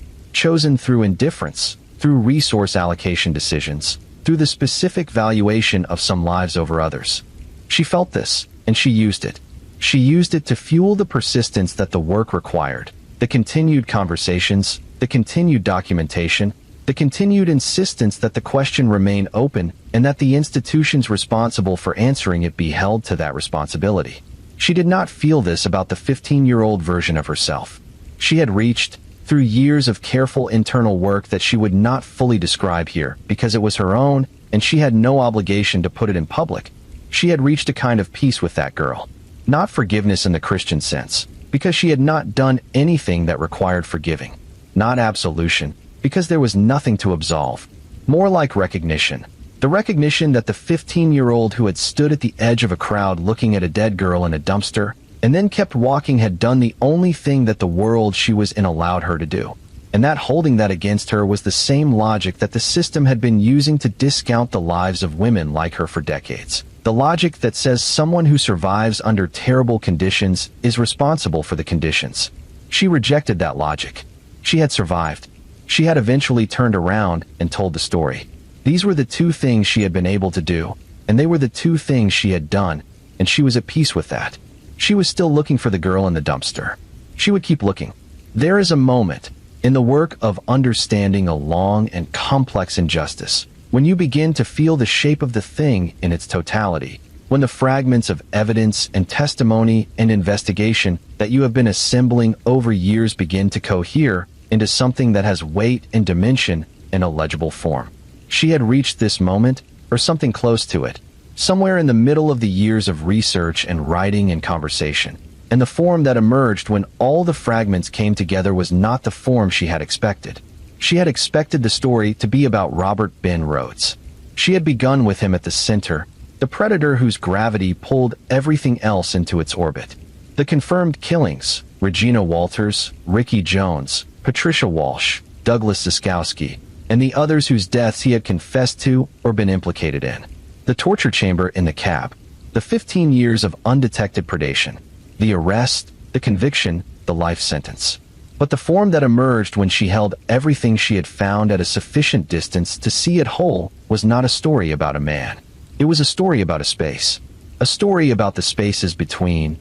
through indifference, through resource allocation decisions, through the specific valuation of some lives over others. She felt this, and she used it. She used it to fuel the persistence that the work required, the continued conversations, the continued documentation, the continued insistence that the question remain open and that the institutions responsible for answering it be held to that responsibility. She did not feel this about the 15-year-old version of herself. She had reached, through years of careful internal work that she would not fully describe here because it was her own and she had no obligation to put it in public, she had reached a kind of peace with that girl. Not forgiveness in the Christian sense, because she had not done anything that required forgiving. Not absolution, because there was nothing to absolve. More like recognition. The recognition that the 15-year-old who had stood at the edge of a crowd looking at a dead girl in a dumpster, and then kept walking had done the only thing that the world she was in allowed her to do. And that holding that against her was the same logic that the system had been using to discount the lives of women like her for decades. The logic that says someone who survives under terrible conditions is responsible for the conditions. She rejected that logic. She had survived. She had eventually turned around and told the story. These were the two things she had been able to do, and they were the two things she had done, and she was at peace with that. She was still looking for the girl in the dumpster. She would keep looking. There is a moment, in the work of understanding a long and complex injustice, when you begin to feel the shape of the thing in its totality, when the fragments of evidence and testimony and investigation that you have been assembling over years begin to cohere into something that has weight and dimension in a legible form. She had reached this moment, or something close to it, somewhere in the middle of the years of research and writing and conversation, and the form that emerged when all the fragments came together was not the form she had expected. She had expected the story to be about Robert Ben Rhodes. She had begun with him at the center, the predator whose gravity pulled everything else into its orbit. The confirmed killings, Regina Walters, Ricky Jones, Patricia Walsh, Douglas Ziskowski, and the others whose deaths he had confessed to or been implicated in. The torture chamber in the cab, the 15 years of undetected predation, the arrest, the conviction, the life sentence. But the form that emerged when she held everything she had found at a sufficient distance to see it whole was not a story about a man. It was a story about a space. A story about the spaces between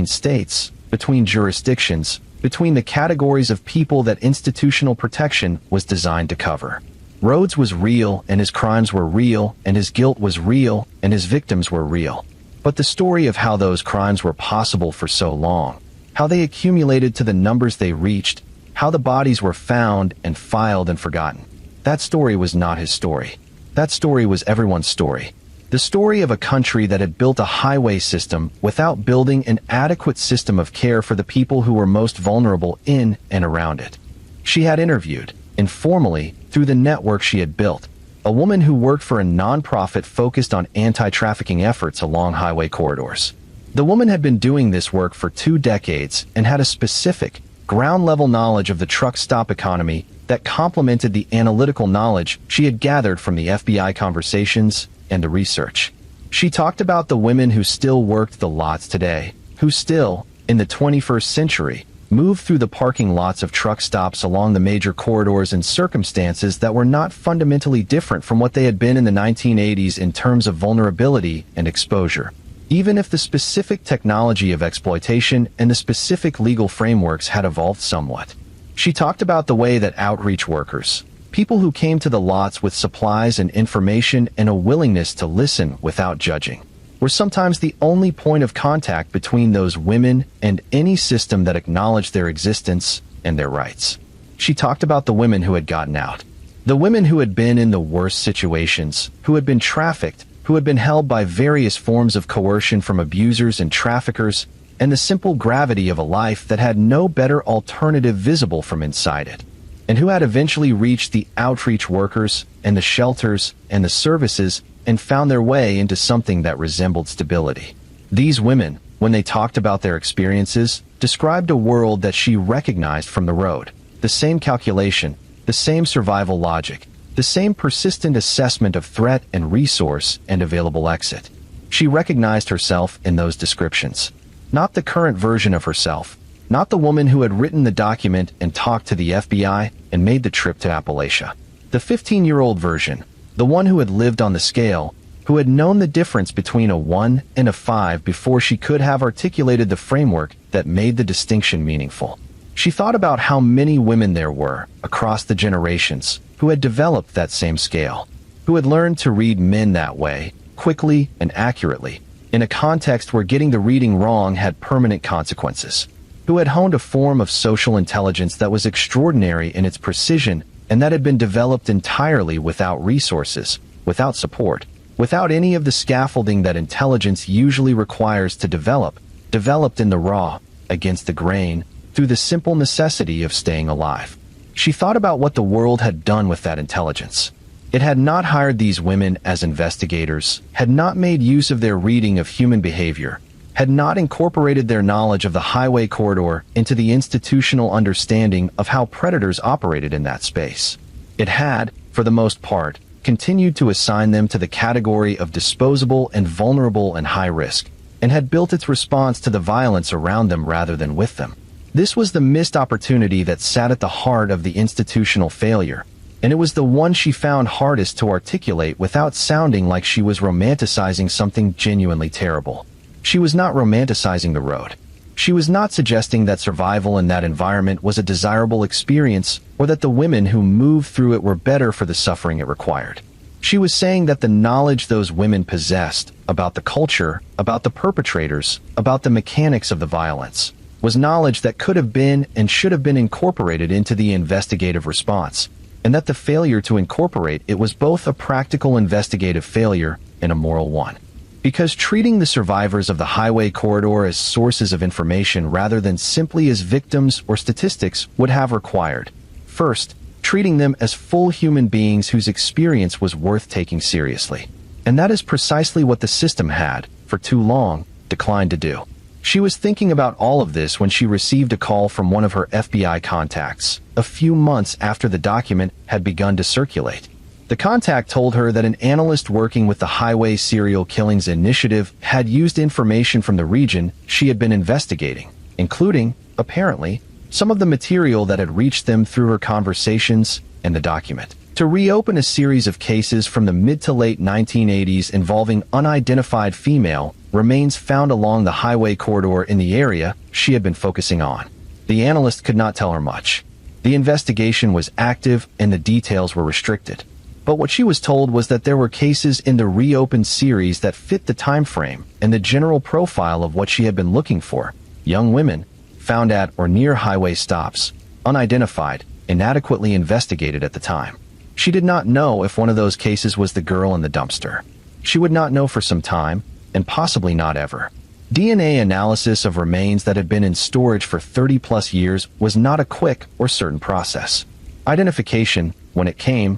states, between jurisdictions, between the categories of people that institutional protection was designed to cover. Rhodes was real, and his crimes were real, and his guilt was real, and his victims were real. But the story of how those crimes were possible for so long, how they accumulated to the numbers they reached, how the bodies were found and filed and forgotten. That story was not his story. That story was everyone's story. The story of a country that had built a highway system without building an adequate system of care for the people who were most vulnerable in and around it. She had interviewed, informally, through the network she had built, a woman who worked for a nonprofit focused on anti-trafficking efforts along highway corridors. The woman had been doing this work for 2 decades and had a specific, ground-level knowledge of the truck stop economy that complemented the analytical knowledge she had gathered from the FBI conversations and the research. She talked about the women who still worked the lots today, who still, in the 21st century, moved through the parking lots of truck stops along the major corridors in circumstances that were not fundamentally different from what they had been in the 1980s in terms of vulnerability and exposure, even if the specific technology of exploitation and the specific legal frameworks had evolved somewhat. She talked about the way that outreach workers, people who came to the lots with supplies and information and a willingness to listen without judging, were sometimes the only point of contact between those women and any system that acknowledged their existence and their rights. She talked about the women who had gotten out, the women who had been in the worst situations, who had been trafficked, who had been held by various forms of coercion from abusers and traffickers, and the simple gravity of a life that had no better alternative visible from inside it, and who had eventually reached the outreach workers and the shelters and the services and found their way into something that resembled stability. These women, when they talked about their experiences, described a world that she recognized from the road. The same calculation, the same survival logic, the same persistent assessment of threat and resource and available exit. She recognized herself in those descriptions. Not the current version of herself, not the woman who had written the document and talked to the FBI and made the trip to Appalachia. The 15-year-old version, the one who had lived on the scale, who had known the difference between a 1 and a 5 before she could have articulated the framework that made the distinction meaningful. She thought about how many women there were, across the generations, who had developed that same scale, who had learned to read men that way, quickly and accurately, in a context where getting the reading wrong had permanent consequences, who had honed a form of social intelligence that was extraordinary in its precision and that had been developed entirely without resources, without support, without any of the scaffolding that intelligence usually requires to developed in the raw, against the grain, through the simple necessity of staying alive. She thought about what the world had done with that intelligence. It had not hired these women as investigators, had not made use of their reading of human behavior, had not incorporated their knowledge of the highway corridor into the institutional understanding of how predators operated in that space. It had, for the most part, continued to assign them to the category of disposable and vulnerable and high risk, and had built its response to the violence around them rather than with them. This was the missed opportunity that sat at the heart of the institutional failure, and it was the one she found hardest to articulate without sounding like she was romanticizing something genuinely terrible. She was not romanticizing the road. She was not suggesting that survival in that environment was a desirable experience or that the women who moved through it were better for the suffering it required. She was saying that the knowledge those women possessed about the culture, about the perpetrators, about the mechanics of the violence, was knowledge that could have been and should have been incorporated into the investigative response, and that the failure to incorporate it was both a practical investigative failure and a moral one. Because treating the survivors of the highway corridor as sources of information rather than simply as victims or statistics would have required, first, treating them as full human beings whose experience was worth taking seriously. And that is precisely what the system had, for too long, declined to do. She was thinking about all of this when she received a call from one of her FBI contacts, a few months after the document had begun to circulate. The contact told her that an analyst working with the Highway Serial Killings Initiative had used information from the region she had been investigating, including, apparently, some of the material that had reached them through her conversations and the document, to reopen a series of cases from the mid to late 1980s involving unidentified female remains found along the highway corridor in the area she had been focusing on. The analyst could not tell her much. The investigation was active and the details were restricted. But what she was told was that there were cases in the reopened series that fit the time frame and the general profile of what she had been looking for: young women, found at or near highway stops, unidentified, inadequately investigated at the time. She did not know if one of those cases was the girl in the dumpster. She would not know for some time, and possibly not ever. DNA analysis of remains that had been in storage for 30-plus years was not a quick or certain process. Identification, when it came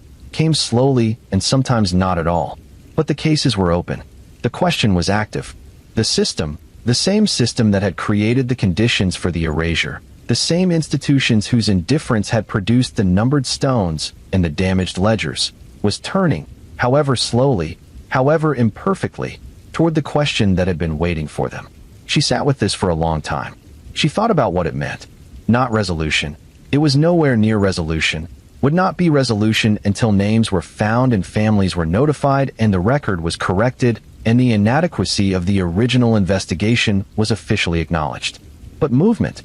slowly and sometimes not at all. But the cases were open. The question was active. The system, the same system that had created the conditions for the erasure, the same institutions whose indifference had produced the numbered stones and the damaged ledgers, was turning, however slowly, however imperfectly, toward the question that had been waiting for them. She sat with this for a long time. She thought about what it meant. Not resolution. It was nowhere near resolution. Would not be resolution until names were found and families were notified and the record was corrected and the inadequacy of the original investigation was officially acknowledged. But movement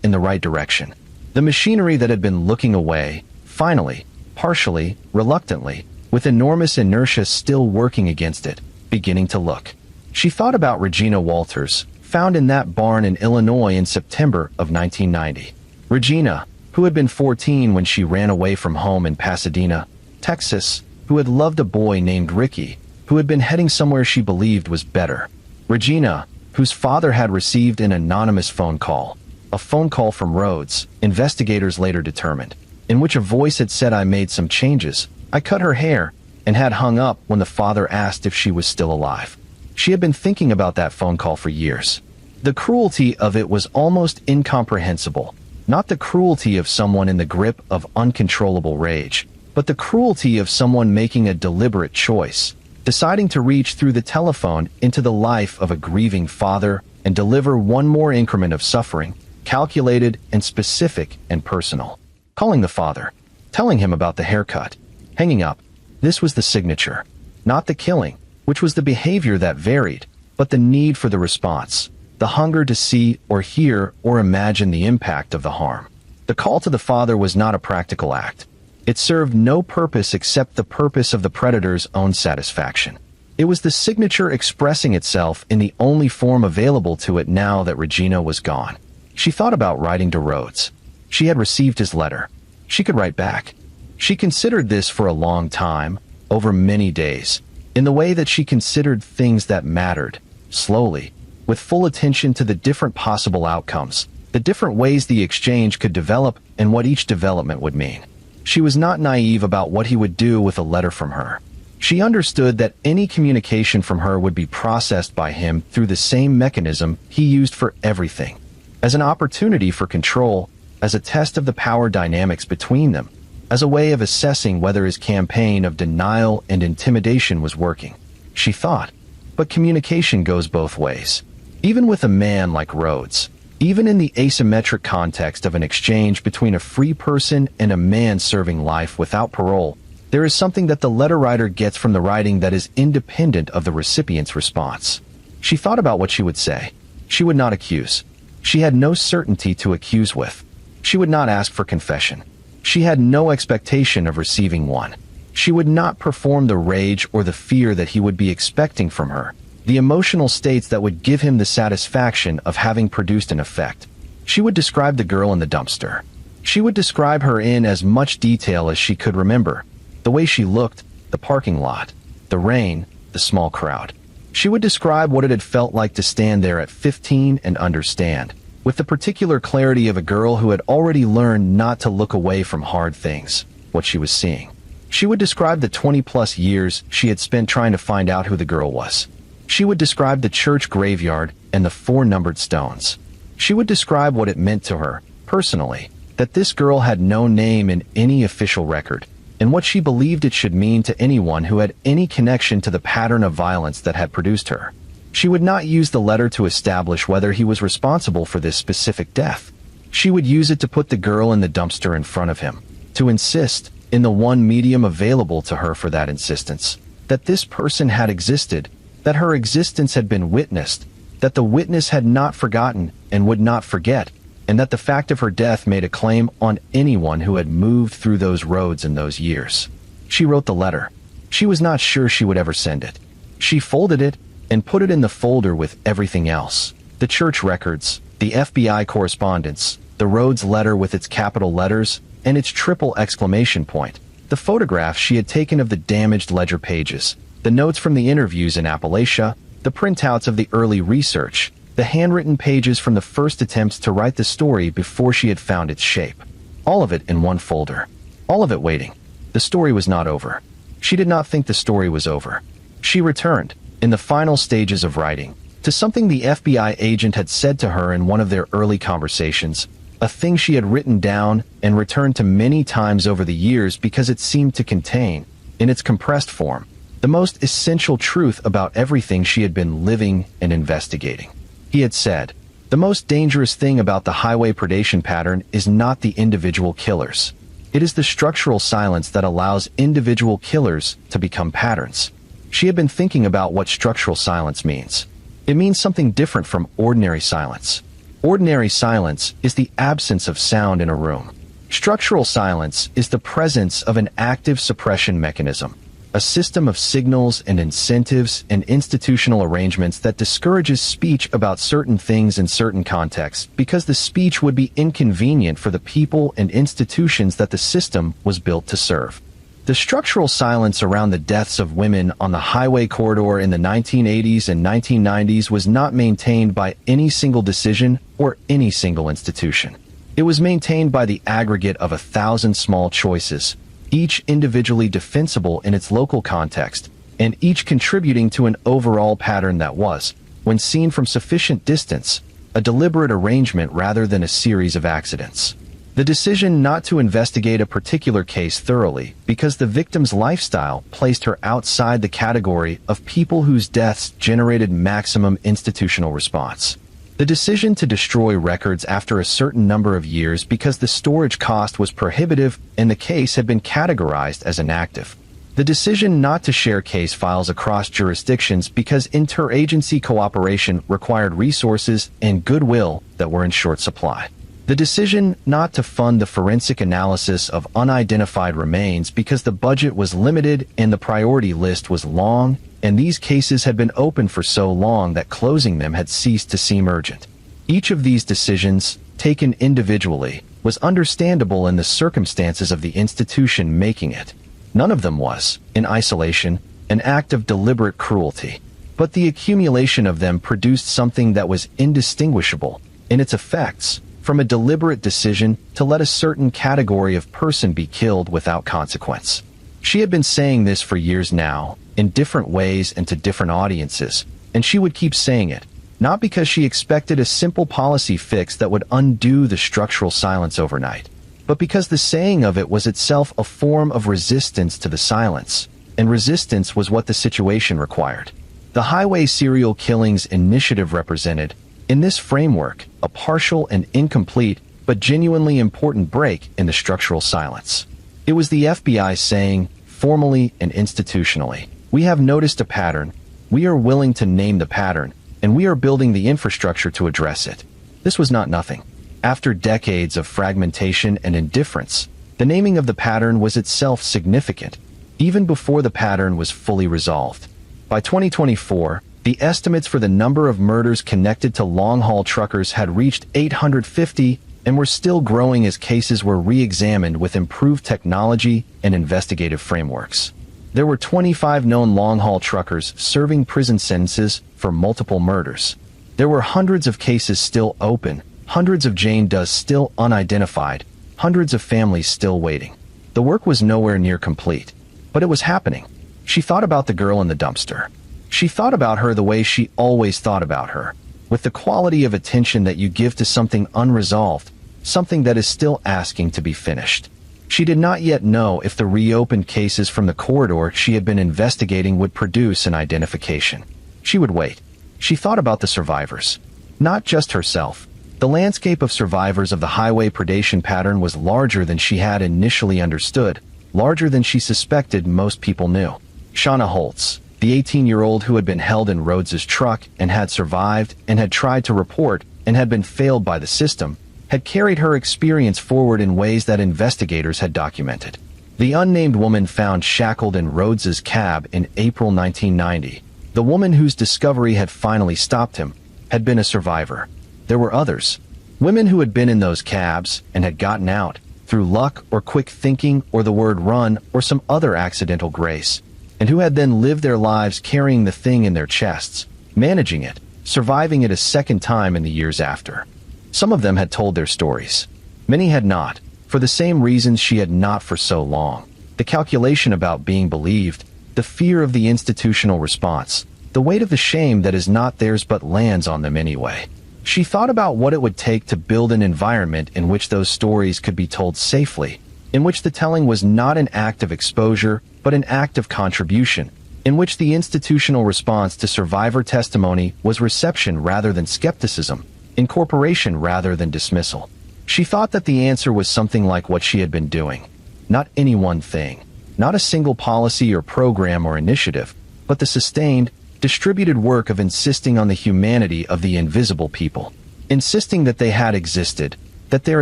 in the right direction. The machinery that had been looking away, finally, partially, reluctantly, with enormous inertia still working against it, beginning to look. She thought about Regina Walters, found in that barn in Illinois in September of 1990. Regina, who had been 14 when she ran away from home in Pasadena, Texas, who had loved a boy named Ricky, who had been heading somewhere she believed was better. Regina, whose father had received an anonymous phone call. A phone call from Rhodes, investigators later determined, in which a voice had said, "I made some changes. I cut her hair," and had hung up when the father asked if she was still alive. She had been thinking about that phone call for years. The cruelty of it was almost incomprehensible. Not the cruelty of someone in the grip of uncontrollable rage, but the cruelty of someone making a deliberate choice, deciding to reach through the telephone into the life of a grieving father and deliver one more increment of suffering, calculated and specific and personal. Calling the father, telling him about the haircut, hanging up. This was the signature. Not the killing, which was the behavior that varied, but the need for the response, the hunger to see or hear or imagine the impact of the harm. The call to the father was not a practical act. It served no purpose except the purpose of the predator's own satisfaction. It was the signature expressing itself in the only form available to it now that Regina was gone. She thought about writing to Rhodes. She had received his letter. She could write back. She considered this for a long time, over many days, in the way that she considered things that mattered, slowly, with full attention to the different possible outcomes, the different ways the exchange could develop and what each development would mean. She was not naive about what he would do with a letter from her. She understood that any communication from her would be processed by him through the same mechanism he used for everything, as an opportunity for control, as a test of the power dynamics between them, as a way of assessing whether his campaign of denial and intimidation was working. She thought, but communication goes both ways. Even with a man like Rhodes, even in the asymmetric context of an exchange between a free person and a man serving life without parole, there is something that the letter writer gets from the writing that is independent of the recipient's response. She thought about what she would say. She would not accuse. She had no certainty to accuse with. She would not ask for confession. She had no expectation of receiving one. She would not perform the rage or the fear that he would be expecting from her, the emotional states that would give him the satisfaction of having produced an effect. She would describe the girl in the dumpster. She would describe her in as much detail as she could remember. The way she looked, the parking lot, the rain, the small crowd. She would describe what it had felt like to stand there at 15 and understand, with the particular clarity of a girl who had already learned not to look away from hard things, what she was seeing. She would describe the 20-plus years she had spent trying to find out who the girl was. She would describe the church graveyard and the 4 numbered stones. She would describe what it meant to her, personally, that this girl had no name in any official record, and what she believed it should mean to anyone who had any connection to the pattern of violence that had produced her. She would not use the letter to establish whether he was responsible for this specific death. She would use it to put the girl in the dumpster in front of him, to insist, in the one medium available to her for that insistence, that this person had existed, that her existence had been witnessed, that the witness had not forgotten and would not forget, and that the fact of her death made a claim on anyone who had moved through those roads in those years. She wrote the letter. She was not sure she would ever send it. She folded it and put it in the folder with everything else. The church records, the FBI correspondence, the Rhodes letter with its capital letters and its triple exclamation point, the photographs she had taken of the damaged ledger pages, the notes from the interviews in Appalachia, the printouts of the early research, the handwritten pages from the first attempts to write the story before she had found its shape. All of it in one folder. All of it waiting. The story was not over. She did not think the story was over. She returned, in the final stages of writing, to something the FBI agent had said to her in one of their early conversations, a thing she had written down and returned to many times over the years because it seemed to contain, in its compressed form, the most essential truth about everything she had been living and investigating. He had said, "The most dangerous thing about the highway predation pattern is not the individual killers. It is the structural silence that allows individual killers to become patterns." She had been thinking about what structural silence means. It means something different from ordinary silence. Ordinary silence is the absence of sound in a room. Structural silence is the presence of an active suppression mechanism, a system of signals and incentives and institutional arrangements that discourages speech about certain things in certain contexts because the speech would be inconvenient for the people and institutions that the system was built to serve. The structural silence around the deaths of women on the highway corridor in the 1980s and 1990s was not maintained by any single decision or any single institution. It was maintained by the aggregate of 1,000 small choices, each individually defensible in its local context, and each contributing to an overall pattern that was, when seen from sufficient distance, a deliberate arrangement rather than a series of accidents. The decision not to investigate a particular case thoroughly because the victim's lifestyle placed her outside the category of people whose deaths generated maximum institutional response. The decision to destroy records after a certain number of years because the storage cost was prohibitive and the case had been categorized as inactive. The decision not to share case files across jurisdictions because interagency cooperation required resources and goodwill that were in short supply. The decision not to fund the forensic analysis of unidentified remains because the budget was limited and the priority list was long, and these cases had been open for so long that closing them had ceased to seem urgent. Each of these decisions, taken individually, was understandable in the circumstances of the institution making it. None of them was, in isolation, an act of deliberate cruelty. But the accumulation of them produced something that was indistinguishable, in its effects, from a deliberate decision to let a certain category of person be killed without consequence. She had been saying this for years now, in different ways and to different audiences, and she would keep saying it, not because she expected a simple policy fix that would undo the structural silence overnight, but because the saying of it was itself a form of resistance to the silence, and resistance was what the situation required. The highway serial killings initiative represented, in this framework, a partial and incomplete, but genuinely important break in the structural silence. It was the FBI saying, formally and institutionally, "We have noticed a pattern, we are willing to name the pattern, and we are building the infrastructure to address it." This was not nothing. After decades of fragmentation and indifference, the naming of the pattern was itself significant, even before the pattern was fully resolved. By 2024, the estimates for the number of murders connected to long-haul truckers had reached 850 and were still growing as cases were re-examined with improved technology and investigative frameworks. There were 25 known long-haul truckers serving prison sentences for multiple murders. There were hundreds of cases still open, hundreds of Jane Does still unidentified, hundreds of families still waiting. The work was nowhere near complete, but it was happening. She thought about the girl in the dumpster. She thought about her the way she always thought about her, with the quality of attention that you give to something unresolved, something that is still asking to be finished. She did not yet know if the reopened cases from the corridor she had been investigating would produce an identification. She would wait. She thought about the survivors. Not just herself. The landscape of survivors of the highway predation pattern was larger than she had initially understood, larger than she suspected most people knew. Shauna Holtz, the 18-year-old who had been held in Rhodes's truck and had survived and had tried to report and had been failed by the system, had carried her experience forward in ways that investigators had documented. The unnamed woman found shackled in Rhodes's cab in April 1990, the woman whose discovery had finally stopped him, had been a survivor. There were others, women who had been in those cabs and had gotten out, through luck or quick thinking or the word run or some other accidental grace, and who had then lived their lives carrying the thing in their chests, managing it, surviving it a second time in the years after. Some of them had told their stories. Many had not, for the same reasons she had not for so long. The calculation about being believed, the fear of the institutional response, the weight of the shame that is not theirs but lands on them anyway. She thought about what it would take to build an environment in which those stories could be told safely, in which the telling was not an act of exposure, but an act of contribution, in which the institutional response to survivor testimony was reception rather than skepticism, incorporation rather than dismissal. She thought that the answer was something like what she had been doing. Not any one thing, not a single policy or program or initiative, but the sustained, distributed work of insisting on the humanity of the invisible people, insisting that they had existed, that their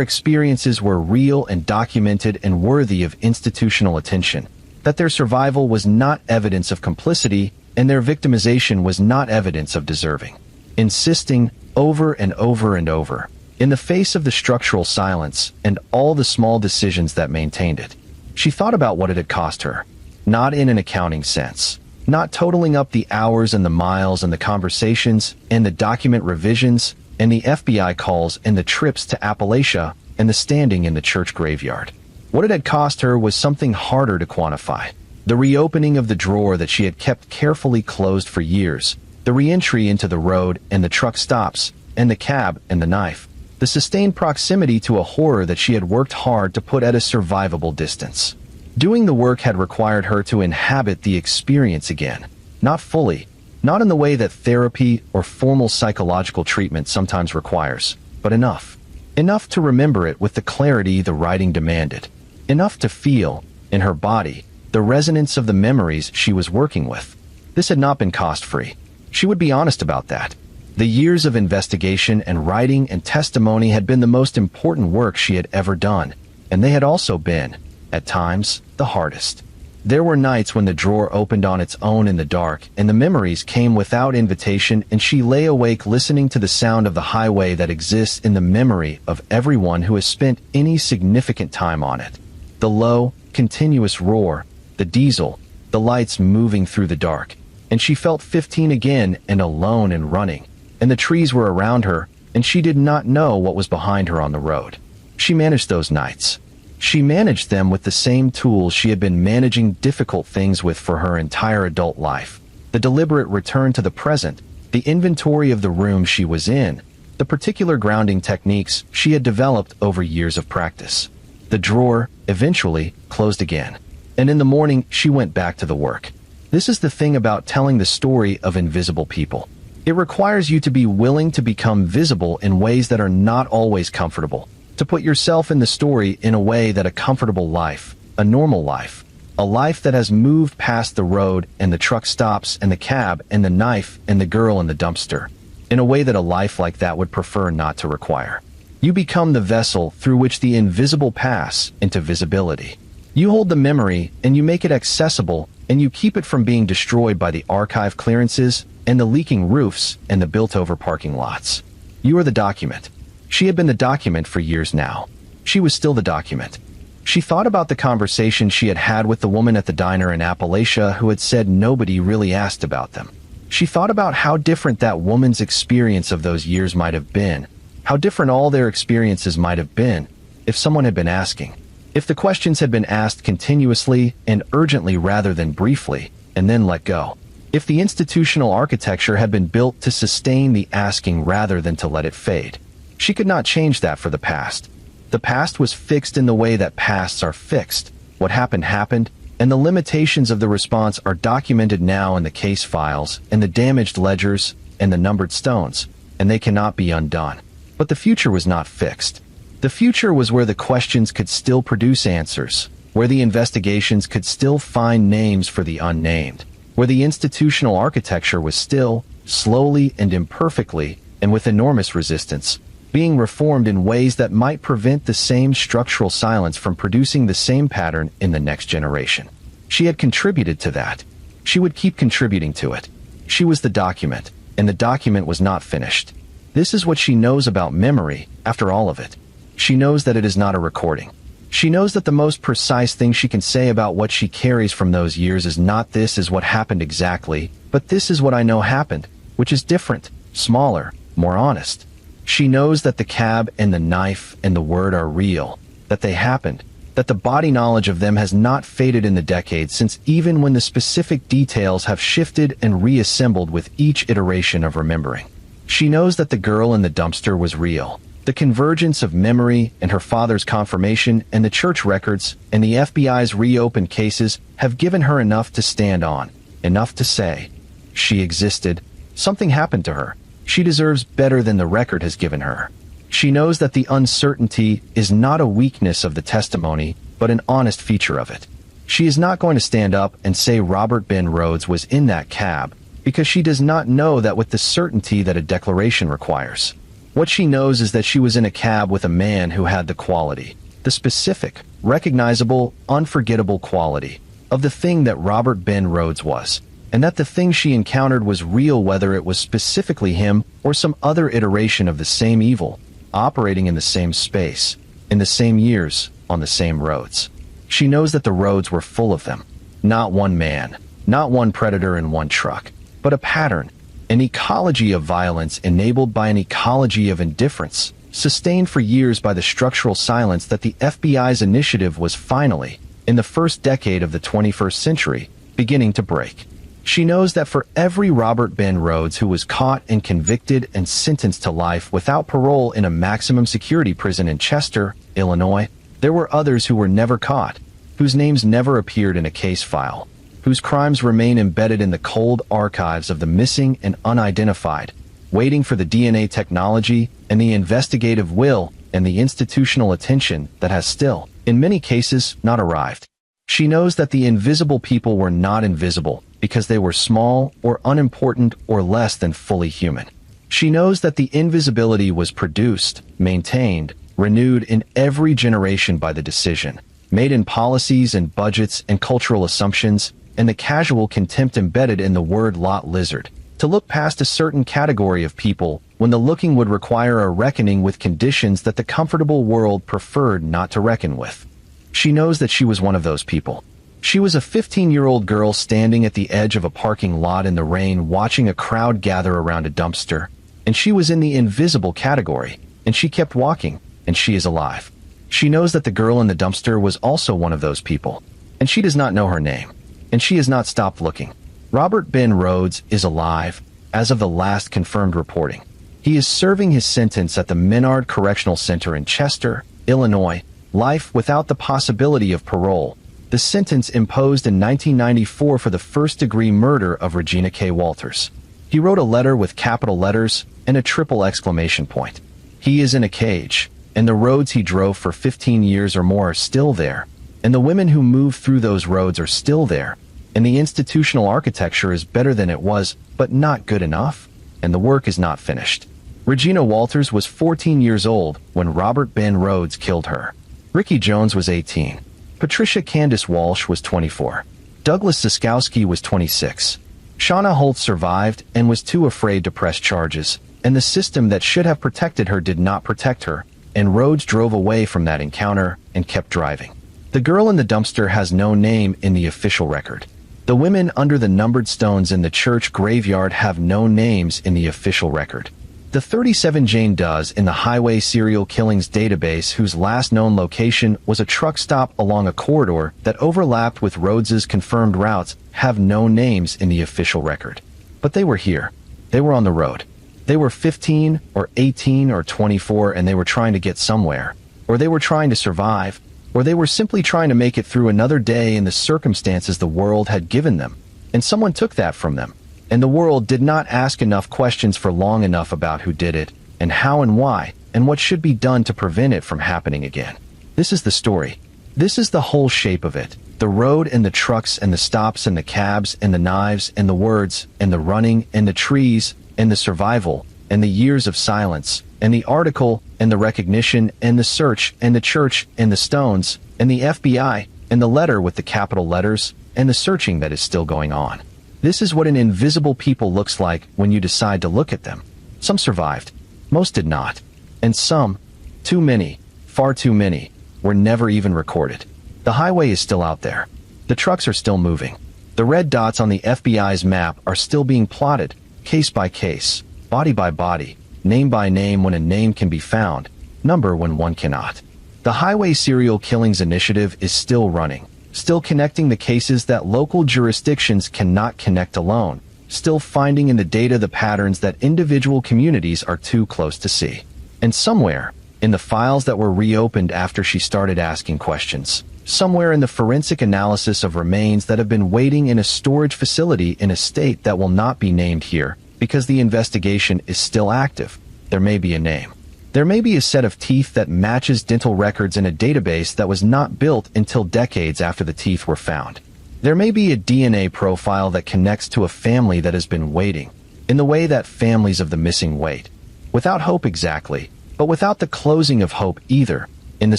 experiences were real and documented and worthy of institutional attention, that their survival was not evidence of complicity and their victimization was not evidence of deserving. Insisting over and over and over, in the face of the structural silence and all the small decisions that maintained it. She thought about what it had cost her, not in an accounting sense, not totaling up the hours and the miles and the conversations and the document revisions and the FBI calls and the trips to Appalachia and the standing in the church graveyard. What it had cost her was something harder to quantify. The reopening of the drawer that she had kept carefully closed for years, the re-entry into the road and the truck stops, and the cab and the knife, the sustained proximity to a horror that she had worked hard to put at a survivable distance. Doing the work had required her to inhabit the experience again, not fully, not in the way that therapy or formal psychological treatment sometimes requires, but enough. Enough to remember it with the clarity the writing demanded. Enough to feel, in her body, the resonance of the memories she was working with. This had not been cost-free. She would be honest about that. The years of investigation and writing and testimony had been the most important work she had ever done, and they had also been, at times, the hardest. There were nights when the drawer opened on its own in the dark, and the memories came without invitation, and she lay awake listening to the sound of the highway that exists in the memory of everyone who has spent any significant time on it. The low, continuous roar, the diesel, the lights moving through the dark, and she felt 15 again and alone and running, and the trees were around her, and she did not know what was behind her on the road. She managed those nights. She managed them with the same tools she had been managing difficult things with for her entire adult life. The deliberate return to the present, the inventory of the room she was in, the particular grounding techniques she had developed over years of practice. The drawer, eventually, closed again. And in the morning, she went back to the work. This is the thing about telling the story of invisible people. It requires you to be willing to become visible in ways that are not always comfortable. To put yourself in the story in a way that a comfortable life, a normal life, a life that has moved past the road and the truck stops and the cab and the knife and the girl in the dumpster, in a way that a life like that would prefer not to require. You become the vessel through which the invisible pass into visibility. You hold the memory and you make it accessible, and you keep it from being destroyed by the archive clearances and the leaking roofs and the built-over parking lots. You are the document. She had been the document for years now. She was still the document. She thought about the conversation she had had with the woman at the diner in Appalachia who had said nobody really asked about them. She thought about how different that woman's experience of those years might have been, how different all their experiences might have been, if someone had been asking. If the questions had been asked continuously and urgently rather than briefly, and then let go. If the institutional architecture had been built to sustain the asking rather than to let it fade. She could not change that for the past. The past was fixed in the way that pasts are fixed. What happened happened, and the limitations of the response are documented now in the case files, and the damaged ledgers, and the numbered stones, and they cannot be undone. But the future was not fixed. The future was where the questions could still produce answers, where the investigations could still find names for the unnamed, where the institutional architecture was still, slowly and imperfectly, and with enormous resistance, being reformed in ways that might prevent the same structural silence from producing the same pattern in the next generation. She had contributed to that. She would keep contributing to it. She was the document, and the document was not finished. This is what she knows about memory, after all of it. She knows that it is not a recording. She knows that the most precise thing she can say about what she carries from those years is not "this is what happened exactly," but "this is what I know happened," which is different, smaller, more honest. She knows that the cab and the knife and the word are real, that they happened, that the body knowledge of them has not faded in the decades since, even when the specific details have shifted and reassembled with each iteration of remembering. She knows that the girl in the dumpster was real. The convergence of memory and her father's confirmation and the church records and the FBI's reopened cases have given her enough to stand on, enough to say, she existed, something happened to her. She deserves better than the record has given her. She knows that the uncertainty is not a weakness of the testimony, but an honest feature of it. She is not going to stand up and say Robert Ben Rhodes was in that cab, because she does not know that with the certainty that a declaration requires. What she knows is that she was in a cab with a man who had the quality, the specific, recognizable, unforgettable quality, of the thing that Robert Ben Rhodes was, and that the thing she encountered was real, whether it was specifically him or some other iteration of the same evil, operating in the same space, in the same years, on the same roads. She knows that the roads were full of them. Not one man, not one predator in one truck, but a pattern, an ecology of violence enabled by an ecology of indifference, sustained for years by the structural silence that the FBI's initiative was finally, in the first decade of the 21st century, beginning to break. She knows that for every Robert Ben Rhodes who was caught and convicted and sentenced to life without parole in a maximum security prison in Chester, Illinois, there were others who were never caught, whose names never appeared in a case file, whose crimes remain embedded in the cold archives of the missing and unidentified, waiting for the DNA technology and the investigative will and the institutional attention that has still, in many cases, not arrived. She knows that the invisible people were not invisible because they were small or unimportant or less than fully human. She knows that the invisibility was produced, maintained, renewed in every generation by the decision, made in policies and budgets and cultural assumptions, and the casual contempt embedded in the word lot lizard, to look past a certain category of people when the looking would require a reckoning with conditions that the comfortable world preferred not to reckon with. She knows that she was one of those people. She was a 15-year-old girl standing at the edge of a parking lot in the rain watching a crowd gather around a dumpster, and she was in the invisible category, and she kept walking, and she is alive. She knows that the girl in the dumpster was also one of those people, and she does not know her name, and she has not stopped looking. Robert Ben Rhodes is alive, as of the last confirmed reporting. He is serving his sentence at the Menard Correctional Center in Chester, Illinois, life without the possibility of parole, the sentence imposed in 1994 for the first-degree murder of Regina K. Walters. He wrote a letter with capital letters and a triple exclamation point. He is in a cage, and the roads he drove for 15 years or more are still there, and the women who moved through those roads are still there, and the institutional architecture is better than it was, but not good enough, and the work is not finished. Regina Walters was 14 years old when Robert Ben Rhodes killed her. Ricky Jones was 18. Patricia Candace Walsh was 24. Douglas Siskowski was 26. Shauna Holt survived and was too afraid to press charges, and the system that should have protected her did not protect her, and Rhodes drove away from that encounter and kept driving. The girl in the dumpster has no name in the official record. The women under the numbered stones in the church graveyard have no names in the official record. The 37 Jane Does in the Highway Serial Killings database, whose last known location was a truck stop along a corridor that overlapped with Rhodes's confirmed routes, have no names in the official record. But they were here. They were on the road. They were 15 or 18 or 24, and they were trying to get somewhere. Or they were trying to survive. Or they were simply trying to make it through another day in the circumstances the world had given them. And someone took that from them. And the world did not ask enough questions for long enough about who did it, and how and why, and what should be done to prevent it from happening again. This is the story. This is the whole shape of it. The road and the trucks and the stops and the cabs and the knives and the words and the running and the trees and the survival and the years of silence and the article and the recognition and the search and the church and the stones and the FBI and the letter with the capital letters and the searching that is still going on. This is what an invisible people looks like when you decide to look at them. Some survived. Most did not. And some, too many, far too many, were never even recorded. The highway is still out there. The trucks are still moving. The red dots on the FBI's map are still being plotted, case by case, body by body, name by name when a name can be found, number when one cannot. The Highway Serial Killings Initiative is still running, still connecting the cases that local jurisdictions cannot connect alone, still finding in the data the patterns that individual communities are too close to see. And somewhere, in the files that were reopened after she started asking questions, somewhere in the forensic analysis of remains that have been waiting in a storage facility in a state that will not be named here, because the investigation is still active, there may be a name. There may be a set of teeth that matches dental records in a database that was not built until decades after the teeth were found. There may be a DNA profile that connects to a family that has been waiting, in the way that families of the missing wait. Without hope exactly, but without the closing of hope either, in the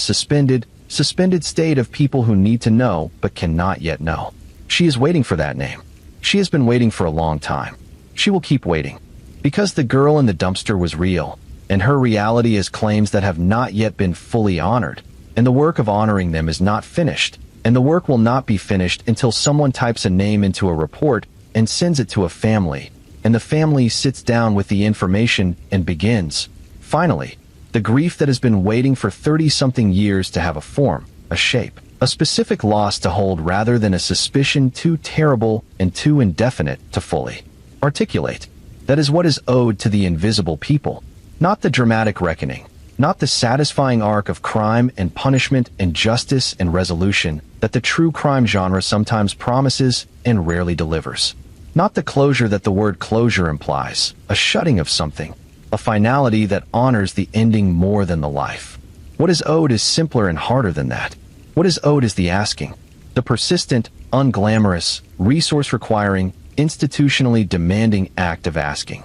suspended state of people who need to know but cannot yet know. She is waiting for that name. She has been waiting for a long time. She will keep waiting. Because the girl in the dumpster was real, and her reality is claims that have not yet been fully honored, and the work of honoring them is not finished, and the work will not be finished until someone types a name into a report and sends it to a family, and the family sits down with the information and begins. Finally, the grief that has been waiting for 30-something years to have a form, a shape, a specific loss to hold rather than a suspicion too terrible and too indefinite to fully articulate. That is what is owed to the invisible people, not the dramatic reckoning, not the satisfying arc of crime and punishment and justice and resolution that the true crime genre sometimes promises and rarely delivers. Not the closure that the word closure implies, a shutting of something, a finality that honors the ending more than the life. What is owed is simpler and harder than that. What is owed is the asking, the persistent, unglamorous, resource-requiring, institutionally demanding act of asking.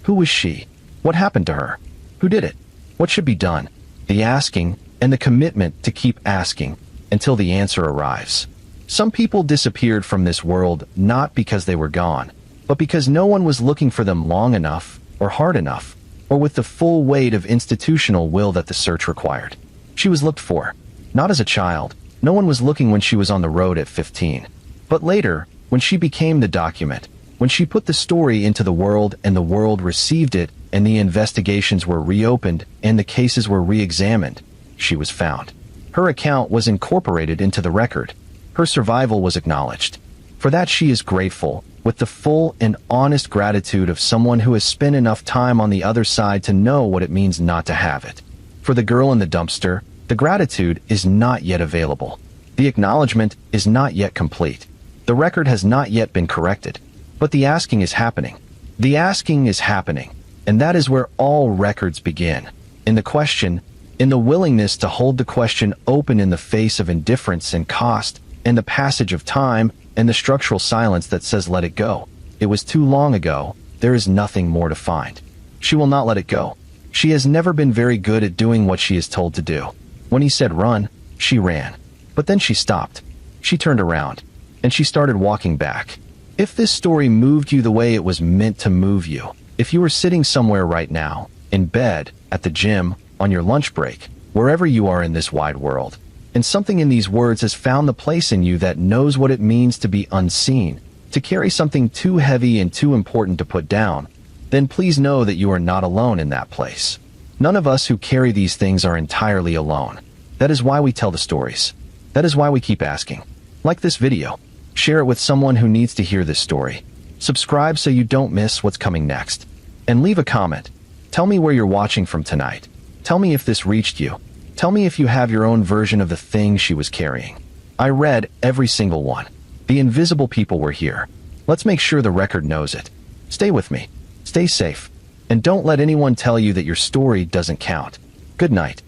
Who was she? What happened to her? Who did it? What should be done? The asking, and the commitment to keep asking, until the answer arrives. Some people disappeared from this world not because they were gone, but because no one was looking for them long enough, or hard enough, or with the full weight of institutional will that the search required. She was looked for. Not as a child. No one was looking when she was on the road at 15. But later, when she became the document, when she put the story into the world and the world received it, and the investigations were reopened and the cases were re-examined, she was found. Her account was incorporated into the record. Her survival was acknowledged. For that she is grateful, with the full and honest gratitude of someone who has spent enough time on the other side to know what it means not to have it. For the girl in the dumpster, the gratitude is not yet available. The acknowledgement is not yet complete. The record has not yet been corrected. But the asking is happening. The asking is happening. And that is where all records begin. In the question, in the willingness to hold the question open in the face of indifference and cost, and the passage of time, and the structural silence that says let it go. It was too long ago. There is nothing more to find. She will not let it go. She has never been very good at doing what she is told to do. When he said run, she ran. But then she stopped. She turned around. And she started walking back. If this story moved you the way it was meant to move you, if you were sitting somewhere right now, in bed, at the gym, on your lunch break, wherever you are in this wide world, and something in these words has found the place in you that knows what it means to be unseen, to carry something too heavy and too important to put down, then please know that you are not alone in that place. None of us who carry these things are entirely alone. That is why we tell the stories. That is why we keep asking. Like this video. Share it with someone who needs to hear this story. Subscribe so you don't miss what's coming next. And leave a comment. Tell me where you're watching from tonight. Tell me if this reached you. Tell me if you have your own version of the thing she was carrying. I read every single one. The invisible people were here. Let's make sure the record knows it. Stay with me. Stay safe. And don't let anyone tell you that your story doesn't count. Good night.